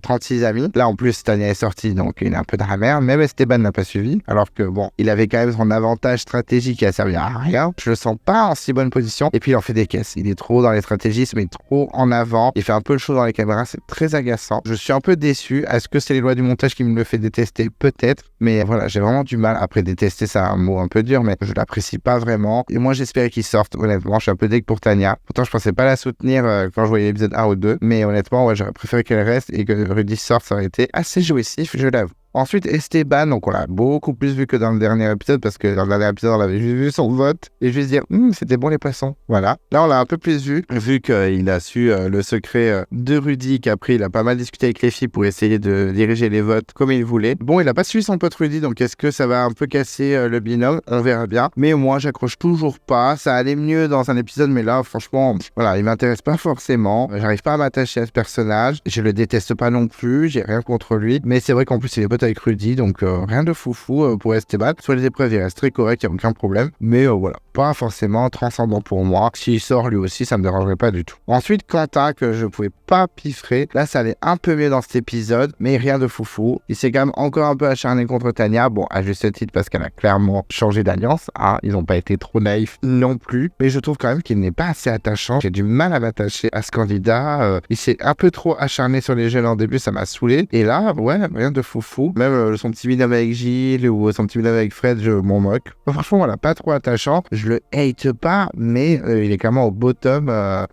Speaker 1: 36 amis. Là, en plus, Tania est sortie, donc il est un peu dans la merde. Même Esteban n'a pas suivi, alors que bon, il avait quand même son avantage stratégique qui a servi à rien. Je le sens pas en si bonne position. Et puis, il en fait des caisses. Il est trop dans les stratégies, mais trop en avant. Il fait un peu le show dans les caméras, c'est très agaçant. Je suis un peu déçu. Est-ce que c'est les lois du montage qui me le fait détester? Peut-être. Mais voilà, j'ai vraiment du mal. Après, détester, c'est un mot un peu dur, mais je l'apprécie pas vraiment. Et moi, j'espérais qu'il sorte. Honnêtement, je suis un peu deg pour Tania. Pourtant, je pensais pas la soutenir quand je voyais l'épisode 1 ou 2. Mais honnêtement, ouais, j'aurais préféré qu'elle reste et que Rudy sorte. Ça aurait été assez jouissif, je l'avoue. Ensuite, Esteban, donc on l'a beaucoup plus vu que dans le dernier épisode, parce que dans le dernier épisode, on avait juste vu son vote, et juste dire, c'était bon les poissons. Voilà. Là, on l'a un peu plus vu qu'il a su le secret de Rudy, qu'après, il a pas mal discuté avec les filles pour essayer de diriger les votes comme il voulait. Bon, il a pas suivi son pote Rudy, donc est-ce que ça va un peu casser le binôme? On verra bien. Mais moi, j'accroche toujours pas. Ça allait mieux dans un épisode, mais là, franchement, voilà, il m'intéresse pas forcément. J'arrive pas à m'attacher à ce personnage. Je le déteste pas non plus. J'ai rien contre lui. Mais c'est vrai qu'en plus, il est pote avec Rudy, donc rien de foufou pour Esteban. Sur les épreuves, il reste très correct, il n'y a aucun problème. Mais voilà, pas forcément transcendant pour moi. S'il sort lui aussi, ça me dérangerait pas du tout. Ensuite, Quentin, que je pouvais pas piffrer. Là, ça allait un peu mieux dans cet épisode, mais rien de foufou. Il s'est quand même encore un peu acharné contre Tania. Bon, à juste titre, parce qu'elle a clairement changé d'alliance. Hein. Ils n'ont pas été trop naïfs non plus. Mais je trouve quand même qu'il n'est pas assez attachant. J'ai du mal à m'attacher à ce candidat. Il s'est un peu trop acharné sur les jeunes en début, ça m'a saoulé. Et là, ouais, rien de foufou. Même son petit binôme avec Gilles ou son petit binôme avec Fred, je m'en moque. Franchement, voilà, pas trop attachant. Je le hate pas, mais il est clairement au bottom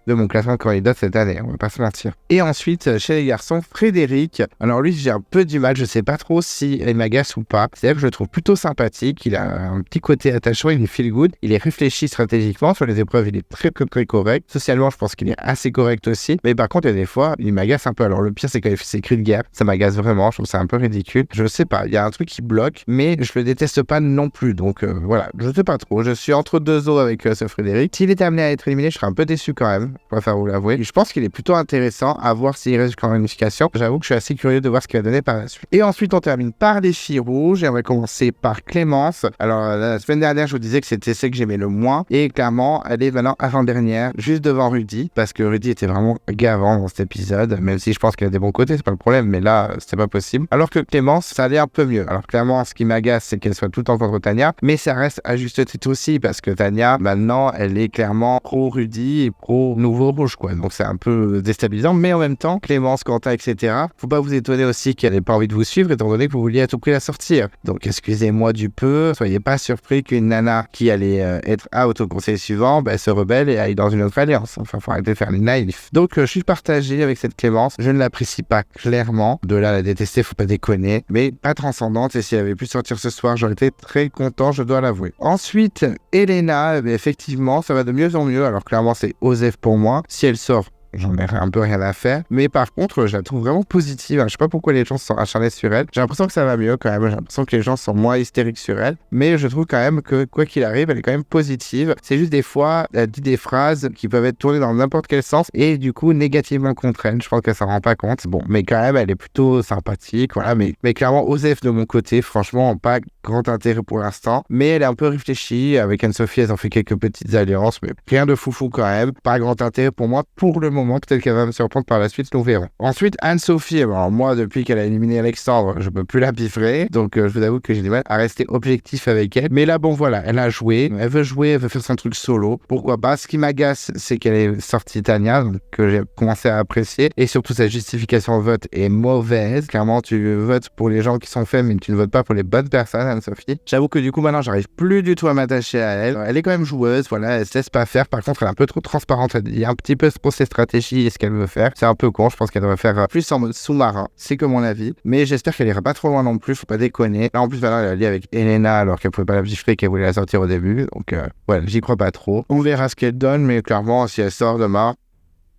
Speaker 1: de mon classement de candidats cette année. On va pas se mentir. Et ensuite, chez les garçons, Frédéric. Alors lui, j'ai un peu du mal. Je sais pas trop si il m'agace ou pas. C'est-à-dire que je le trouve plutôt sympathique. Il a un petit côté attachant. Il est feel good. Il est réfléchi stratégiquement. Sur les épreuves, il est très correct. Socialement, je pense qu'il est assez correct aussi. Mais par contre, il y a des fois, il m'agace un peu. Alors le pire, c'est quand il fait ses cris de guerre. Ça m'agace vraiment. Je trouve ça un peu ridicule. Je sais pas. Il y a un truc qui bloque, mais je le déteste pas non plus. Donc voilà, je sais pas trop. Je suis entre deux eaux avec ce Frédéric. S'il était amené à être éliminé, je serais un peu déçu quand même. Je préfère vous l'avouer. Je pense qu'il est plutôt intéressant à voir s'il reste jusqu'en unification. J'avoue que je suis assez curieux de voir ce qu'il va donner par la suite. Et ensuite, on termine par les filles rouges. Et on va commencer par Clémence. Alors la semaine dernière, je vous disais que c'était celle que j'aimais le moins. Et clairement, elle est maintenant avant-dernière, juste devant Rudy, parce que Rudy était vraiment gavant dans cet épisode. Même si je pense qu'elle a des bons côtés, c'est pas le problème. Mais là, c'était pas possible. Alors que Clémence, ça allait un peu mieux. Alors clairement, ce qui m'agace, c'est qu'elle soit tout le temps contre Tania. Mais ça reste à juste titre aussi, parce que Tania, maintenant, elle est clairement pro-Rudy et pro-Nouveau Rouge, quoi. Donc c'est un peu déstabilisant. Mais en même temps, Clémence, Quentin, etc., faut pas vous étonner aussi qu'elle n'ait pas envie de vous suivre, étant donné que vous vouliez à tout prix la sortir. Donc excusez-moi du peu, soyez pas surpris qu'une nana qui allait être out au conseil suivant, se rebelle et aille dans une autre alliance. Enfin, faut arrêter de faire les naïfs. Donc je suis partagé avec cette Clémence. Je ne l'apprécie pas clairement. De là à la détester, faut pas déconner. Mais pas transcendante. Et si elle avait pu sortir ce soir, j'aurais été très content, je dois l'avouer. Ensuite, Elena, effectivement, ça va de mieux en mieux. Alors clairement, c'est Osef pour moi. Si elle sort, j'en ai un peu rien à faire. Mais par contre, je la trouve vraiment positive. Je sais pas pourquoi les gens se sont acharnés sur elle. J'ai l'impression que ça va mieux quand même. J'ai l'impression que les gens sont moins hystériques sur elle. Mais je trouve quand même que, quoi qu'il arrive, elle est quand même positive. C'est juste des fois, elle dit des phrases qui peuvent être tournées dans n'importe quel sens et du coup, négativement contre elle. Je pense qu'elle s'en rend pas compte. Bon, mais quand même, elle est plutôt sympathique. Voilà, mais clairement, Osef de mon côté, franchement, pas grand intérêt pour l'instant. Mais elle est un peu réfléchie. Avec Anne-Sophie, elles ont fait quelques petites alliances, mais rien de foufou quand même. Pas grand intérêt pour moi pour le moment. Peut-être qu'elle va me surprendre par la suite, nous verrons. Ensuite, Anne-Sophie, alors moi, depuis qu'elle a éliminé Alexandre, je peux plus la piffrer, donc je vous avoue que j'ai du mal à rester objectif avec elle. Mais là, bon, voilà, elle a joué, elle veut jouer, elle veut faire son truc solo, pourquoi pas. Ce qui m'agace, c'est qu'elle est sortie Tania, que j'ai commencé à apprécier, et surtout sa justification au vote est mauvaise. Clairement, tu votes pour les gens qui sont faits, mais tu ne votes pas pour les bonnes personnes, Anne-Sophie. J'avoue que du coup, maintenant, j'arrive plus du tout à m'attacher à elle. Elle est quand même joueuse, voilà, elle se laisse pas faire. Par contre, elle est un peu trop transparente, il y a un petit peu trop ses stratégies et ce qu'elle veut faire. C'est un peu con, je pense qu'elle devrait faire plus en mode sous-marin, c'est que mon avis. Mais j'espère qu'elle ira pas trop loin non plus, faut pas déconner. Là en plus, voilà, elle a lié avec Elena alors qu'elle pouvait pas la piffrer, qu'elle voulait la sortir au début. Donc voilà, j'y crois pas trop. On verra ce qu'elle donne, mais clairement, si elle sort demain,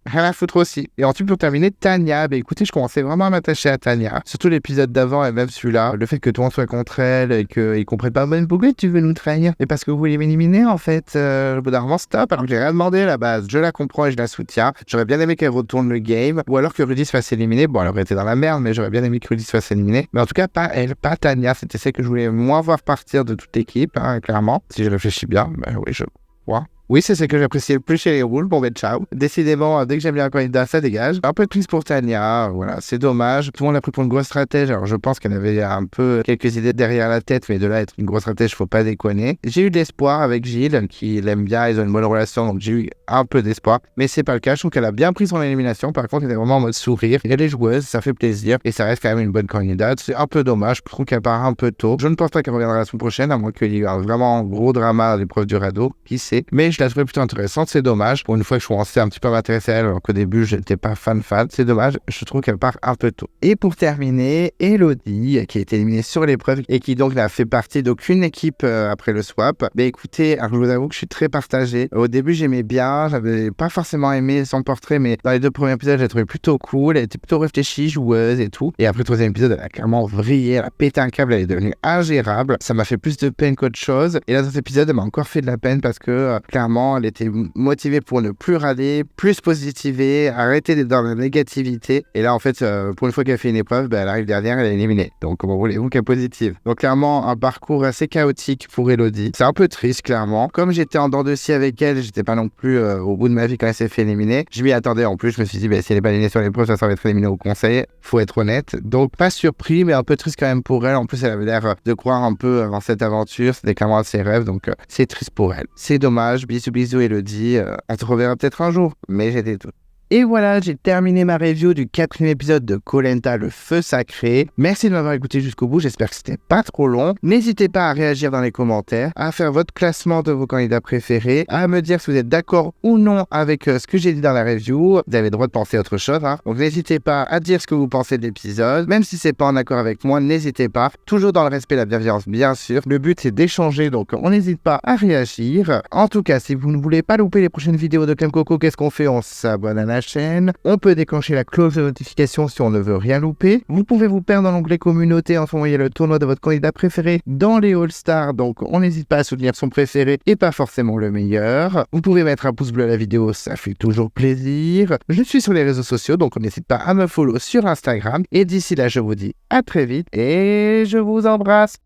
Speaker 1: rien à foutre aussi. Et ensuite, pour terminer, Tania. Écoutez, je commençais vraiment à m'attacher à Tania. Surtout l'épisode d'avant et même celui-là. Le fait que tout le monde soit contre elle et qu'ils comprennent pas même pourquoi tu veux nous trahir. Et parce que vous voulez m'éliminer, en fait. Au bout d'un moment, stop. Alors que j'ai rien demandé à la base. Je la comprends et je la soutiens. J'aurais bien aimé qu'elle retourne le game. Ou alors que Rudy se fasse éliminer. Bon, elle aurait été dans la merde, mais j'aurais bien aimé que Rudy se fasse éliminer. Mais en tout cas, pas elle, pas Tania. C'était celle que je voulais moins voir partir de toute l'équipe, hein, clairement. Si je réfléchis bien, oui, je crois. Oui, c'est ce que j'apprécie le plus chez les roules. Bon, ciao. Décidément, dès que j'aime bien un candidat, ça dégage. Un peu de triste pour Tania. Voilà, c'est dommage. Tout le monde l'a pris pour une grosse stratège. Alors, je pense qu'elle avait un peu quelques idées derrière la tête, mais de là, être une grosse stratège, faut pas déconner. J'ai eu de l'espoir avec Gilles, qui l'aime bien. Ils ont une bonne relation, donc j'ai eu un peu d'espoir. Mais c'est pas le cas. Je trouve qu'elle a bien pris son élimination. Par contre, elle est vraiment en mode sourire. Elle est joueuse, ça fait plaisir. Et ça reste quand même une bonne candidate. C'est un peu dommage. Je trouve qu'elle part un peu tôt. Je ne pense pas qu'elle reviendra la semaine prochaine, à moins qu'il y ait un vraiment gros drama à l'épreuve du radeau. Qui sait? Mais je la trouvais plutôt intéressante. C'est dommage. Pour une fois que je commençais un petit peu à m'intéresser à elle, alors qu'au début, je n'étais pas fan. C'est dommage. Je trouve qu'elle part un peu tôt. Et pour terminer, Elodie, qui a été éliminée sur l'épreuve et qui donc n'a fait partie d'aucune équipe après le swap. Écoutez, alors je vous avoue que je suis très partagé. Au début, j'aimais bien. J'avais pas forcément aimé son portrait, mais dans les 2 premiers épisodes, je l'ai trouvé plutôt cool. Elle était plutôt réfléchie, joueuse et tout. Et après le 3e épisode, elle a clairement vrillé. Elle a pété un câble. Elle est devenue ingérable. Ça m'a fait plus de peine qu'autre chose. Et là, dans cet épisode, elle m'a encore fait de la peine parce que clairement, elle était motivée pour ne plus râler, plus positiver, arrêter d'être dans la négativité. Et là, en fait, pour une fois qu'elle fait une épreuve, elle arrive dernière, elle est éliminée. Donc, comment voulez-vous qu'elle positive? Donc, clairement, un parcours assez chaotique pour Elodie. C'est un peu triste, clairement. Comme j'étais en dents de scie avec elle, j'étais pas non plus au bout de ma vie quand elle s'est fait éliminer. Je m'y attendais en plus. Je me suis dit, si elle est pas éliminée sur l'épreuve, ça va être éliminée au conseil. Faut être honnête. Donc, pas surpris, mais un peu triste quand même pour elle. En plus, elle avait l'air de croire un peu en cette aventure. C'était clairement ses rêves. Donc, c'est triste pour elle. C'est dommage. Bisous, bisous, Elodie. On se reverra peut-être un jour. Mais j'étais tout. Et voilà, j'ai terminé ma review du 4e épisode de Koh Lanta, le feu sacré. Merci de m'avoir écouté jusqu'au bout, j'espère que c'était pas trop long. N'hésitez pas à réagir dans les commentaires, à faire votre classement de vos candidats préférés, à me dire si vous êtes d'accord ou non avec ce que j'ai dit dans la review. Vous avez le droit de penser à autre chose, hein. Donc n'hésitez pas à dire ce que vous pensez de l'épisode. Même si c'est pas en accord avec moi, n'hésitez pas. Toujours dans le respect et la bienveillance, bien sûr. Le but c'est d'échanger, donc on n'hésite pas à réagir. En tout cas, si vous ne voulez pas louper les prochaines vidéos de Clem Coco, qu'est-ce qu'on fait? On s'abonne à la chaîne. On peut déclencher la cloche de notification si on ne veut rien louper. Vous pouvez vous perdre dans l'onglet communauté en envoyant le tournoi de votre candidat préféré dans les All-Stars. Donc on n'hésite pas à soutenir son préféré et pas forcément le meilleur. Vous pouvez mettre un pouce bleu à la vidéo, ça fait toujours plaisir. Je suis sur les réseaux sociaux, donc on n'hésite pas à me follow sur Instagram. Et d'ici là, je vous dis à très vite et je vous embrasse.